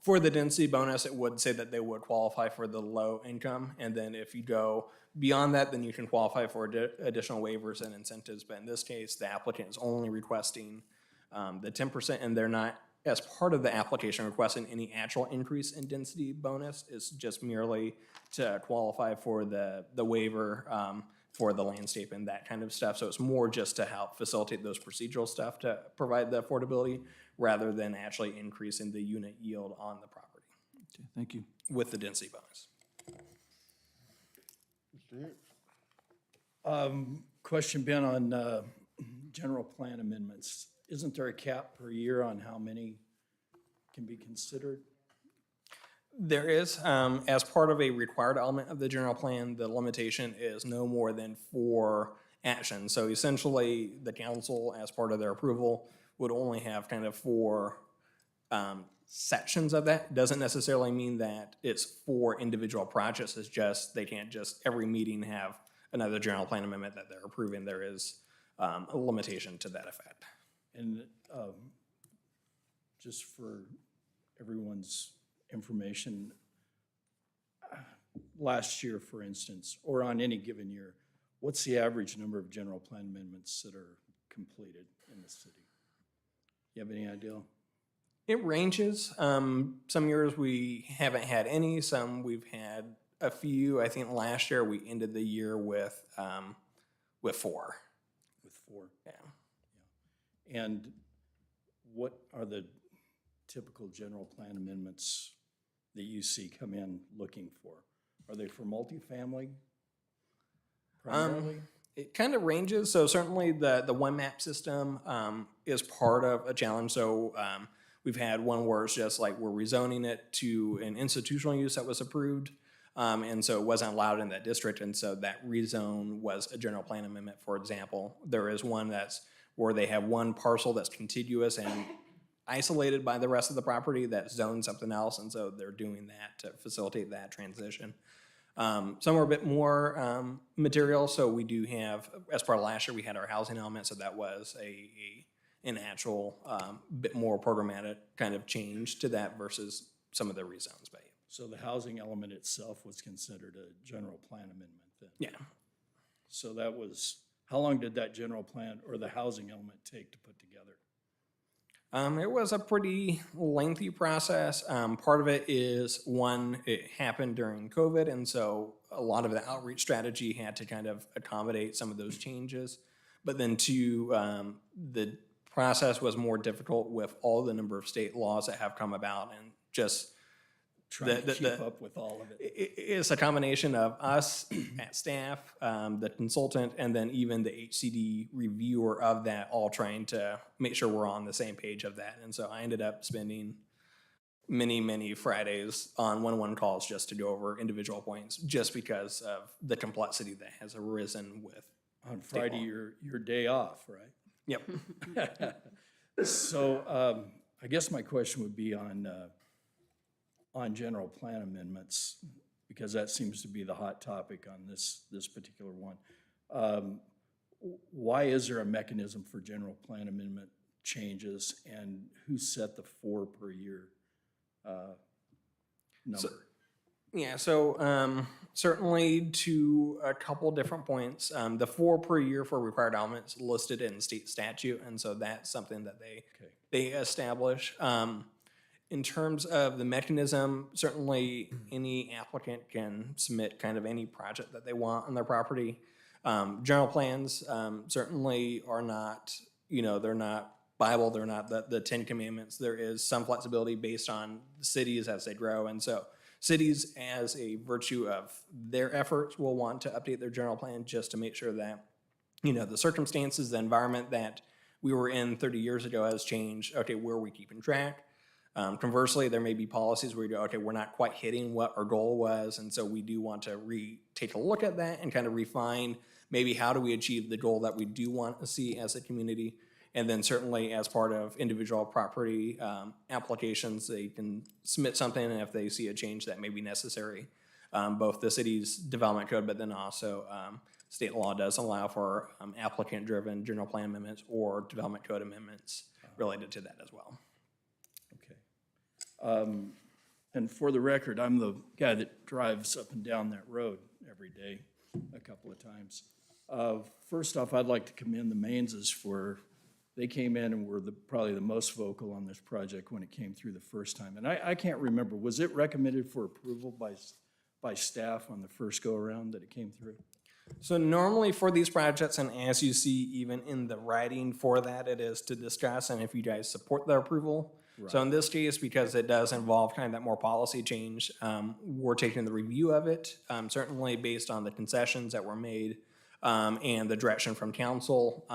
For the density bonus, it would say that they would qualify for the low income, and then if you go beyond that, then you can qualify for additional waivers and incentives, but in this case, the applicant is only requesting the 10%, and they're not, as part of the application, requesting any actual increase in density bonus. It's just merely to qualify for the waiver for the landscape and that kind of stuff. So it's more just to help facilitate those procedural stuff to provide the affordability rather than actually increasing the unit yield on the property. Okay, thank you. With the density bonus. Mr. Hicks? Question, Ben, on general plan amendments. Isn't there a cap per year on how many can be considered? There is, as part of a required element of the general plan, the limitation is no more than 4 actions. So essentially, the council, as part of their approval, would only have kind of 4 sections of that. Doesn't necessarily mean that it's 4 individual projects. It's just, they can't just every meeting have another general plan amendment that they're approving. There is a limitation to that effect. And just for everyone's information, last year, for instance, or on any given year, what's the average number of general plan amendments that are completed in the city? You have any idea? It ranges. Some years we haven't had any, some we've had a few. I think last year we ended the year with 4. With 4? Yeah. And what are the typical general plan amendments that you see come in looking for? Are they for multifamily primarily? It kind of ranges. So certainly the one map system is part of a challenge. So we've had one where it's just like we're rezoning it to an institutional use that was approved. And so it wasn't allowed in that district. And so that rezone was a general plan amendment, for example. There is one that's where they have one parcel that's contiguous and isolated by the rest of the property that's zoned something else, and so they're doing that to facilitate that transition. Some are a bit more material, so we do have, as part of last year, we had our housing element, so that was an actual bit more programmatic kind of change to that versus some of the rezones. But So the housing element itself was considered a general plan amendment then? yeah. So that was, how long did that general plan or the housing element take to put together? It was a pretty lengthy process. Part of it is, one, it happened during COVID, and so a lot of the outreach strategy had to kind of accommodate some of those changes. But then 2, the process was more difficult with all the number of state laws that have come about, and just trying to keep up with all of it. It's a combination of us at staff, the consultant, and then even the HCD reviewer of that, all trying to make sure we're on the same page of that. And so I ended up spending many Fridays on one-on-one calls just to go over individual points, just because of the complexity that has arisen with. On Friday, your day off, right? Yep. So I guess my question would be on general plan amendments, because that seems to be the hot topic on this particular one. Why is there a mechanism for general plan amendment changes, and who set the 4 per year number? So certainly to a couple different points, the 4 per year for required elements listed in state statute, and so that's something that they establish. In terms of the mechanism, certainly any applicant can submit kind of any project that they want on their property. General plans certainly are not, they're not Bible, they're not the 10 Commandments. There is some flexibility based on cities as they grow, and so cities, as a virtue of their efforts, will want to update their general plan just to make sure that, the circumstances, the environment that we were in 30 years ago has changed. Okay, where are we keeping track? Conversely, there may be policies where you go, okay, we're not quite hitting what our goal was, and so we do want to take a look at that and kind of refine maybe how do we achieve the goal that we do want to see as a community. And then certainly as part of individual property applications, they can submit something, and if they see a change that may be necessary, both the city's development code, but then also state law does allow for applicant-driven general plan amendments or development code amendments related to that as well. And for the record, I'm the guy that drives up and down that road every day, a couple of times. First off, I'd like to commend the Mainses they came in and were probably the most vocal on this project when it came through the first time. And I can't remember, was it recommended for approval by staff on the first go-around that it came through? So normally for these projects, and as you see even in the writing for that, it is to discuss and if you guys support the approval. Right. So in this case, because it does involve kind of that more policy change, we're taking the review of it, certainly based on the concessions that were made and the direction from council.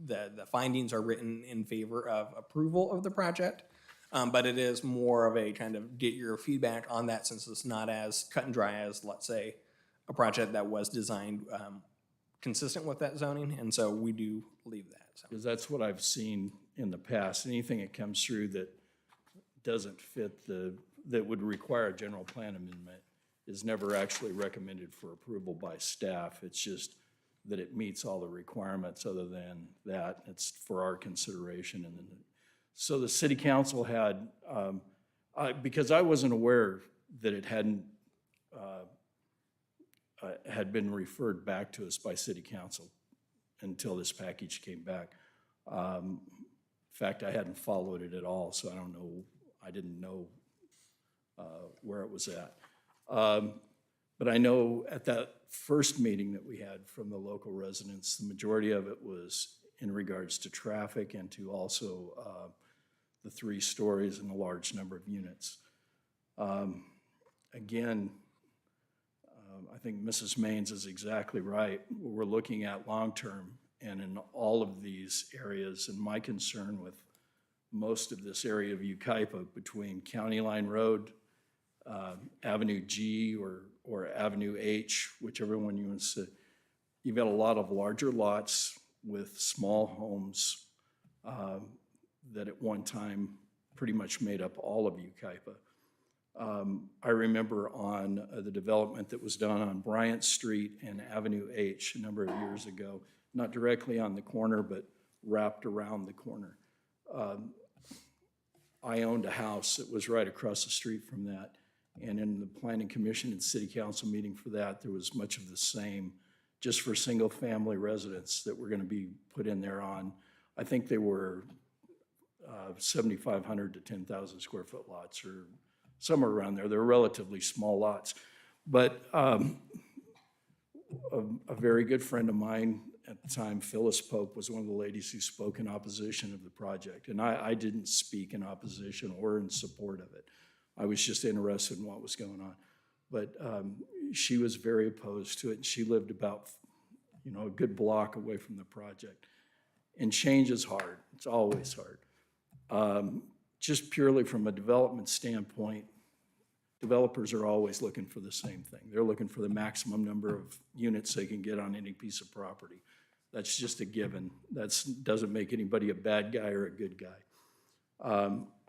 The findings are written in favor of approval of the project, but it is more of a kind of get your feedback on that, since it's not as cut and dry as, let's say, a project that was designed consistent with that zoning, and so we do leave that. Because that's what I've seen in the past. Anything that comes through that doesn't fit that would require a general plan amendment is never actually recommended for approval by staff. It's just that it meets all the requirements. Other than that, it's for our consideration. And then, so the city council had, because I wasn't aware that it hadn't had been referred back to us by city council until this package came back. In fact, I hadn't followed it at all, so I didn't know where it was at. But I know at that first meeting that we had from the local residents, the majority of it was in regards to traffic and to also the 3 stories and the large number of units. Again, I think Mrs. Maines is exactly right. We're looking at long-term, and in all of these areas, and my concern with most of this area of Yucaipa between County Line Road, Avenue G or Avenue H, whichever one you want to say, you've got a lot of larger lots with small homes that at one time pretty much made up all of Yucaipa. I remember on the development that was done on Bryant Street and Avenue H a number of years ago, not directly on the corner, but wrapped around the corner. I owned a house that was right across the street from that, and in the Planning Commission and City Council meeting for that, there was much of the same, just for single-family residents that were going to be put in there on, I think they were 7,500 to 10,000 square foot lots, or somewhere around there. They're relatively small lots. But a very good friend of mine at the time, Phyllis Pope, was one of the ladies who spoke in opposition of the project. And I didn't speak in opposition or in support of it. I was just interested in what was going on. But she was very opposed to it, and she lived about, a good block away from the project. And change is hard. It's always hard. Just purely from a development standpoint, developers are always looking for the same thing. They're looking for the maximum number of units they can get on any piece of property. That's just a given. That doesn't make anybody a bad guy or a good guy.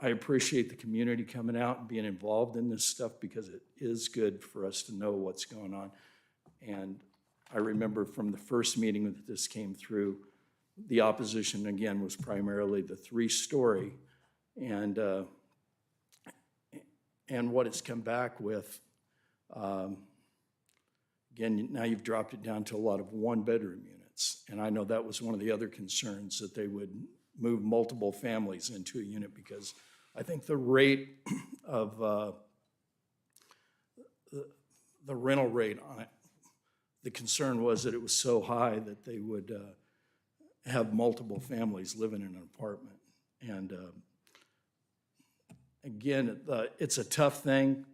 I appreciate the community coming out and being involved in this stuff because it is good for us to know what's going on. And I remember from the first meeting that this came through, the opposition, again, was primarily the 3-story. And what it's come back with, again, now you've dropped it down to a lot of 1-bedroom units. And I know that was one of the other concerns, that they would move multiple families into a unit, because I think the rate of the rental rate on it, the concern was that it was so high that they would have multiple families living in an apartment. And again, it's a tough thing,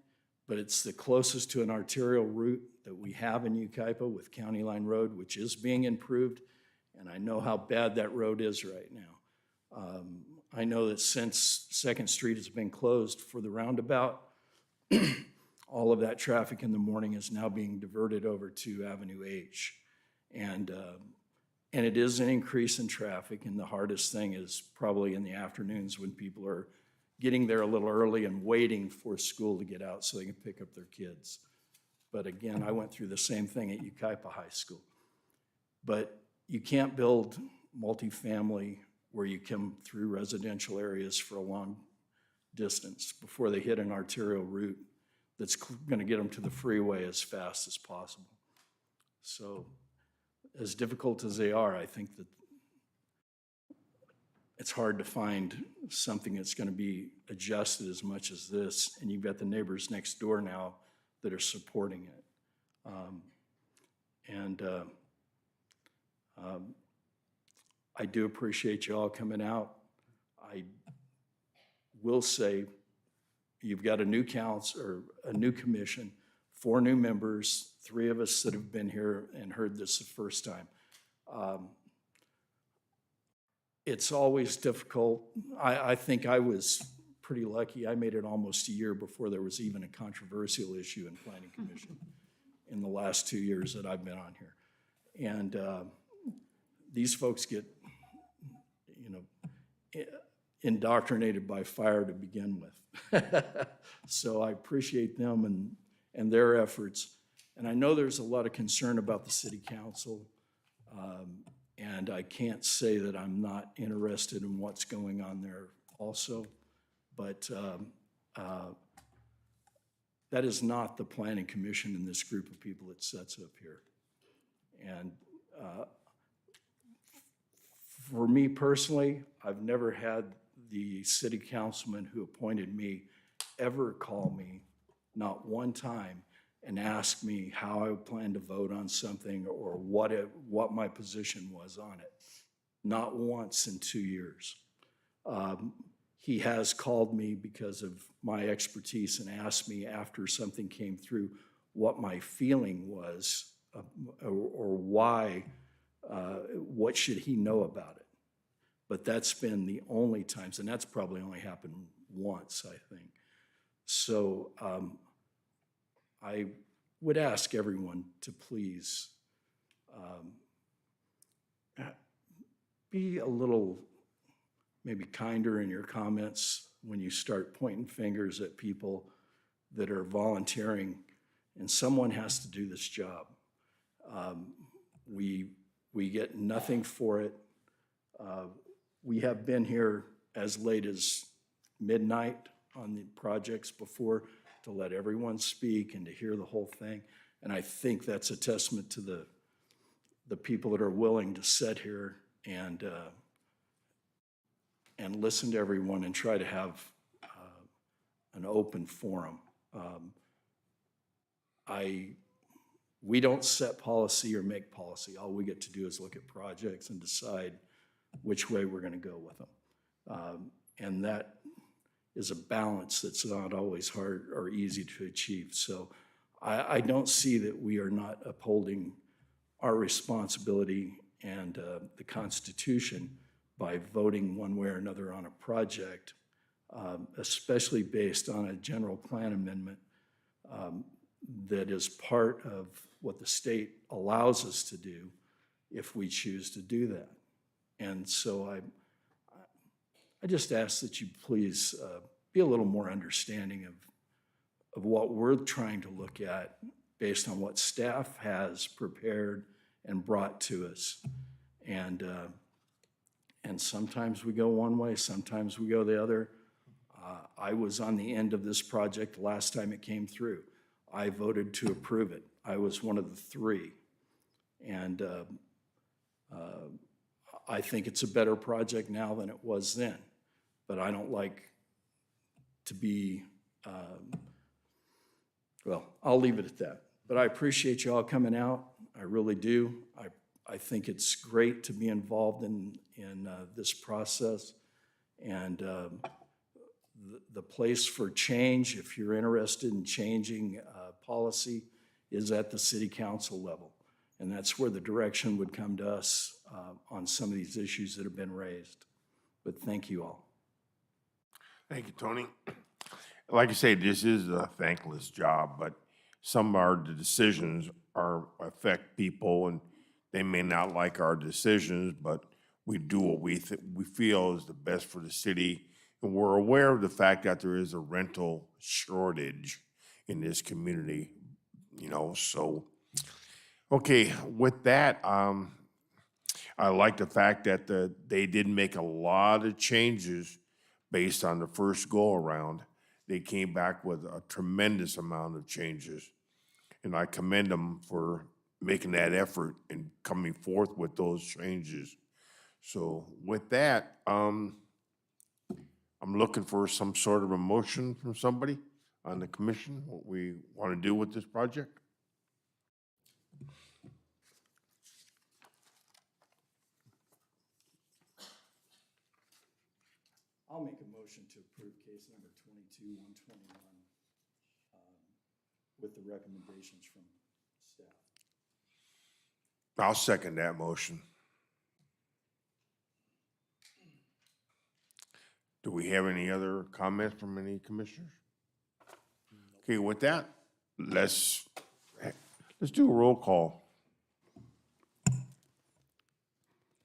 but it's the closest to an arterial route that we have in Yucaipa with County Line Road, which is being improved. And I know how bad that road is right now. I know that since 2nd Street has been closed for the roundabout, all of that traffic in the morning is now being diverted over to Avenue H. And it is an increase in traffic, and the hardest thing is probably in the afternoons when people are getting there a little early and waiting for school to get out so they can pick up their kids. But again, I went through the same thing at Yucaipa High School. But you can't build multifamily where you come through residential areas for a long distance before they hit an arterial route that's gonna get them to the freeway as fast as possible. So as difficult as they are, I think that it's hard to find something that's gonna be adjusted as much as this, and you've got the neighbors next door now that are supporting it. I do appreciate you all coming out. I will say, you've got a new council, or a new commission, 4 new members, 3 of us that have been here and heard this the first time. It's always difficult. I think I was pretty lucky. I made it almost a year before there was even a controversial issue in Planning Commission in the last 2 years that I've been on here. And these folks get, indoctrinated by fire to begin with. So I appreciate them and their efforts. And I know there's a lot of concern about the city council. And I can't say that I'm not interested in what's going on there also. But that is not the Planning Commission and this group of people that sets up here. And for me personally, I've never had the city councilman who appointed me ever call me, not one time, and ask me how I plan to vote on something or what my position was on it. Not once in 2 years. He has called me because of my expertise and asked me after something came through what my feeling was or why, what should he know about it. But that's been the only times, and that's probably only happened once, I think. So I would ask everyone to please be a little maybe kinder in your comments when you start pointing fingers at people that are volunteering, and someone has to do this job. We get nothing for it. We have been here as late as midnight on the projects before to let everyone speak and to hear the whole thing. And I think that's a testament to the people that are willing to sit here and listen to everyone and try to have an open forum. We don't set policy or make policy. All we get to do is look at projects and decide which way we're going to go with them. And that is a balance that's not always hard or easy to achieve. So I don't see that we are not upholding our responsibility and the Constitution by voting one way or another on a project, especially based on a general plan amendment that is part of what the state allows us to do if we choose to do that. And so I just ask that you please be a little more understanding of what we're trying to look at based on what staff has prepared and brought to us. And sometimes we go one way, sometimes we go the other. I was on the end of this project the last time it came through. I voted to approve it. I was one of the three. And I think it's a better project now than it was then. But I don't like to be, well, I'll leave it at that. But I appreciate you all coming out. I really do. I think it's great to be involved in this process. And the place for change, if you're interested in changing policy, is at the city council level. And that's where the direction would come to us on some of these issues that have been raised. But thank you all. Thank you, Tony. Like I say, this is a thankless job, but some of the decisions affect people, and they may not like our decisions, but we do what we feel is the best for the city. And we're aware of the fact that there is a rental shortage in this community, so. Okay, with that, I like the fact that they did make a lot of changes based on the first go-around. They came back with a tremendous amount of changes. And I commend them for making that effort and coming forth with those changes. So with that, I'm looking for some sort of a motion from somebody on the commission, what we want to do with this project. I'll make a motion to approve case number 22-121 with the recommendations from staff. I'll second that motion. Do we have any other comments from any commissioners? Okay, with that, let's do a roll call.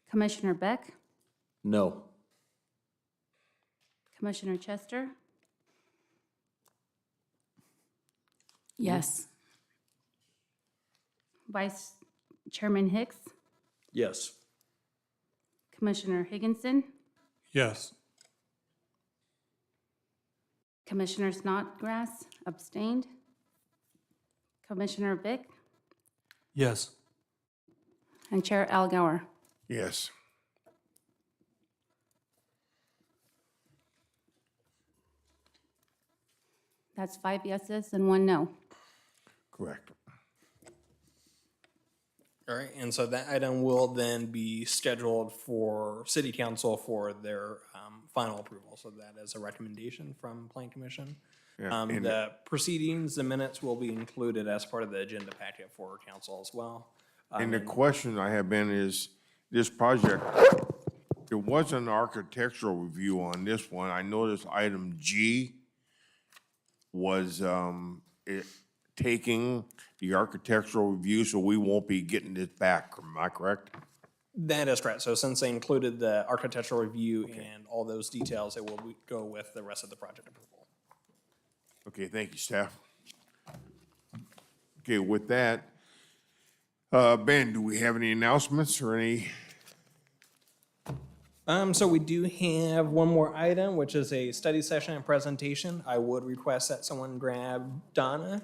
Commissioner Beck, No. Commissioner Chester, Yes. Vice Chairman Hicks, Yes. Commissioner Higginson, Yes. Commissioner Snodgrass abstained, Commissioner Bick, Yes. and Chair Algauer. Yes. That's 5 yeses and 1 no. Correct. All right, and so that item will then be scheduled for city council for their final approval. So that is a recommendation from Plan Commission. Yeah, and The proceedings, the minutes will be included as part of the agenda packet for council as well. And the question I have been is, this project, there was an architectural review on this one. I noticed item G was taking the architectural review, so we won't be getting this back. Am I correct? That is correct. So since they included the architectural review and all those details, it will go with the rest of the project approval. Okay, thank you, staff. Okay, with that, Ben, do we have any announcements or any? So we do have one more item, which is a study session and presentation. I would request that someone grab Donna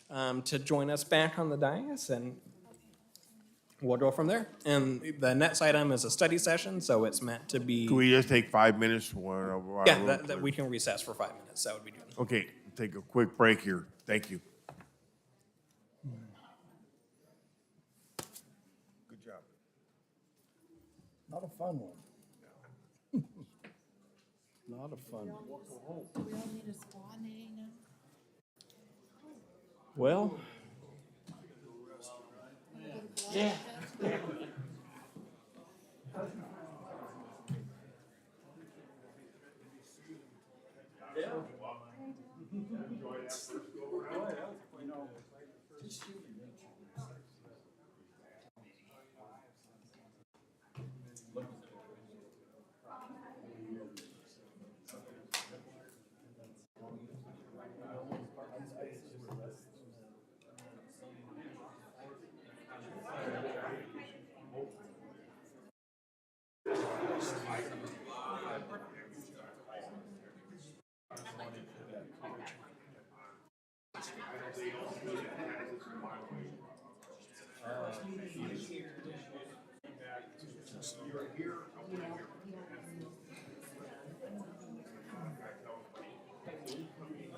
to join us back on the dais, and we'll go from there. And the next item is a study session, so it's meant to be. Can we just take 5 minutes? Yeah, that we can recess for 5 minutes. That would be good. Okay, take a quick break here. Thank you. Good job. Not a fun one. Lot of fun. Do we all need a spa day now? Well, Yeah.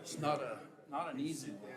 it's not an easy one.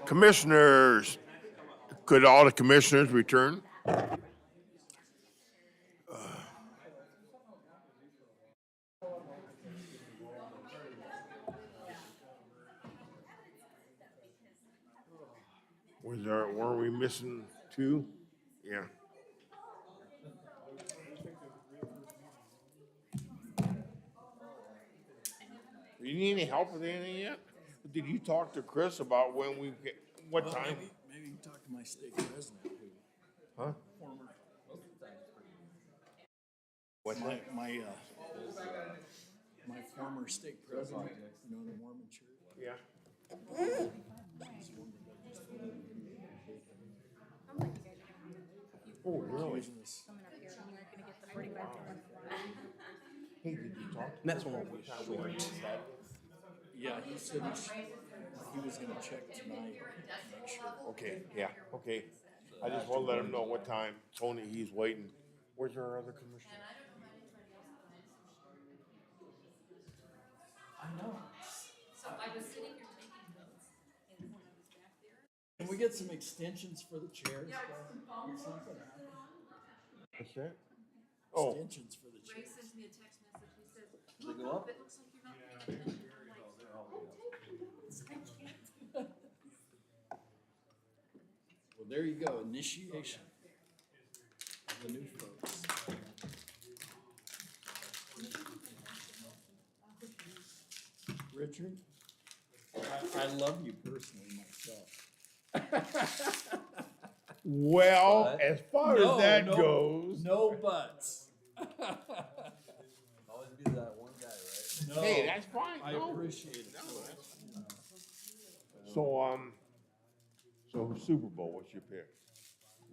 Commissioners, could all the commissioners return? Were we missing two? Yeah. You need any help with anything yet? Did you talk to Chris about when we get, what time? Maybe you can talk to my state president, who, Huh? former, What's my, that? my, my former state president, you know, the Mormon church. Yeah. Oh, really? Hey, did you talk? That's one we short. Yeah, he said he was gonna check tonight, to make sure. Okay, yeah, okay. I just want to let him know what time. Tony, he's waiting. Where's our other commissioner? I know. So I was sitting here taking notes, and when I was back there. Can we get some extensions for the chairs? Something happened. What's that? Oh, Extensions for the chairs. Ray sends me a text message, he says, They go up? it looks like you're not paying attention. Well, there you go, initiation. The new folks. Richard, I love you personally myself. well, But- as far No, as that no, goes. No buts. Always be that one guy, right? No, Hey, that's fine. I No. appreciate it. So Super Bowl, what's your pick?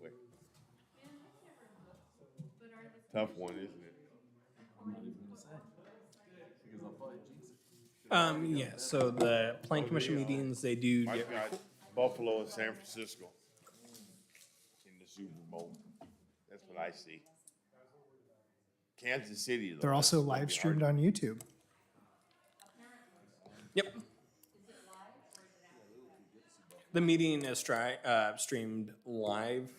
Wait. Tough one, isn't it? I'm not even gonna say. Because I'll probably jinx it. Yeah, so the plan commission meetings, they do I've get, got Buffalo and San Francisco in the Super Bowl. That's what I see. Kansas City, though. They're also that's gonna live be streamed hard. on YouTube. yep. The meeting is streamed live,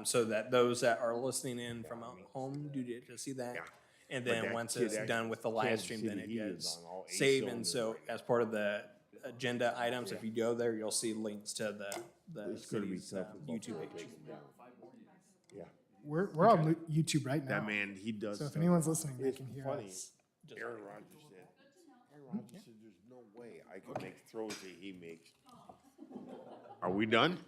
so that those that are listening in from out home do get to see that. Yeah. And But then that once kid it's actually- done with the live Kansas stream, then it City, he is gets on all 8 saved. And so cylinders. as part of the agenda items, if you go there, you'll see links to the It's gonna be city's tough. with YouTube Buffalo page. taking down. Yeah. We're on YouTube right now. That man, he does. So if stuff. anyone's listening, they It's can hear funny. us. Aaron Rodgers said, there's no way I can make throws that he makes. Are we done?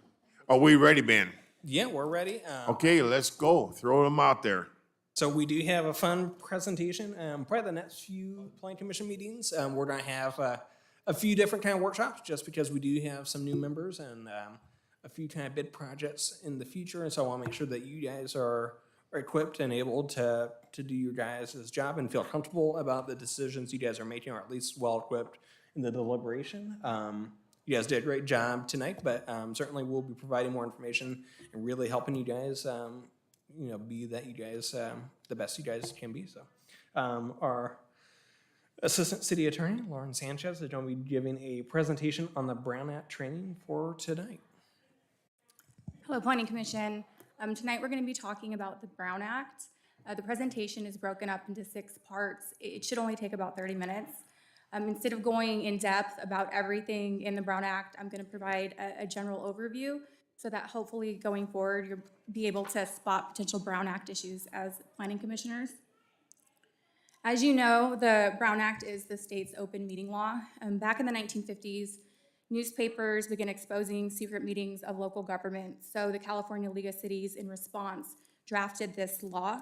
Are we ready, Ben? Yeah, we're ready. Okay, let's go. Throw them out there. So we do have a fun presentation. Probably the next few plan commission meetings, we're gonna have a few different kind of workshops, just because we do have some new members and a few kind of bid projects in the future. And so I want to make sure that you guys are equipped and able to do your guys' job and feel comfortable about the decisions you guys are making, or at least well-equipped in the deliberation. You guys did a great job tonight, but certainly we'll be providing more information and really helping you guys, be that you guys, the best you guys can be. So our Assistant City Attorney, Lauren Sanchez, is going to be giving a presentation on the Brown Act training for tonight. Hello, Planning Commission. Tonight we're going to be talking about the Brown Act. The presentation is broken up into 6 parts. It should only take about 30 minutes. Instead of going in depth about everything in the Brown Act, I'm going to provide a general overview so that hopefully going forward you'll be able to spot potential Brown Act issues as planning commissioners. As you know, the Brown Act is the state's open meeting law. Back in the 1950s, newspapers began exposing secret meetings of local government, so the California League of Cities, in response, drafted this law.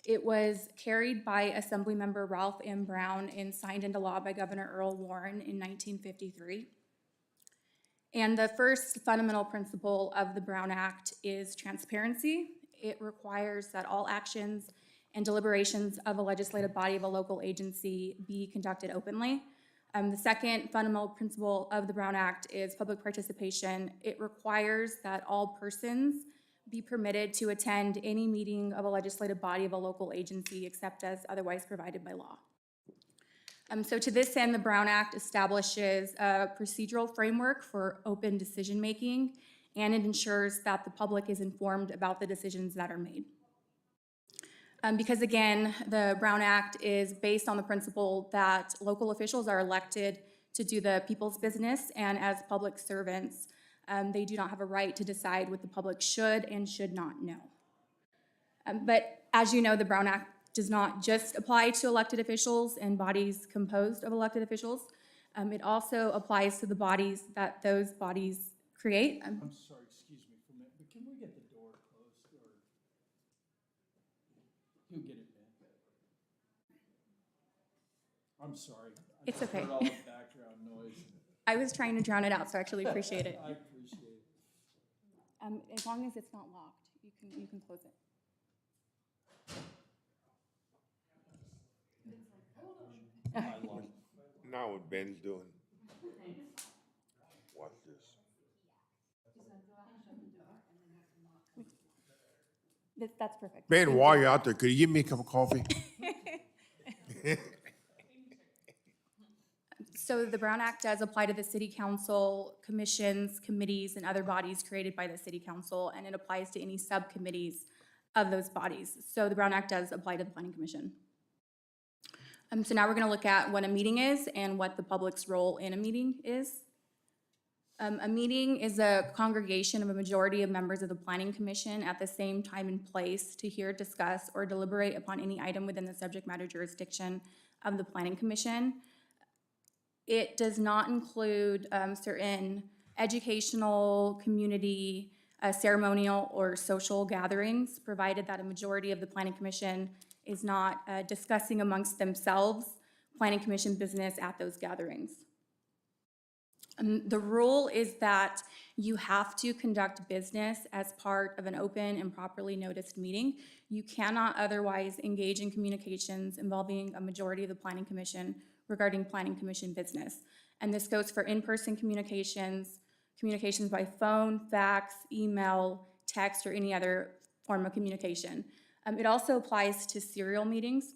It was carried by Assemblymember Ralph M. Brown and signed into law by Governor Earl Warren in 1953. And the first fundamental principle of the Brown Act is transparency. It requires that all actions and deliberations of a legislative body of a local agency be conducted openly. The second fundamental principle of the Brown Act is public participation. It requires that all persons be permitted to attend any meeting of a legislative body of a local agency except as otherwise provided by law. So to this end, the Brown Act establishes a procedural framework for open decision-making, and it ensures that the public is informed about the decisions that are made. Because again, the Brown Act is based on the principle that local officials are elected to do the people's business, and as public servants, they do not have a right to decide what the public should and should not know. But as you know, the Brown Act does not just apply to elected officials and bodies composed of elected officials. It also applies to the bodies that those bodies create. I'm sorry, excuse me for a minute, but can we get the door closed, or you get it, man? I'm sorry. It's okay. I heard all the background noise. I was trying to drown it out, so I actually appreciate it. I appreciate it. As long as it's not locked, you can close it. Now what Ben's doing. Watch this. That's perfect. Ben, while you're out there, could you give me a cup of coffee? So the Brown Act does apply to the city council, commissions, committees, and other bodies created by the city council, and it applies to any subcommittees of those bodies. So the Brown Act does apply to the Planning Commission. So now we're going to look at what a meeting is and what the public's role in a meeting is. A meeting is a congregation of a majority of members of the Planning Commission at the same time and place to hear, discuss, or deliberate upon any item within the subject matter jurisdiction of the Planning Commission. It does not include certain educational, community, ceremonial, or social gatherings, provided that a majority of the Planning Commission is not discussing amongst themselves Planning Commission business at those gatherings. The rule is that you have to conduct business as part of an open and properly noticed meeting. You cannot otherwise engage in communications involving a majority of the Planning Commission regarding Planning Commission business. And this goes for in-person communications, communications by phone, fax, email, text, or any other form of communication. It also applies to serial meetings.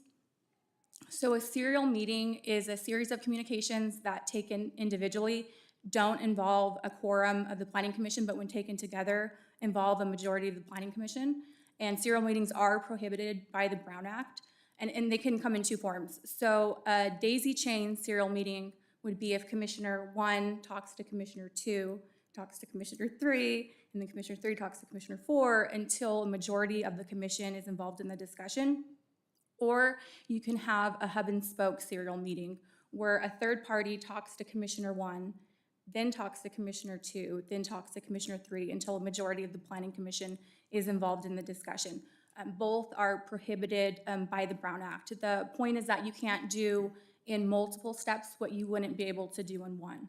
So a serial meeting is a series of communications that taken individually don't involve a quorum of the Planning Commission, but when taken together, involve a majority of the Planning Commission. And serial meetings are prohibited by the Brown Act, and they can come in two forms. So a daisy chain serial meeting would be if Commissioner 1 talks to Commissioner 2, talks to Commissioner 3, and then Commissioner 3 talks to Commissioner 4 until a majority of the commission is involved in the discussion. Or you can have a hub and spoke serial meeting where a third party talks to Commissioner 1, then talks to Commissioner 2, then talks to Commissioner 3 until a majority of the Planning Commission is involved in the discussion. Both are prohibited by the Brown Act. The point is that you can't do in multiple steps what you wouldn't be able to do in one.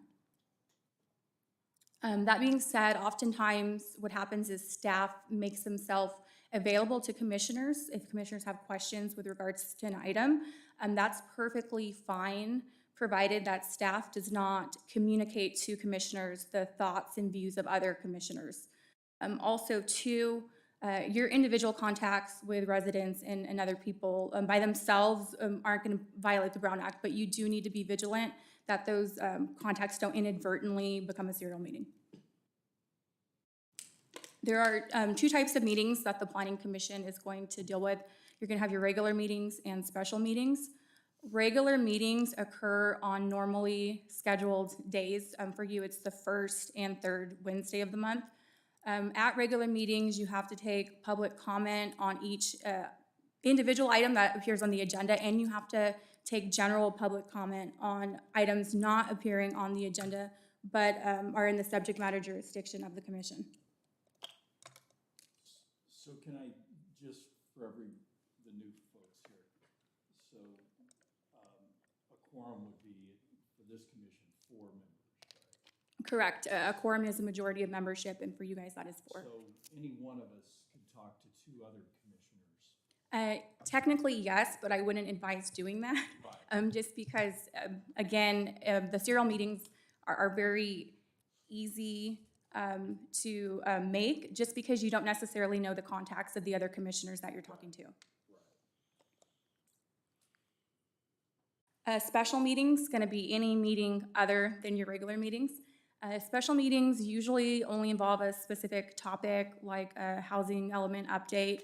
That being said, oftentimes what happens is staff makes themselves available to commissioners if commissioners have questions with regards to an item. That's perfectly fine, provided that staff does not communicate to commissioners the thoughts and views of other commissioners. Also, too, your individual contacts with residents and other people by themselves aren't going to violate the Brown Act, but you do need to be vigilant that those contacts don't inadvertently become a serial meeting. There are two types of meetings that the Planning Commission is going to deal with. You're going to have your regular meetings and special meetings. Regular meetings occur on normally scheduled days. For you, it's the first and third Wednesday of the month. At regular meetings, you have to take public comment on each individual item that appears on the agenda, and you have to take general public comment on items not appearing on the agenda, but are in the subject matter jurisdiction of the commission. So can I, just for the new folks here, so a quorum would be, for this commission, 4 members, right? Correct. A quorum is a majority of membership, and for you guys, that is 4. So any one of us could talk to 2 other commissioners? Technically, yes, but I wouldn't advise doing that. Just because, again, the serial meetings are very easy to make, just because you don't necessarily know the contacts of the other commissioners that you're talking to. A special meeting's gonna be any meeting other than your regular meetings. Special meetings usually only involve a specific topic, like a housing element update,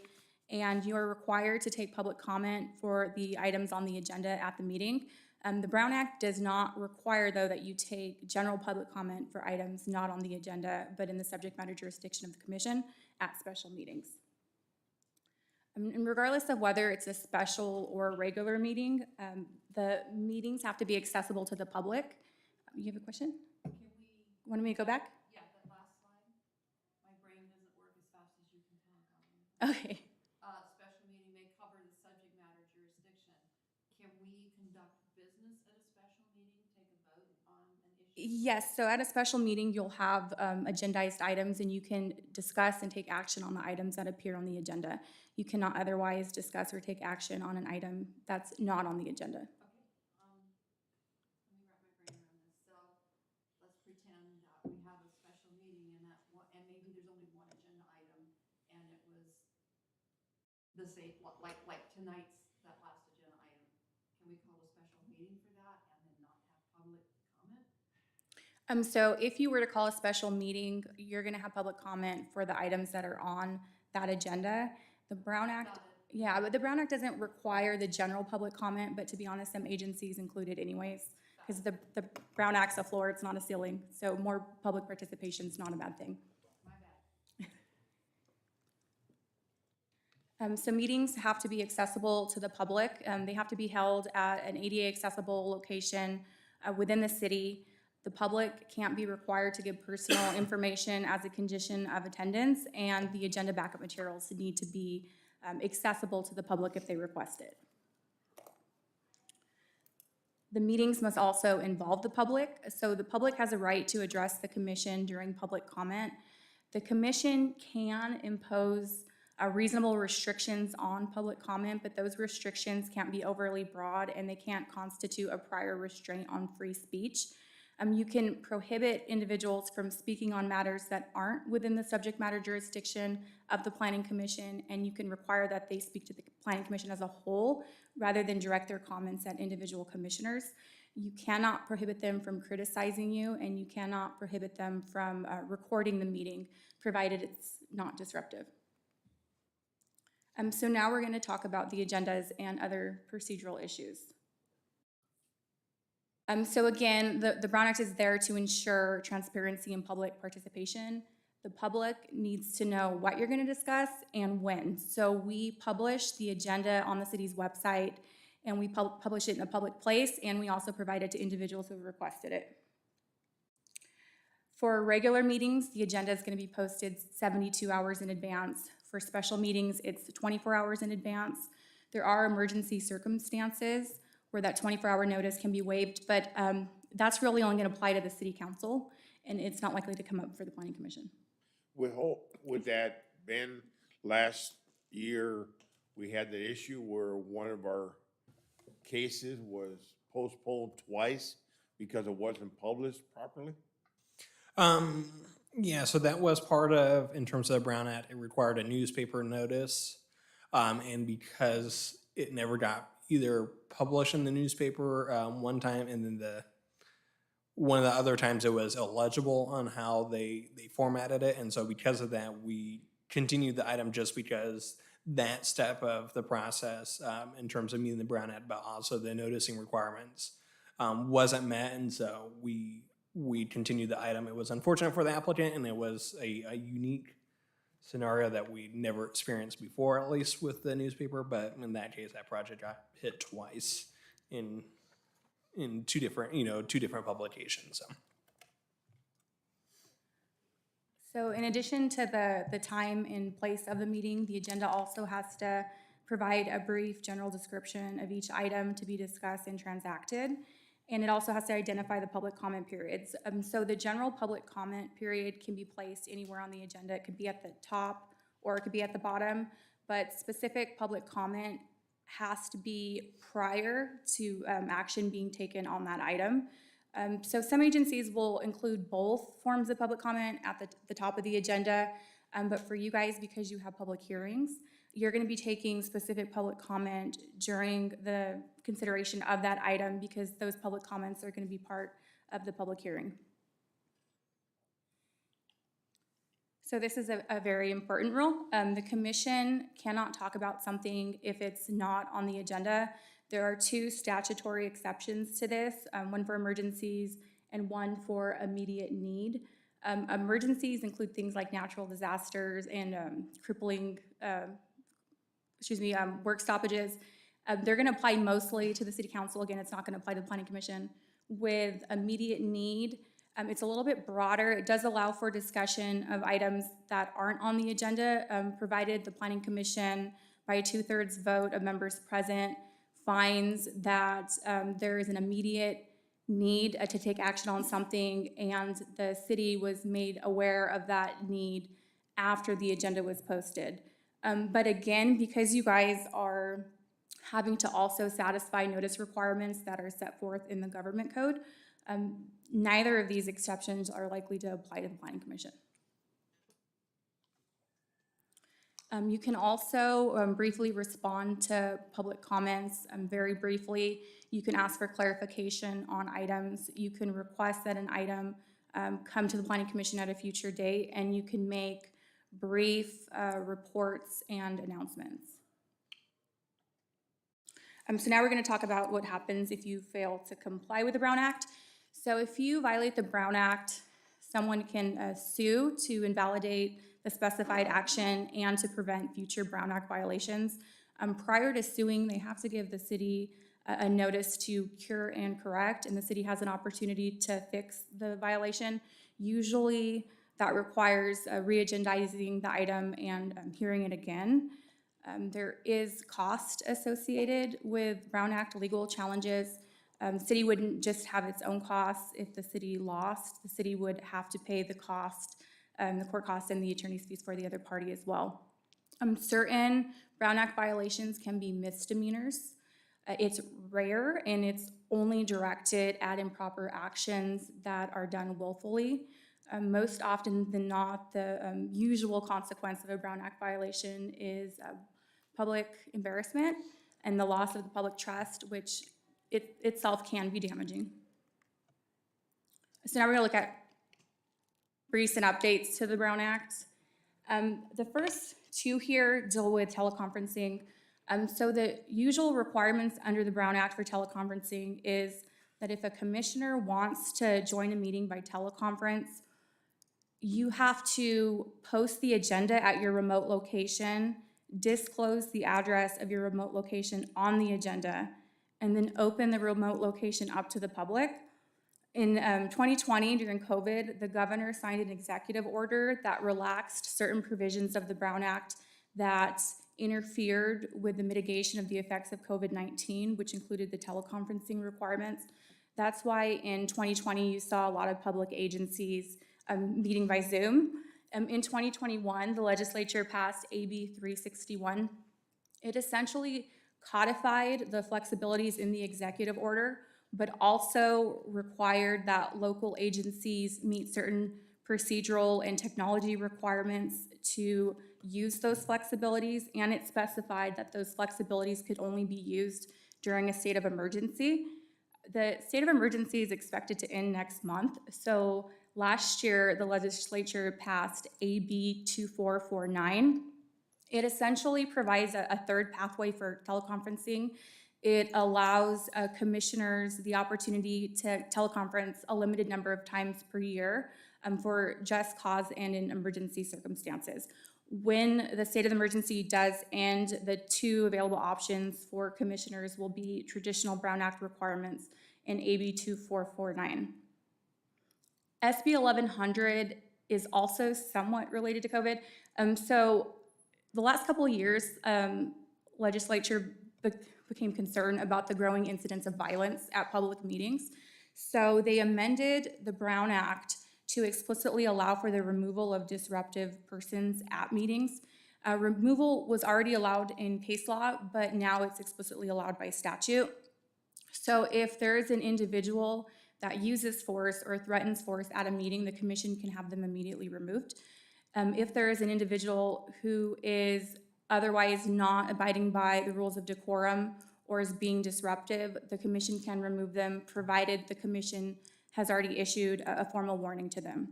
and you are required to take public comment for the items on the agenda at the meeting. The Brown Act does not require, though, that you take general public comment for items not on the agenda, but in the subject matter jurisdiction of the commission at special meetings. And regardless of whether it's a special or a regular meeting, the meetings have to be accessible to the public. You have a question? Want me to go back? Yeah, that last slide. My brain doesn't work as fast as you can talk on it. Okay. Special meeting may cover the subject matter jurisdiction. Can we conduct business at a special meeting, take a vote on an issue? Yes, so at a special meeting, you'll have agendized items and you can discuss and take action on the items that appear on the agenda. You cannot otherwise discuss or take action on an item that's not on the agenda. Okay, let me wrap my brain around this. So let's pretend that we have a special meeting and that one, and maybe there's only one agenda item and it was the same, like tonight's, that last agenda item. Can we call a special meeting for that and then not have public comment? So if you were to call a special meeting, you're gonna have public comment for the items that are on that agenda. The Brown Act, yeah, but the Brown Act doesn't require the general public comment, but to be honest, some agencies include it anyways. Because the Brown Act's a floor, it's not a ceiling, so more public participation is not a bad thing. So meetings have to be accessible to the public. They have to be held at an ADA accessible location within the city. The public can't be required to give personal information as a condition of attendance, and the agenda backup materials need to be accessible to the public if they request it. The meetings must also involve the public, so the public has a right to address the commission during public comment. The commission can impose reasonable restrictions on public comment, but those restrictions can't be overly broad and they can't constitute a prior restraint on free speech. You can prohibit individuals from speaking on matters that aren't within the subject matter jurisdiction of the Planning Commission, and you can require that they speak to the Planning Commission as a whole rather than direct their comments at individual commissioners. You cannot prohibit them from criticizing you, and you cannot prohibit them from recording the meeting, provided it's not disruptive. So now we're going to talk about the agendas and other procedural issues. So again, the Brown Act is there to ensure transparency and public participation. The public needs to know what you're going to discuss and when. So we publish the agenda on the city's website, and we publish it in a public place, and we also provide it to individuals who have requested it. For regular meetings, the agenda is going to be posted 72 hours in advance. For special meetings, it's 24 hours in advance. There are emergency circumstances where that 24-hour notice can be waived, but that's really only going to apply to the city council, and it's not likely to come up for the planning commission. With that, Ben, last year, we had the issue where one of our cases was postponed twice because it wasn't published properly. Yeah, so that was part of, in terms of the Brown Act, it required a newspaper notice. And because it never got either published in the newspaper one time, and then one of the other times it was illegible on how they formatted it. And so because of that, we continued the item just because that step of the process in terms of meeting the Brown Act, but also the noticing requirements wasn't met. And so we continued the item. It was unfortunate for the applicant, and it was a unique scenario that we never experienced before, at least with the newspaper. But in that case, that project got hit twice in two different publications. So in addition to the time and place of the meeting, the agenda also has to provide a brief general description of each item to be discussed and transacted. And it also has to identify the public comment periods. So the general public comment period can be placed anywhere on the agenda. It could be at the top or it could be at the bottom, but specific public comment has to be prior to action being taken on that item. So some agencies will include both forms of public comment at the top of the agenda, but for you guys, because you have public hearings, you're going to be taking specific public comment during the consideration of that item because those public comments are going to be part of the public hearing. So this is a very important rule. The commission cannot talk about something if it's not on the agenda. There are two statutory exceptions to this, one for emergencies and one for immediate need. Emergencies include things like natural disasters and crippling, work stoppages. They're gonna apply mostly to the city council. Again, it's not gonna apply to the planning commission. With immediate need, it's a little bit broader. It does allow for discussion of items that aren't on the agenda, provided the planning commission by a 2/3 vote of members present finds that there is an immediate need to take action on something and the city was made aware of that need after the agenda was posted. But again, because you guys are having to also satisfy notice requirements that are set forth in the government code, neither of these exceptions are likely to apply to the planning commission. You can also briefly respond to public comments very briefly. You can ask for clarification on items. You can request that an item come to the planning commission at a future date, and you can make brief reports and announcements. So now we're going to talk about what happens if you fail to comply with the Brown Act. So if you violate the Brown Act, someone can sue to invalidate the specified action and to prevent future Brown Act violations. Prior to suing, they have to give the city a notice to cure and correct, and the city has an opportunity to fix the violation. Usually that requires re-agendizing the item and hearing it again. There is cost associated with Brown Act legal challenges. The city wouldn't just have its own costs. If the city lost, the city would have to pay the cost, the court costs and the attorney's fees for the other party as well. Certain Brown Act violations can be misdemeanors. It's rare and it's only directed at improper actions that are done willfully. Most often than not, the usual consequence of a Brown Act violation is public embarrassment and the loss of the public trust, which itself can be damaging. So now we're gonna look at recent updates to the Brown Act. The first two here deal with teleconferencing. So the usual requirements under the Brown Act for teleconferencing is that if a commissioner wants to join a meeting by teleconference, you have to post the agenda at your remote location, disclose the address of your remote location on the agenda, and then open the remote location up to the public. In 2020, during COVID, the governor signed an executive order that relaxed certain provisions of the Brown Act that interfered with the mitigation of the effects of COVID-19, which included the teleconferencing requirements. That's why in 2020, you saw a lot of public agencies meeting by Zoom. In 2021, the legislature passed AB 361. It essentially codified the flexibilities in the executive order, but also required that local agencies meet certain procedural and technology requirements to use those flexibilities, and it specified that those flexibilities could only be used during a state of emergency. The state of emergency is expected to end next month, so last year the legislature passed AB 2449. It essentially provides a third pathway for teleconferencing. It allows commissioners the opportunity to teleconference a limited number of times per year for just cause and in emergency circumstances. When the state of emergency does end, the two available options for commissioners will be traditional Brown Act requirements and AB 2449. SB 1100 is also somewhat related to COVID. So the last couple of years, legislature became concerned about the growing incidence of violence at public meetings. So they amended the Brown Act to explicitly allow for the removal of disruptive persons at meetings. Removal was already allowed in case law, but now it's explicitly allowed by statute. So if there is an individual that uses force or threatens force at a meeting, the commission can have them immediately removed. If there is an individual who is otherwise not abiding by the rules of decorum or is being disruptive, the commission can remove them, provided the commission has already issued a formal warning to them.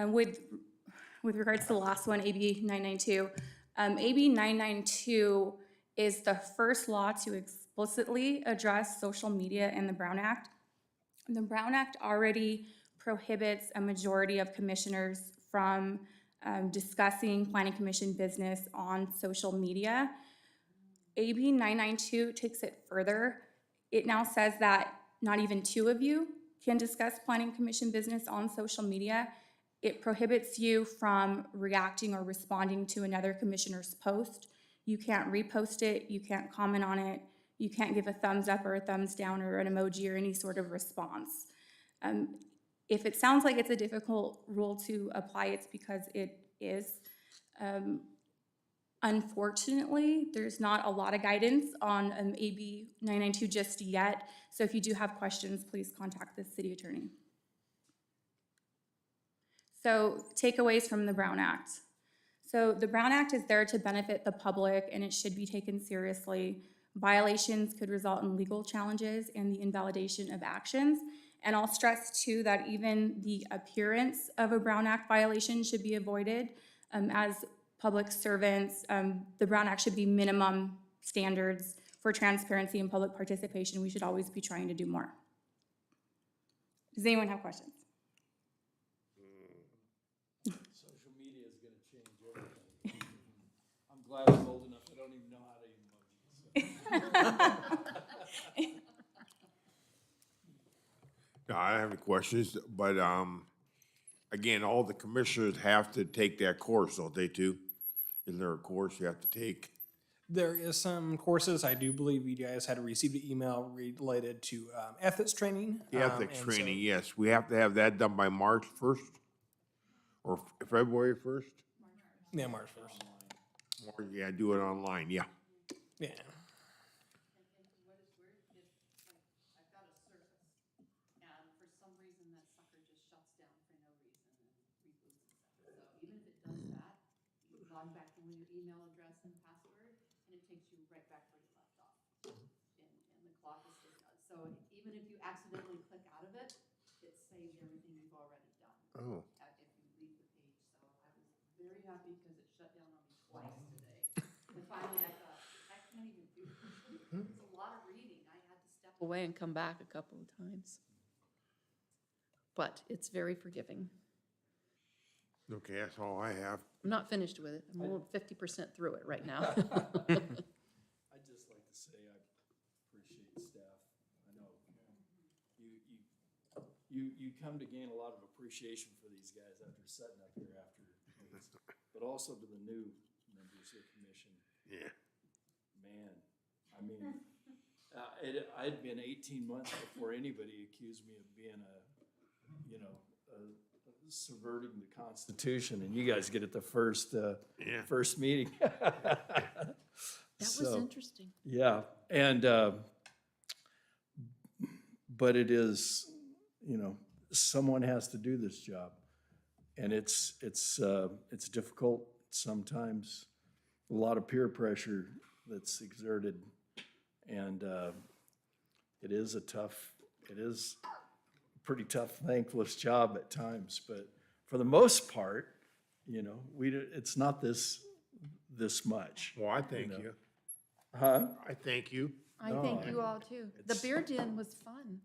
With regards to the last one, AB 992, AB 992 is the first law to explicitly address social media in the Brown Act. The Brown Act already prohibits a majority of commissioners from discussing planning commission business on social media. AB 992 takes it further. It now says that not even two of you can discuss planning commission business on social media. It prohibits you from reacting or responding to another commissioner's post. You can't repost it, you can't comment on it, you can't give a thumbs up or a thumbs down or an emoji or any sort of response. If it sounds like it's a difficult rule to apply, it's because it is. Unfortunately, there's not a lot of guidance on AB 992 just yet, so if you do have questions, please contact the city attorney. So, takeaways from the Brown Act. So, the Brown Act is there to benefit the public and it should be taken seriously. Violations could result in legal challenges and the invalidation of actions. And I'll stress too that even the appearance of a Brown Act violation should be avoided. As public servants, the Brown Act should be minimum standards for transparency and public participation. We should always be trying to do more. Does anyone have questions? Social media is gonna change everything. I'm glad I'm old enough, I don't even know how to emoji. No, I don't have any questions, but, again, all the commissioners have to take that course, don't they, too? Is there a course you have to take? There is some courses. I do believe you guys had received an email related to ethics training. The ethics and so- training, yes. We have to have that done by March 1st? Or February 1st? Yeah, March 1st. Or, yeah, do it online, yeah. Yeah. I've got a service, and for some reason that sucker just shuts down for no reason and reboots itself. So even if it does that, you log back in with your email address and password, and it takes you right back where you left off. And the clock is still done. So even if you accidentally click out of it, it saves everything you've already done. Oh. If you leave the page. So I was very happy because it shut down on me twice today. And finally I thought, I can't even do this. It's a lot of reading. I had to step away and come back a couple of times. But it's very forgiving. Okay, that's all I have. I'm not finished with it. I'm only 50% through it right now. I'd just like to say I appreciate staff. I know you come to gain a lot of appreciation for these guys after setting up here after, but also to the new members of the commission. Yeah. Man, I mean, I'd been 18 months before anybody accused me of being subverting the Constitution, and you guys get it the first meeting. That was interesting. Yeah, and but it is, someone has to do this job, and it's difficult sometimes. A lot of peer pressure that's exerted, and it is a pretty tough, thankless job at times. But for the most part, it's not this much. Well, I thank you. Huh? I thank you. I thank you all too. The beer den was fun.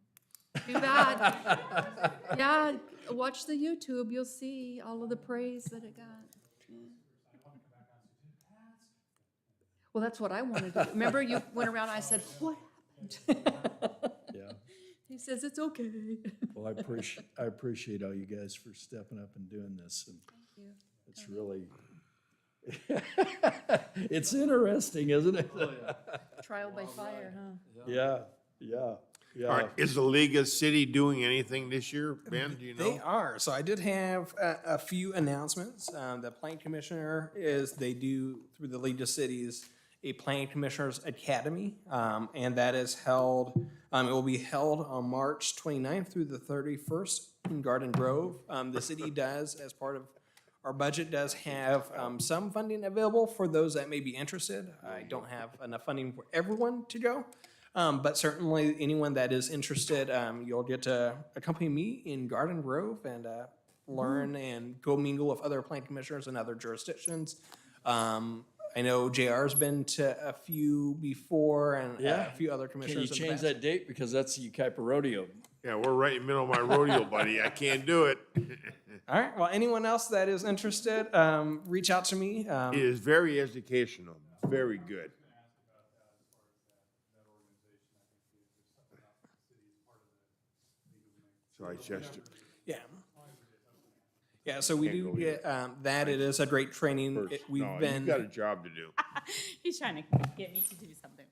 Too bad. Yeah, watch the YouTube. You'll see all of the praise that it got. Yeah. Well, that's what I wanted to do. Remember, you went around and I said, what happened? Yeah. He says, it's okay. Well, I appreciate all you guys for stepping up and doing this. And Thank you. it's really, it's interesting, isn't it? Oh, yeah. Trial by fire, huh? Yeah, yeah, yeah. All right, is the League of City doing anything this year, Ben, do you know? They are. So I did have a few announcements. The Planning Commissioner they do, through the League of Cities, a Planning Commissioners Academy, and that is held, it will be held on March 29th through the 31st in Garden Grove. The city does, as part of Our budget does have some funding available for those that may be interested. I don't have enough funding for everyone to go. But certainly anyone that is interested, you'll get to accompany me in Garden Grove and learn and go mingle with other plan commissioners in other jurisdictions. I know JR's been to a few before and a few other Can you commissioners in the change past. that date? Because that's the Yucaipa Rodeo. Yeah, we're right in the middle of my rodeo, buddy. I can't do it. All right, well, anyone else that is interested, reach out to me. It is very educational, very good. So I just, Yeah. Yeah, so we Can't do go get that. It is a great training. first, We've no, been. you got a job to do. He's trying to get me to do something.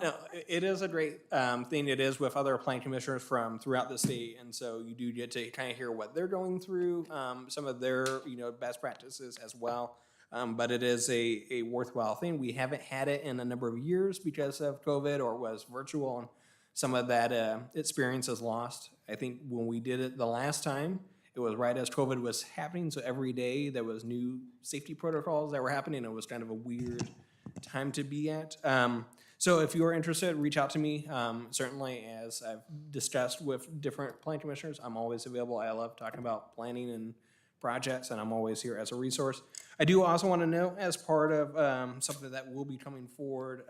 No, it is a great thing. It is with other plan commissioners from throughout the state, and so you do get to kind of hear what they're going through, some of their best practices as well. But it is a worthwhile thing. We haven't had it in a number of years because of COVID or was virtual, and some of that experience is lost. I think when we did it the last time, it was right as COVID was happening, so every day there was new safety protocols that were happening. It was kind of a weird time to be at. So if you're interested, reach out to me. Certainly, as I've discussed with different plan commissioners, I'm always available. I love talking about planning and projects, and I'm always here as a resource. I do also want to know, as part of something that will be coming forward,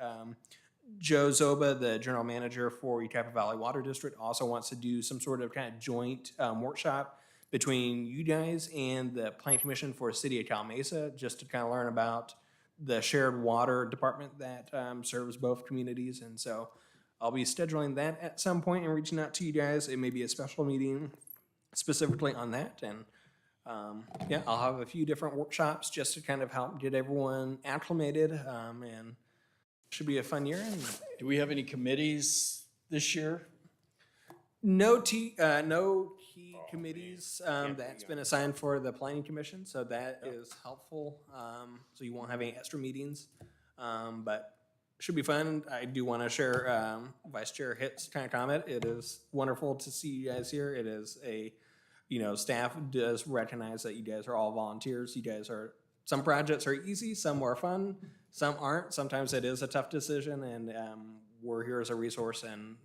Joe Zoba, the general manager for Yucaipa Valley Water District, also wants to do some sort of kind of joint workshop between you guys and the Plan Commission for City of Calamasa, just to kind of learn about the shared water department that serves both communities. And so I'll be scheduling that at some point and reaching out to you guys. It may be a special meeting specifically on that. And yeah, I'll have a few different workshops just to kind of help get everyone acclimated, and should be a fun year. And Do we have any committees this year? no key committees that's been assigned for the planning commission, so that is helpful. So you won't have any extra meetings, but should be fun. I do want to share Vice Chair Hitt's kind of comment. It is wonderful to see you guys here. It is staff does recognize that you guys are all volunteers. You guys are, some projects are easy, some are fun, some aren't. Sometimes it is a tough decision, and we're here as a resource and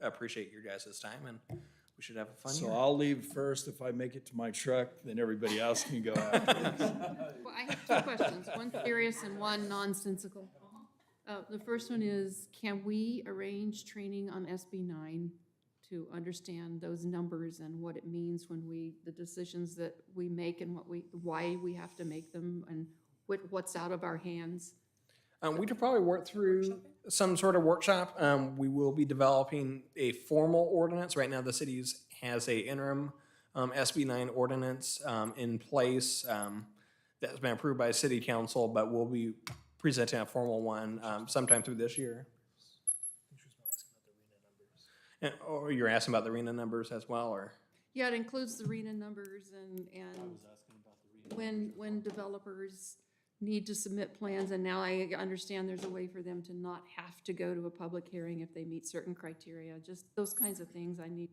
appreciate your guys' time, and we should have a fun So year. I'll leave first. If I make it to my truck, then everybody else can go after. Well, I have two questions, one serious and one nonsensical. The first one is, can we arrange training on SB 9 to understand those numbers and what it means when the decisions that we make and why we have to make them and what's out of our hands? We could probably work through some sort of workshop. We will be developing a formal ordinance. Right now, the city has a interim SB 9 ordinance in place that's been approved by city council, but we'll be presenting a formal one sometime through this year. Or you're asking about the RENA numbers as well, or? Yeah, it includes the RENA numbers and when developers need to submit plans, and now I understand there's a way for them to not have to go to a public hearing if they meet certain criteria, just those kinds of things I need.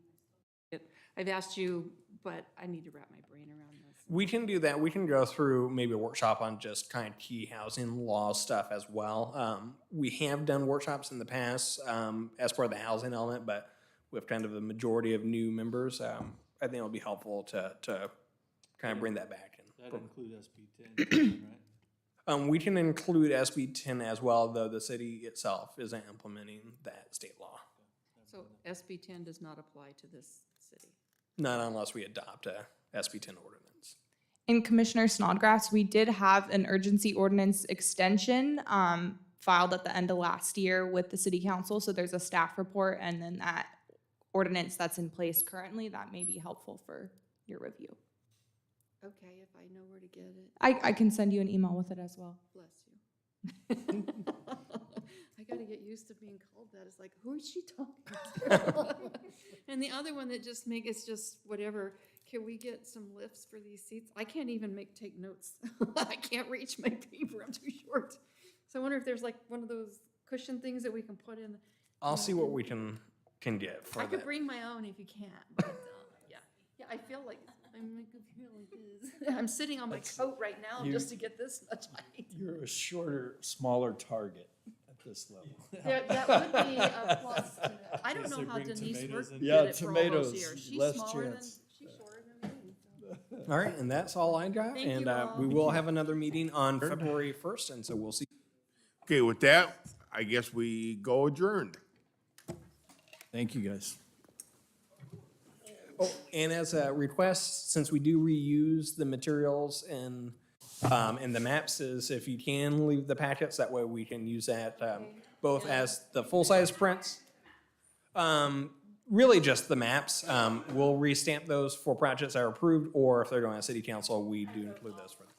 I've asked you, but I need to wrap my brain around this. We can do that. We can go through maybe a workshop on just kind of key housing law stuff as well. We have done workshops in the past as part of the housing element, but with kind of a majority of new members, I think it'll be helpful to kind of bring that back. That include SB 10, right? We can include SB 10 as well, though the city itself isn't implementing that state law. So SB 10 does not apply to this city? Not unless we adopt a SB 10 ordinance. In Commissioner Snodgrass, we did have an urgency ordinance extension filed at the end of last year with the city council. So there's a staff report and then that ordinance that's in place currently that may be helpful for your review. Okay, if I know where to get it. I can send you an email with it as well. Bless you. I gotta get used to being called that. It's like, who is she talking to? And the other one that it's just whatever. Can we get some lifts for these seats? I can't even take notes. I can't reach my paper. I'm too short. So I wonder if there's like one of those cushion things that we can put in. I'll see what we can get for I that. could bring my own if you can't. But yeah, I feel like I'm like up here like this. I'm sitting on my coat right now you- just to get this much height. You're a shorter, smaller target at this level. That would be a plus to that. I don't Guess know they how bring Denise tomatoes worked, in. Yeah, did it for all those tomatoes, years. She's less smaller than, chance. she's shorter than me. So. All right, and that's all I got. Thank And you all. we will have another meeting on February 1st, and so we'll see. Okay, with that, I guess we go adjourned. Thank you, guys. Oh, and as a request, since we do reuse the materials and the maps, is if you can leave the packets, that way we can use that both as the full-size prints. Really just the maps. We'll restamp those for projects that are approved, or if they're going to city council, we do include those for them.